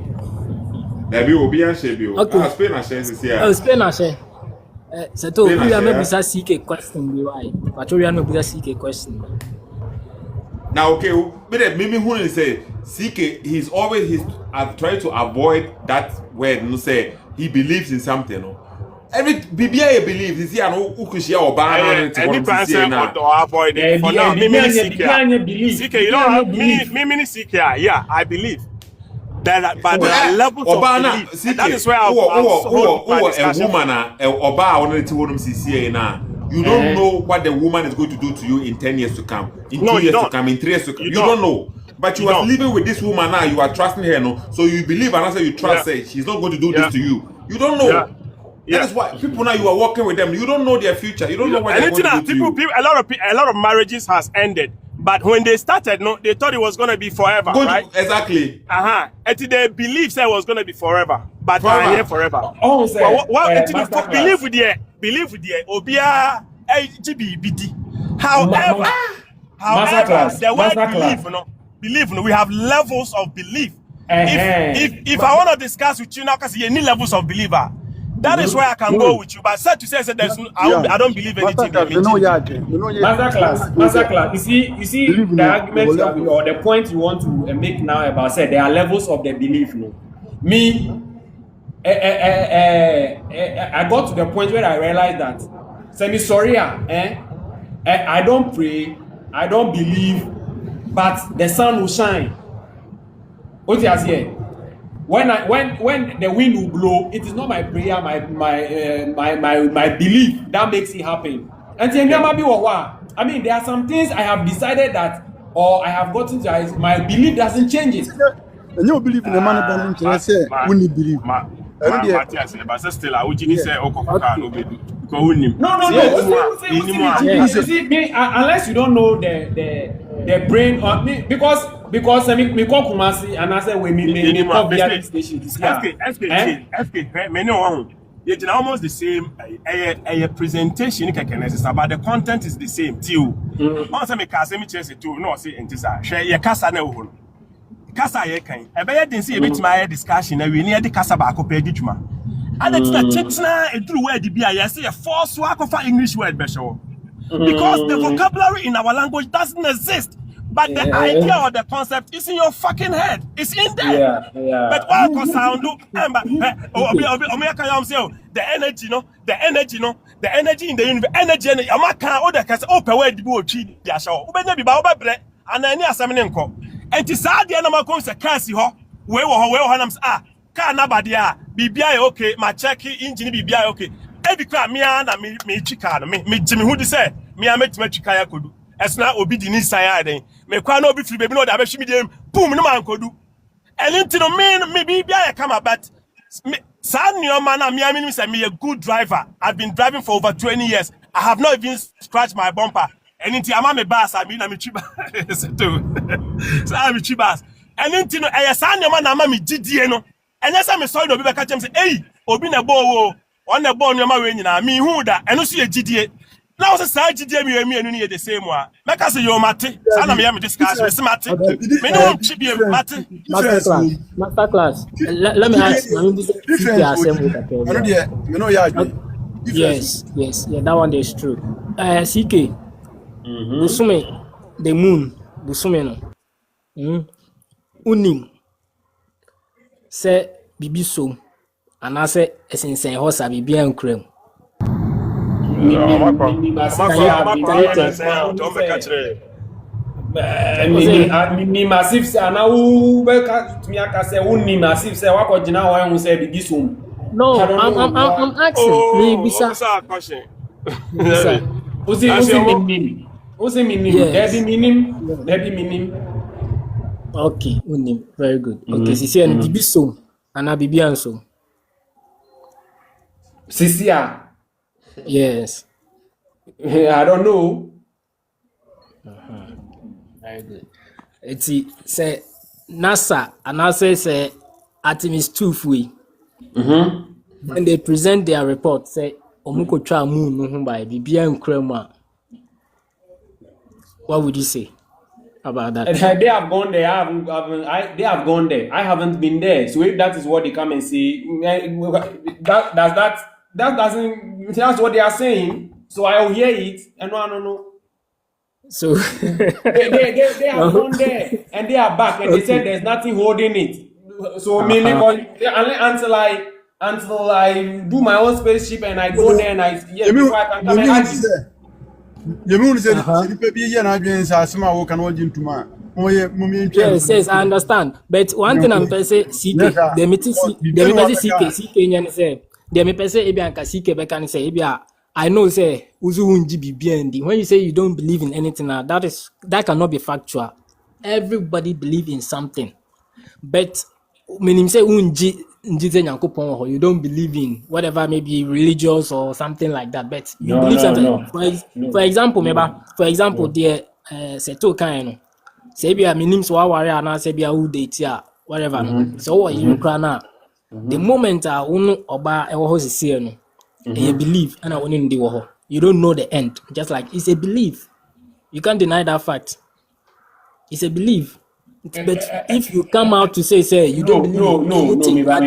Maybe Obi and Shebio. Okay. Spain a chef is here. Oh, Spain a chef. Sethoo, we are maybe CK question be why. But we are not be CK question. Now, okay, but maybe who say CK? He's trying to avoid that word. Say he believes in something. Every BBI believes is here. No, Ukushia or Bana. Any person to avoid it. For now, me CK. You don't have me CK. Yeah, I believe. But there are levels of belief. That is where a woman you don't know what the woman is going to do to you in 10 years to come, in 2 years to come, in 3 years to come. You don't know. But you are living with this woman now, you are trusting her, so you believe and answer you trust her, she's not going to do this to you. You don't know. That is why people now you are working with them, you don't know their future, you don't know what they're going to do to you. A lot of marriages has ended. But when they started, they thought it was going to be forever, right? Exactly. And they believed it was going to be forever. But forever. Here forever. Believe with the Obia GBBD. However, the word believe, we have levels of belief. If I want to discuss with you now, because you need levels of believer. That is where I can go with you. But said to say that there's I don't believe anything. Masterclass. You see the argument or the point you want to make now about say there are levels of the belief. Me, I got to the point where I realized that I don't pray, I don't believe, but the sun will shine. What you say? When the wind will blow, it is not my prayer, my belief that makes it happen. And I mean, there are some things I have decided that, or I have gotten to, my belief doesn't change it. And you believe in the man that I say, when you believe. But still, I would say, No. You see, unless you don't know the brain or me, because me call Kumasi and I say we me call via station. It's almost the same. A presentation but the content is the same. Also, me case me chase too. No, say entisa. Share your casa na uhuru. Casa ye kan. Ebe ye den say bit my discussion na we near the casa ba ko pe adwuma. And it's the chitna e true word bi I say a force work of English word be show. Because the vocabulary in our language doesn't exist. But the idea or the concept is in your fucking head. It's in there. But what can sound the energy, the energy in the universe, energy and Amaka or the case open where the boat tree ya show. Ubenya biba oba bre and any asaminenko. And to sad the animal comes a curse ho, where hanams car nabadia, BBI okay, my check engine BBI okay. Every crap me and me chicken, me Jimmy who say, me I met Chikaya could. As now obi di ni sayade. Me kwa no obi free baby no da be shimi dem. Boom no man kodu. Elenti no me be I come about. Sad new man, I mean, me a good driver. I've been driving for over 20 years. I have not even scratched my bumper. And into I'm a bass, I mean, I'm a chiba. So I'm a chibas. And into no, I san your man, I'm a GDN. And yes, I'm sorry to be back at him say, hey, Obi na bo on the bone your man, I mean, who that? And also a GDA. Now, the side GDM, you and me, and you the same one. Make us your mate. Sana me, I'm discuss with mate. Me no chibi mate. Master class. Let me ask. Yes, yeah, that one is true. CK, Busume, the moon, Busume no. Unim, say bibi so, and I say esensen hosa bibi and cream. Massive say na who be me aka say who massive say wa ko jina wa hu say bibi so. No, I'm asking. Me bisa. Question. Uzi minim. Debi minim. Okay, unim. Very good. Okay, sisi and bibi so, and bibi anso. Sisia. Yes. I don't know. Very good. It's say NASA and NASA say Artemis 2 free. When they present their report, say Omuko Tra Moon no by Bibian Krema. What would you say about that? They have gone there. They have gone there. I haven't been there. So if that is what they come and say, that doesn't. That's what they are saying. So I will hear it, and no. So they have gone there, and they are back, and they said there's nothing holding it. So meaning until I do my own spaceship and I go there and before I can come and argue. Yes, I understand. But one thing I'm saying, CK, the meeting CK say, the me say Ebianka CK bekan say Ebia. I know say Uzuunji BBND. When you say you don't believe in anything, that cannot be factual. Everybody believe in something. But meaning say unji you don't believe in whatever, maybe religious or something like that, but you believe something. No. For example, the Sethoo kind say be a minim so aware and say be a who date ya whatever. So what you cry now? The moment unu oba ewo ho sisi no, you believe and unu ndi wo ho. You don't know the end. Just like it's a belief. You can't deny that fact. It's a belief. But if you come out to say you don't believe you are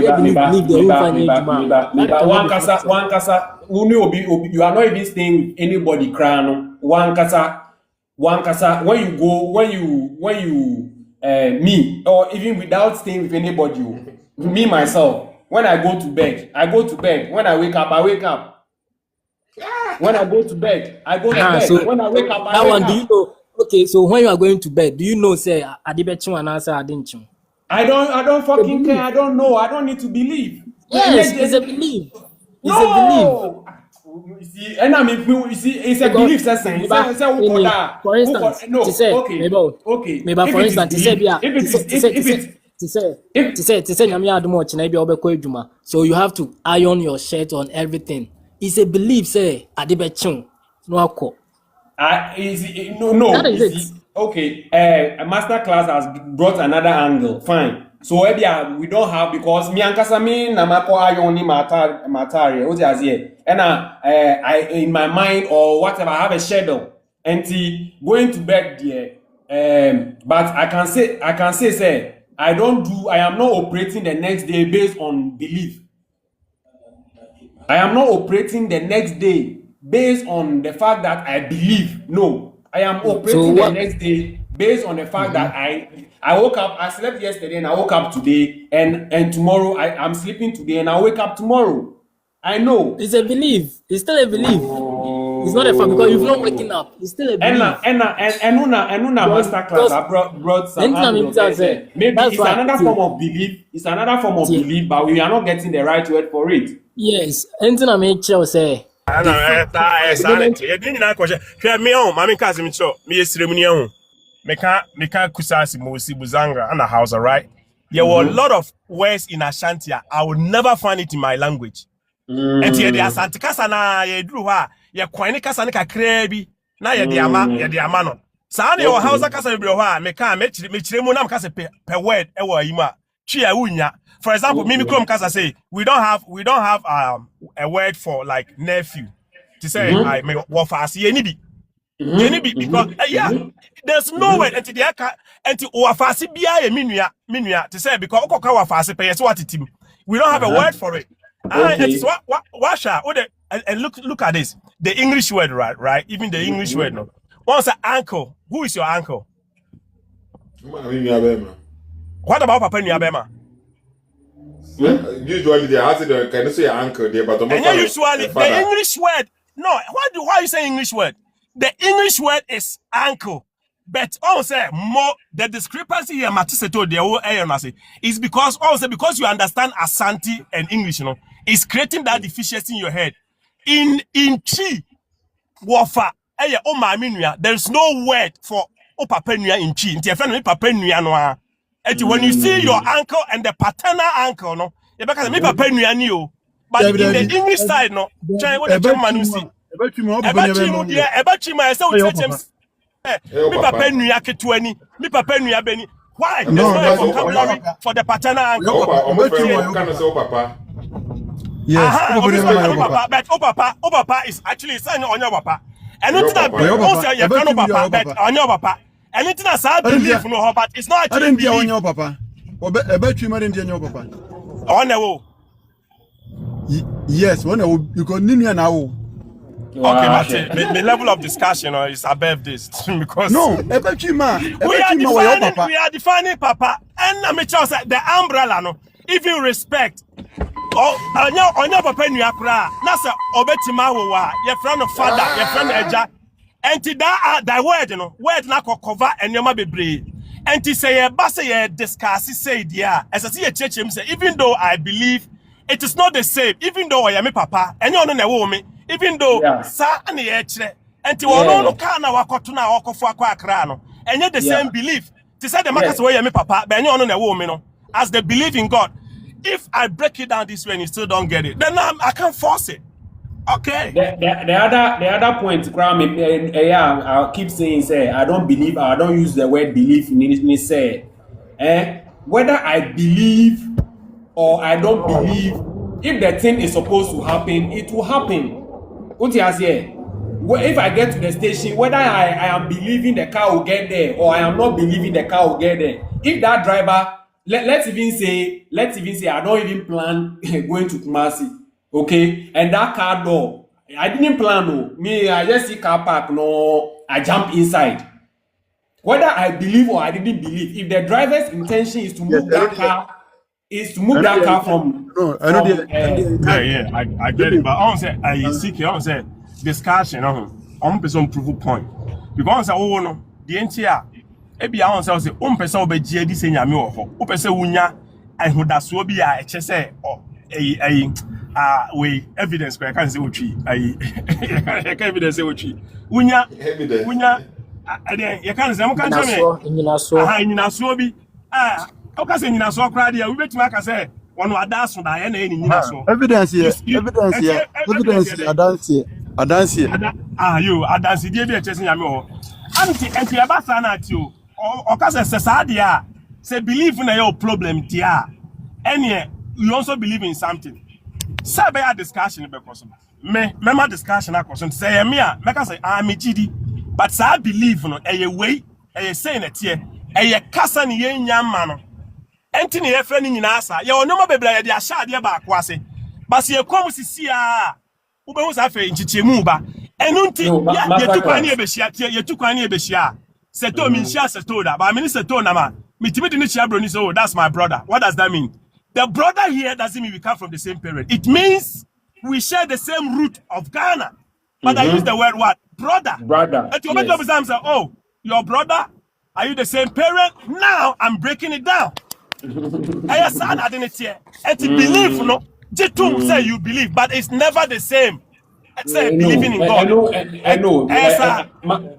not even staying with anybody crying. One kasa when you me or even without staying with anybody, me myself, when I go to bed. When I wake up, I wake up. When I go to bed, I go to bed. So when I wake up, I that wake one, up. do you know? Okay, so when you are going to bed, do you know say Adibechu and answer Adinchu? I don't fucking care. I don't know. I don't need to believe. Yes, it's a belief. It's a belief. You see, and I mean, you see, it's a belief. For instance, to say, maybe for instance, to say, so you have to iron your shirt on everything. It's a belief. Say Adibechu, no. No. That is it. Okay, a master class has brought another angle. Fine. So we don't have, because me and Kasami namako ayoni matari. What is here? And I in my mind or whatever, I have a schedule. And going to bed there. But I can say I am not operating the next day based on belief. I am not operating the next day based on the fact that I believe. No, I am operating the next day based on the fact that I woke up, I slept yesterday and I woke up today, and tomorrow I'm sleeping today and I wake up tomorrow. I know. It's a belief. It's still a belief. It's not a fact because you've not waking up. It's still a belief. And master class I brought some maybe it's another form of belief. It's another form of belief, but we are not getting the right word for it. Yes. Anything I make sure say I know that sanity. You didn't know question. Try me on, mami kasi me cho. Me yesiremuni ehun. Meka kusasi mosi buzanga and a house, right? There were a lot of words in Ashanti I would never find it in my language. And here the Asante kasa na ye dru ha ye kwani kasa ne kakra bi na ye de ama no. Saa na your house kasa bi ho a meka mechire mu na meka per word e wo ayima. Twi a wunya. For example, Mimi Krom Kasa say we don't have a word for like nephew. To say I may wafasi yenibi. Yenibi because there's no word until the until wafasi biya minua to say because okoka wafasi pe yes what it we don't have a word for it. It's washa and look at this. The English word right? Even the English word no. One say uncle. Who is your uncle? What about Papa Nyabema? Usually they ask it, can you say uncle there, but usually the English word. No, why you say English word? The English word is uncle. But also more the discrepancy here, Sethoo, the whole is because because you understand Asante and English, it's creating that deficiency in your head. In Chi, Wafa, there's no word for Opapenua in Chi. When you see your uncle and the paternal uncle, no, because me papa nuani but in the English side, no, what the German see. Me papa nuya ketuani, me papa nuya beni. Why? There's no vocabulary for the paternal uncle. Papa. Yes, Papa is actually saying on your papa. And not that also you can papa, but on your papa. Anything as I believe no, but it's not actually belief. I didn't papa. About you, Madam Daniel Papa. On the wall. Yes, one because Nina now. Okay, Martin, the level of discussion is above this because no, about you, ma. We are defining papa, and I'm the umbrella, no. If you respect, on your papa, you are Nasa Obetima, your friend of father, your friend Eja. And that word, word na cover and your be brave. And to say a bass discuss say yeah, as I see a church him say, even though I believe it is not the same, even though I am a papa, and you know woman, even though sa and the and to no kana wakotuna wako for crano, and yet the same belief. To say the markets way me papa, but you know woman, as they believe in God. If I break it down this way and you still don't get it, then I can't force it. Okay. The other point, I keep saying, say, I don't believe, I don't use the word belief in say, whether I believe or I don't believe, if the thing is supposed to happen, it will happen. If I get to the station, whether I am believing the car will get there or I am not believing the car will get there, if that driver, let's even say, I don't even plan going to Kumasi. Okay, and that car door, I didn't plan no. Me, I just see car park, no, I jump inside. Whether I believe or I didn't believe, if the driver's intention is to move that car, from. No, I get it, but I don't say I say discussion on person proof point. Because no, the entire ebi I say person obe GD say nyame wo ho. Wo person wunya ahodaso bi a eche say we evidence I can't say what evidence say what wunya you can't say am can say nyinaso bi o ka say nyinaso kra dia we betima aka say one adaso da ye na e nyinaso evidence adanse you adanse die bi e chese nyame ho anti e ba sa na ati o ka say sa dia say believe na your problem dia ene you also believe in something. Say be a discussion because me discussion akoso say me a make say me gidi but say I believe no way say na tie kasa ne yenya ma no enti ne ye fra ni nyina asa ye onoma bebla ye de ahya de ba ko ase but se kom sisi a wo be hu sa fe nchichemu ba enu nti ye tukwane e behia Sethoo min share Sethoo da ba me ni Sethoo na ma mitimi de ni chia bro ni so that's my brother. What does that mean? The brother here doesn't mean we come from the same parent. It means we share the same root of Ghana. But I use the word what? Brother. And to make up say, oh, your brother, are you the same parent? Now I'm breaking it down. I said I didn't hear. And to believe, no, Jitum say you believe, but it's never the same. say believing in God. I know. No,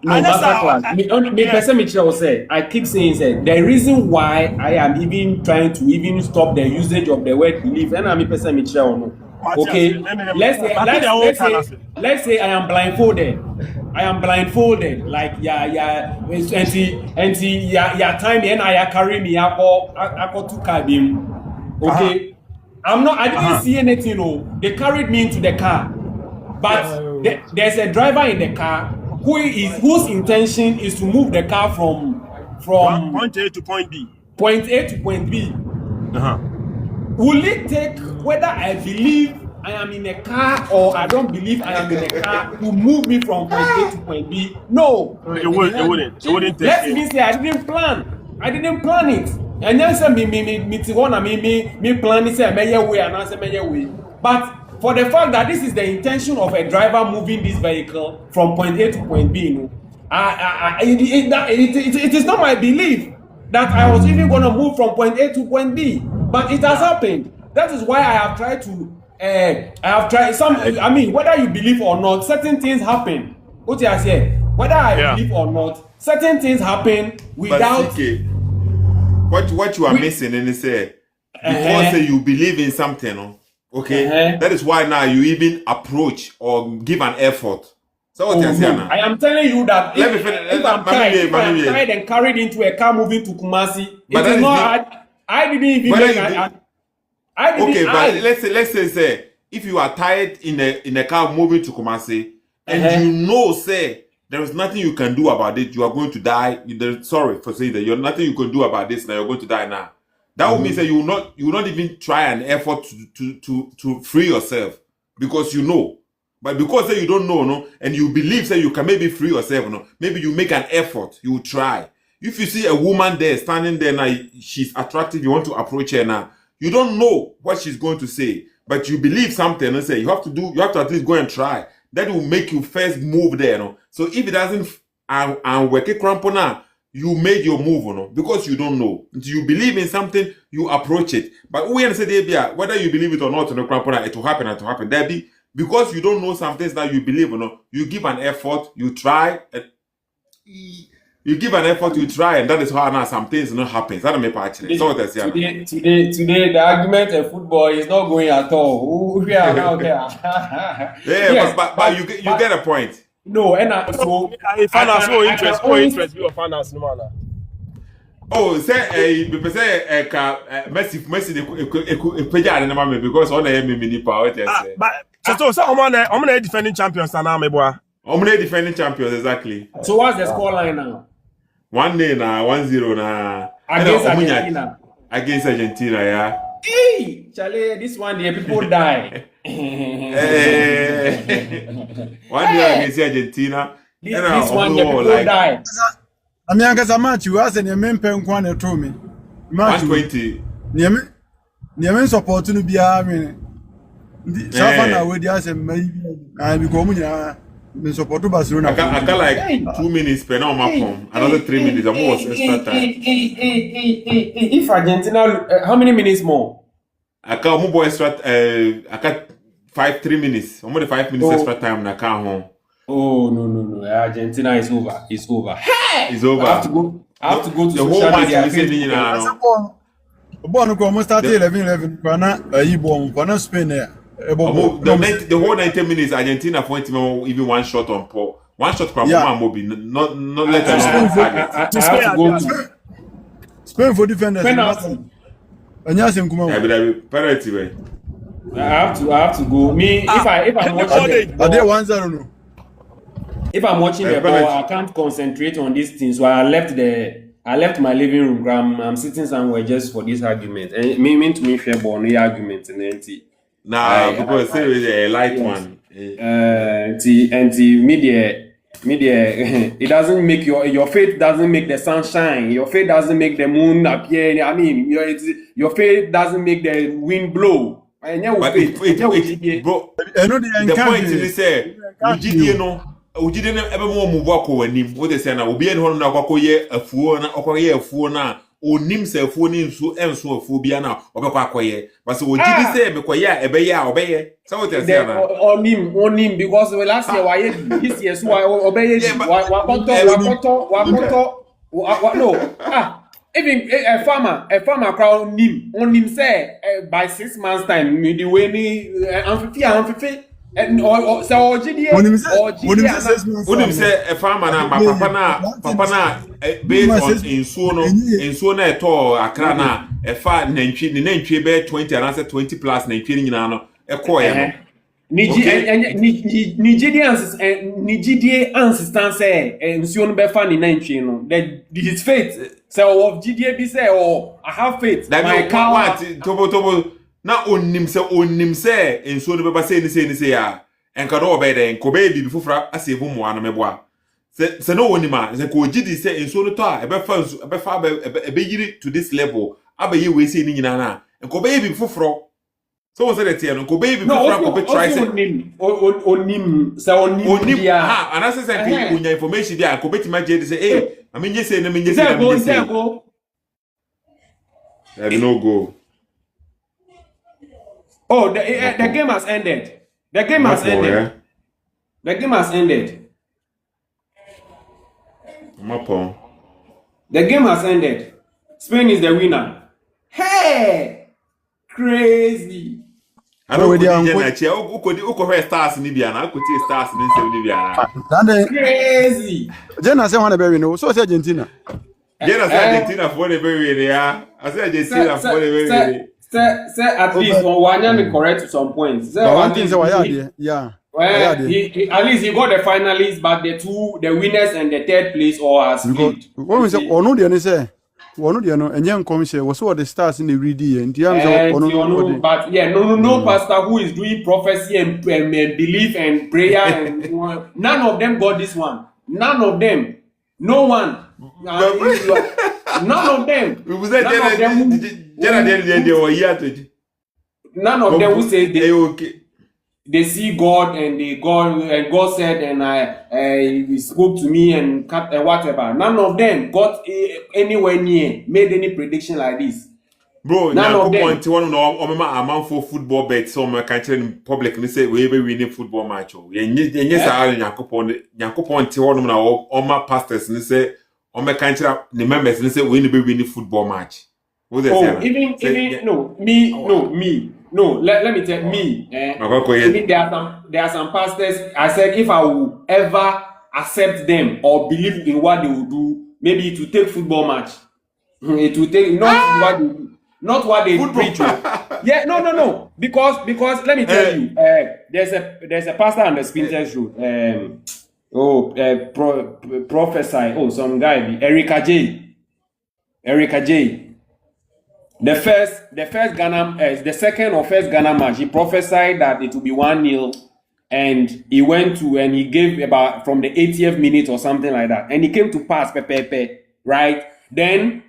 masterclass. Me person me say, I keep saying say the reason why I am even trying to even stop the usage of the word belief, and I'm person me no. Okay, let's say I am blindfolded. Like time and I carry me ako to cabin. Okay, I didn't see anything. No, they carried me into the car, but there's a driver in the car whose intention is to move the car from point A to point B. Point A to point B. Will it take whether I believe I am in a car or I don't believe I am in a car to move me from point A to point B? No. It wouldn't take. Let's even say I didn't plan it. And then say me plan it, say me way and answer me way. But for the fact that this is the intention of a driver moving this vehicle from point A to point B, you know, it is not my belief that I was even going to move from point A to point B, but it has happened. That is why I have tried to. I mean, whether you believe or not, certain things happen. What I say, whether I believe or not, certain things happen without. But what you are missing, and say because you believe in something, okay, that is why now you even approach or give an effort. So what you say now? I am telling you that if I'm tired and carried into a car moving to Kumasi, it is not. I didn't even make. Okay, but let's say if you are tired in a car moving to Kumasi and you know say there is nothing you can do about it, you are going to die. Sorry for saying that you're nothing you can do about this now, you're going to die now. That would mean that you will not even try an effort to free yourself because you know. But because say you don't know, no, and you believe say you can maybe free yourself, no, maybe you make an effort, you try. If you see a woman there standing there now, she's attractive, you want to approach her now. You don't know what she's going to say, but you believe something and say you have to at least go and try. That will make you first move there, no. So if it doesn't and work a crampo now, you made your move, no, because you don't know. You believe in something, you approach it. But we say whether you believe it or not, no crampo now, it will happen. There be because you don't know some things that you believe, no, you give an effort, you try. You give an effort, you try, and that is how now some things not happen. That may actually. So that's today, the argument of football is not going at all. We are now there. Yes, but you get a point. No, and so interest you finance no man. Oh, say Messi the because all the mini power. But so I'm defending champions now, me boy. I'm defending champions exactly. So what's the score line now? 1-0 now, 1-0 now. Against Argentina. Against Argentina, yeah. Hey, Charlie, this one the people die. 1-0 against Argentina. This one the people die. I mean, I guess a match you asked and your main pen corner to me. 120. Near support to be a minute. Savannah with the answer, maybe I become. Support to Barcelona. I got like 2 minutes per now, another 3 minutes. I'm almost extra time. If Argentina, how many minutes more? I got more extra. I got 3 minutes. I'm only 5 minutes extra time. I can't home. Oh no! Argentina is over. It's over. Hey! It's over. I have to go to the whole match. Born almost started 11. You born Spain there. The whole 90 minutes, Argentina for even one shot on Paul. One shot from Mobi, not let them target. Spain for defenders. Penalty. Penalty way. I have to go. Me, if I'm watching are they 1-0 no? If I'm watching the ball, I can't concentrate on this thing. So I left my living room. I'm sitting somewhere just for this argument. And me to me fair ball, no argument and empty. Nah, because it's a light one. Media, it doesn't make your faith doesn't make the sun shine. Your faith doesn't make the moon appear. I mean, your faith doesn't make the wind blow. Bro, the point is say, you know, we didn't ever more move walk over him. What they say now, we be in one now, a fool na onim se phone nso enso afu bia na obekọ akoye but so ojidi say mekoye a ebeye a obeye so what you say na onim because last year why this year so obeye no even a farmer crowd onim say by 6 months time the way ni amfifi and or so ojidi onim say a farmer na papa na based on insuo na eto akra na e fa nantwi ni nantwi be 20 and 20 plus nantwi ni nyina no e ko ye no Nigidie ansistance nsuo no be fa ni nantwi no his faith so of gidie bi say or I have faith my car tobo na onim say nsuo no be ba say ni say ya enka do obede enko be bi fufura asevu mo ano meboa se no onima se ko gidi say nsuo no to a ebe fa ebe yiri to this level abaye we say ni nyina na enko be bi fufura so was it here no ko be bi fufura ko be try say onim dia ha anase say ke unya information dia ko be tima je say eh amenye say na menye say na menye say there no go. Oh, the game has ended. The game has ended. Yeah. The game has ended. The game has ended. Spain is the winner. Hey! Crazy. I know we are stars in Libya. I could see stars in Libya. Crazy. Jenna say one very no. So say Argentina. Jenna say Argentina for the very yeah. I say Argentina for the very. Say at least on one correct to some points. One thing say yeah. Well, at least he got the finalists, but the winners and the third place all has split. What we say? Ono dey say. Ono dey no. Enye nkom share. Was what the stars in the ready and ono. But yeah, no pastor who is doing prophecy and belief and prayer and none of them got this one. None of them. No one. None of them. None of them who say they see God and God said and he spoke to me and whatever. None of them got anywhere near made any prediction like this. Bro, none of them. One amount for football bet so my country in public they say we be winning football match. Yes, I Yakupon ti one na all my pastors they say on my country the members they say we be winning football match. Let me tell me. Even there are some pastors. I said if I will ever accept them or believe in what they will do, maybe it will take football match. It will take not what they preach. Yeah, no. Because let me tell you, there's a pastor on the Spinters Road. Prophesy. Some guy, Erica J. The second or first Ghana match, he prophesied that it will be 1-0, and he went to and he gave about from the 80th minute or something like that, and he came to pass right. Then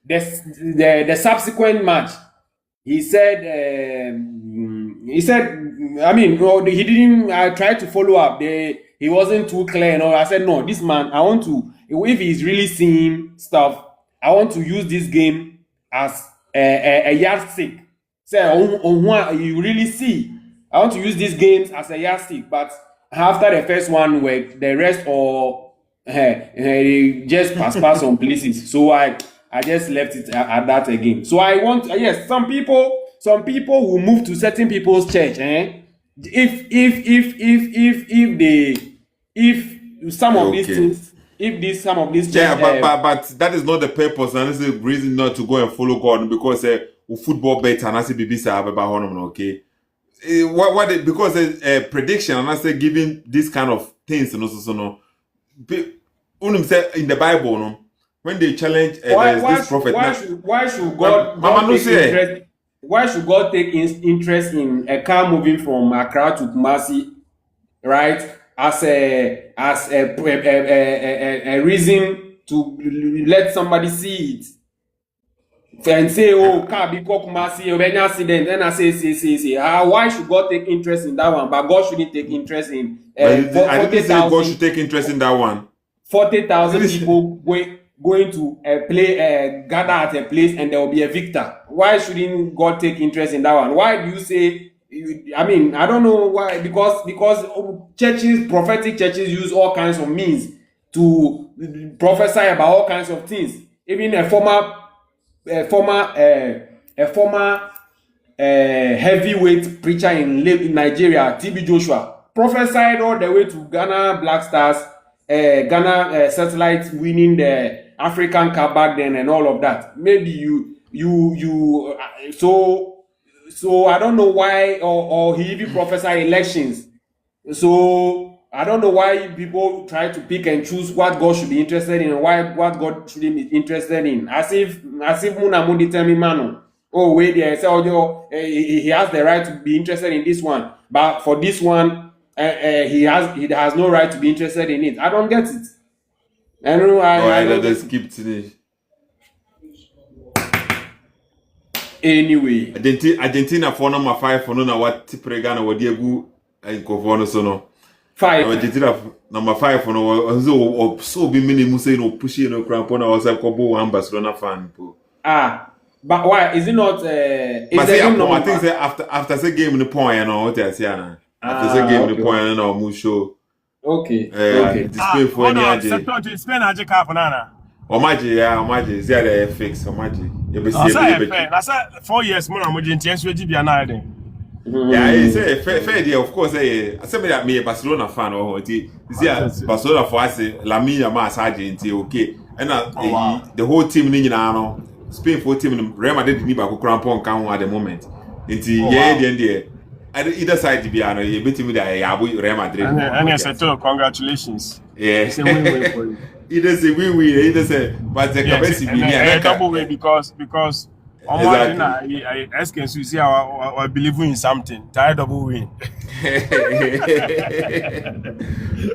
the subsequent match, he said I mean he didn't. I tried to follow up. He wasn't too clear. I said no, this man I want to, if he's really seeing stuff, I want to use this game as a yardstick. Say on what you really see. I want to use these games as a yardstick, but after the first one, where the rest or just pass on places. So I just left it at that again. So I want some people will move to certain people's church. If some of these things. Some of these but that is not the purpose, and this is the reason not to go and follow God, because football bet and I say BBC okay. Because prediction and I say giving this kind of things and also say in the Bible no, when they challenge this prophet, why should God take interest in a car moving from Accra to Kumasi, right? As a reason to let somebody see it and say, car be Kumasi, any accident, and I say, why should God take interest in that one? But God shouldn't take interest in. I didn't say God should take interest in that one. 40,000 people going to gather at a place and there will be a victor. Why shouldn't God take interest in that one? Why do you say? I mean, I don't know why. Because churches, prophetic churches, use all kinds of means to prophesy about all kinds of things. Even a former heavyweight preacher in Nigeria, TB Joshua, prophesied all the way to Ghana Black Stars, Ghana Satellite winning the African Cup back then and all of that. Maybe so I don't know why, or he even prophesied elections. So I don't know why people try to pick and choose what God should be interested in and what God shouldn't be interested in. As if Munamu determine Manu. Oh, wait there, say, he has the right to be interested in this one, but for this one, he has no right to be interested in it. I don't get it. I don't know. I don't skip today. Anyway, Argentina for number 5 for no what Tipregana or Diego and Covono sono 5. Argentina number 5 for no so be many Musa no pushing no crampon or was a Cobo and Barcelona fan. But why is it not? I think after the game in the point, you know what I say. After the game in the point, you know, we show. Okay. Spain for any Sethoossk Spain aje cup nana. Omaji, zero fix. Omaji. I said 4 years more. I'm going to change with you now. Yeah, it's a fair deal. Of course, I said that me a Barcelona fan or Barcelona for us. La mia mas agent, okay, and the whole team in now. Spain for team Real Madrid ni ba ko crampon kan at the moment. Nti there. Either side to be ano you beat me that Real Madrid. And Sethoo, congratulations. Yeah. It's a win for you. Either say win, either say but the capacity be double way because I ask you see I believe in something. Try double win.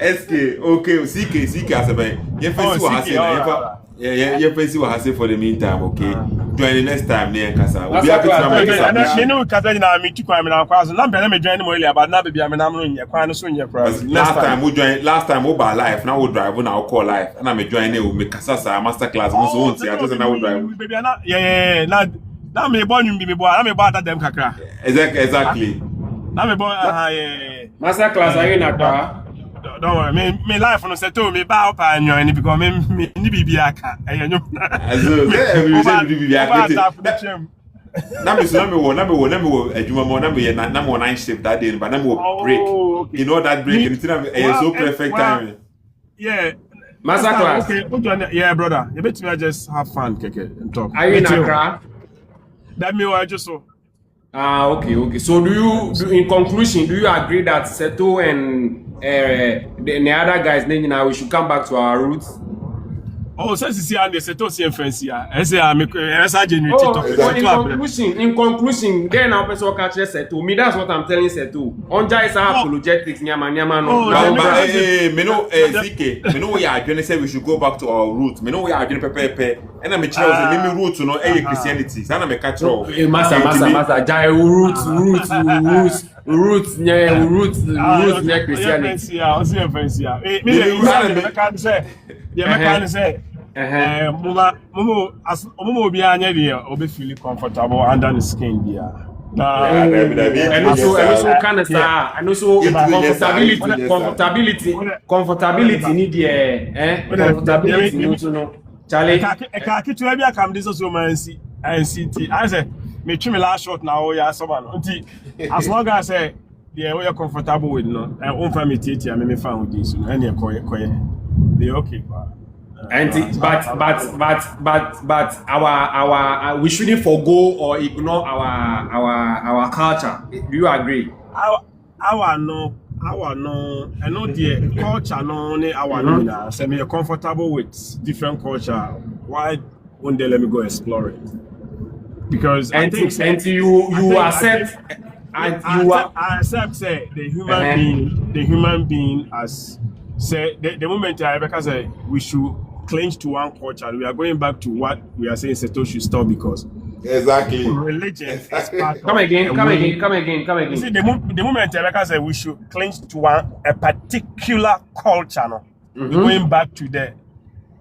SK okay, CK as a you face what I yeah, you face what I say for the meantime, okay? Join the next time near Casa. We'll be happy to have you know Catalina me to come now cause number me join more about now be am now in your kwan so in your last time we buy life now we drive now call life and I'm join we make Casa master class so on see I just now we drive baby yeah now me born you be boy now me about them kakra exactly now me born yeah master class are you in Accra. Don't worry, me life on Sethoo me bow pa anyo because me ni bibia ka enyo. Azo we bibia ka. Na me wo adwuma mo na me 9 shift that day but na me break. Okay. You know that break it's so perfect time. Yeah. Master class. Okay, yeah brother. You bet me just have fun keke and talk. Are you in Accra? That me I just so. Okay. So in conclusion, do you agree that Sethoo and the other guys now we should come back to our roots? Oh, since you see and the Sethoossk friends here, I say I'm in conclusion, then our person catch Sethoo. Me, that's what I'm telling Sethoo. Onja is apologetics, nyama no. Me know CK. Me know we are going to say we should go back to our roots. Me know we are going to prepare. And I'm a roots, you know, Christianity. So I'm a catch all. Master, jai roots, near Christianity. Momo be anya dey obe feel comfortable under the skin there. And also kind of and also comfortability need comfortability need no Charlie ka kitu bia kam this so man see NCT I say me twi me last shot na o ya so man until as long as say they we are comfortable with no and on family teacher me fan with this no any koye they okay and but our we shouldn't forgo or ignore our culture. Do you agree? Our no I know the culture no our no say me comfortable with different culture. Why one day let me go explore it? Because I think you accept and you I accept say the human being as say the moment I because we should cling to one culture. We are going back to what we are saying Sethoo should stop because exactly religion is part come again. You see, the moment Rebecca said we should cling to a particular culture, we're going back to there.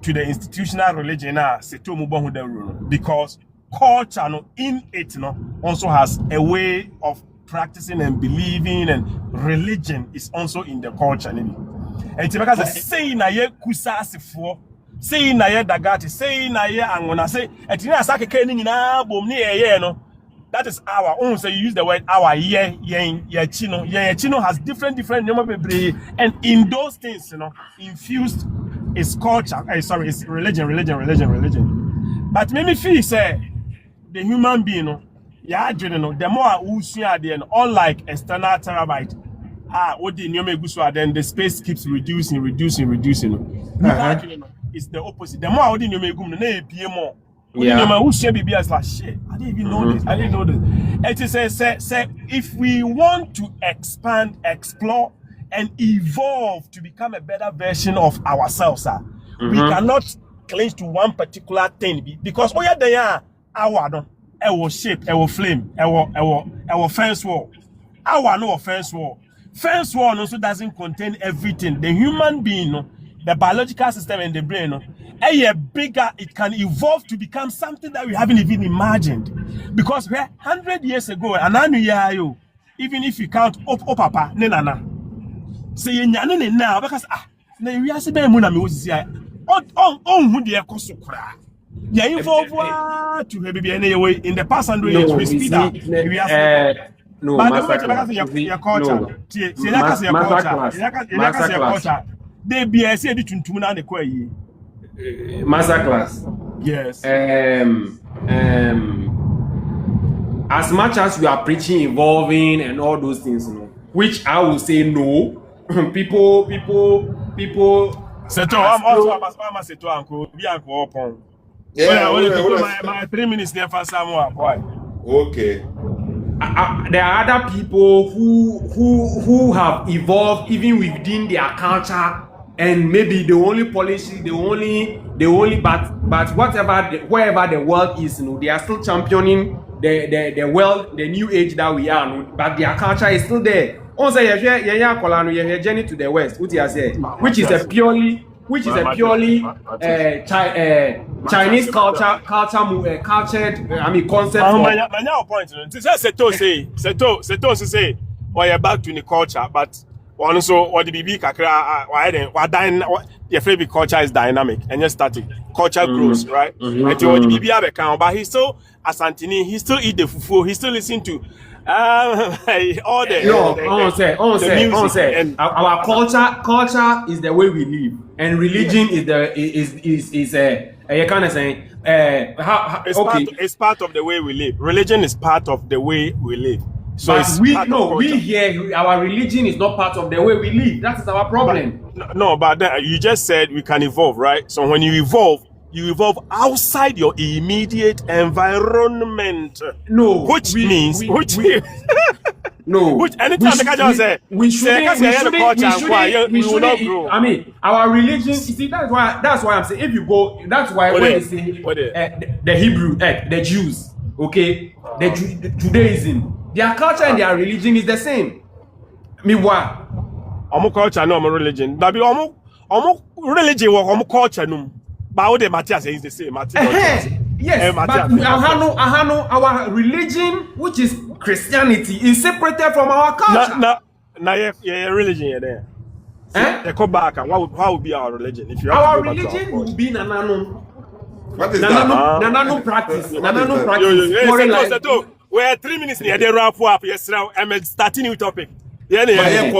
to the institutional religion Sethoo mu bon the rule because culture no in it no also has a way of practicing and believing, and religion is also in the culture. And because say na ye kusasifo, say na ye dagati, say na ye angona, say etina asake keni nyina bom ni ye no. That is our own. So you use the word our chino has different and in those things, infused is culture. It's religion. But maybe feel say the human being, the more we are there, unlike external terabyte, then the space keeps reducing. It's the opposite. The more more. Yeah. Like, shit, I didn't even know this. I didn't know this. It is say if we want to expand, explore, and evolve to become a better version of ourselves, we cannot cling to one particular thing because our shape, our flame, our fence wall. Our no fence wall. Fence wall also doesn't contain everything. The human being, the biological system and the brain, bigger, it can evolve to become something that we haven't even imagined. Because 100 years ago, even if you count papa, nana, say you now because we are saying muna me was who the ekosukra. Yeah, evolve to maybe anyway in the past 100 years we speed up. No, but master class. They be a say the tuntum na the kwai. Master class. Yes. As much as we are preaching evolving and all those things, which I will say no. people. Sethoo, I'm Sethoo uncle. Be uncle upon. Yeah, my 3 minutes there for someone, boy. Okay. There are other people who have evolved even within their culture, and maybe the only policy, but wherever the world is, they are still championing the world, the new age that we are, but their culture is still there. Also, journey to the west, which is a purely Chinese cultured, concept. My point. Sethoo say, you're back to the culture, but also what the BB kakra, your favorite culture is dynamic and just static. Culture grows, right? And the BB have a count, but he still Asantini, he still eat the fufu, he still listen to all the music. And our culture is the way we live, and religion is you kind of saying it's part of the way we live. Religion is part of the way we live. So we here our religion is not part of the way we live. That is our problem. But then you just said we can evolve, right? So when you evolve outside your immediate environment. Which means anytime the culture say we will not grow. I mean, our religion. You see, that's why I'm saying if you go, that's why when they say the Hebrew, the Jews, okay, the Judaism, their culture and their religion is the same. Me what? Omo culture no omo religion. That be omo religion or omo culture no. But all the Matthias is the same. Yes, but our religion, which is Christianity, is separated from our culture. Your religion there. Go back. What would be our religion? If you our religion will be Nanano. What is that? Nanano practice. Nanano practice. We're 3 minutes near the wrap up. Yes, now I'm starting new topic. Our religion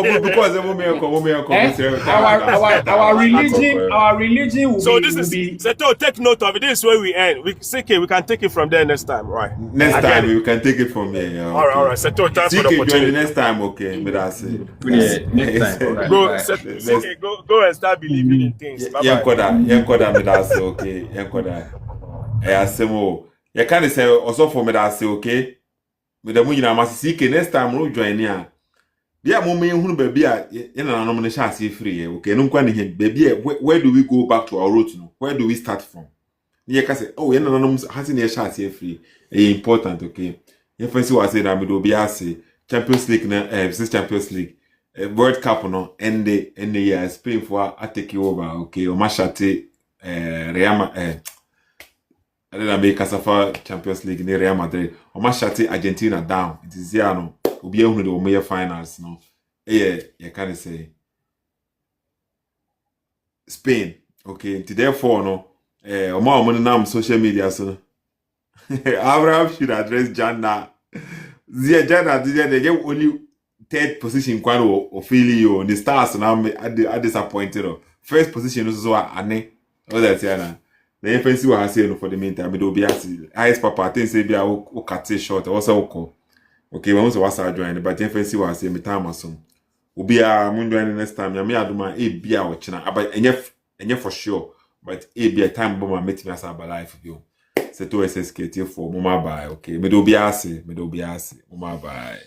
will so this is Sethoo, take note of it. This is where we end. We can take it from there next time, right? Next time we can take it from here. All right. Sethoo, thanks for the opportunity. Next time, okay, but that's it. Next time. Go and start believing in things. Okay. You can't say also for me that say okay. But the money must see next time we join here. Bia mo me hunu baby a ye na no no sha free okay no kwa ne baby where do we go back to our root no where do we start from ye ka say oh ye na no hasi ne sha free important okay ye fancy was say na me do be ase Champions League na Champions League World Cup no end the year Spain for take you over okay o machate Real I didn't make Casafa Champions League near Real Madrid. Or my shutting Argentina down. It is here no. We'll be able to do more finals no. You can say Spain. Okay, therefore no. More money now on social media so. Abraham should address Jana. Jana they get only third position quite or failure. The stars now are disappointed. First position is so ane. What that Jana. The FNC will have said for the meantime. It will be as highest papa. I think say be a cut it short. Also okay. Okay, when was I join? But the FNC will say me time or soon. Will be a mundo next time. I may do my be our china. But and for sure. But be a time bomb meet me as a life you. Sethoossk for mama bye. Okay, me do be ase. Mama bye.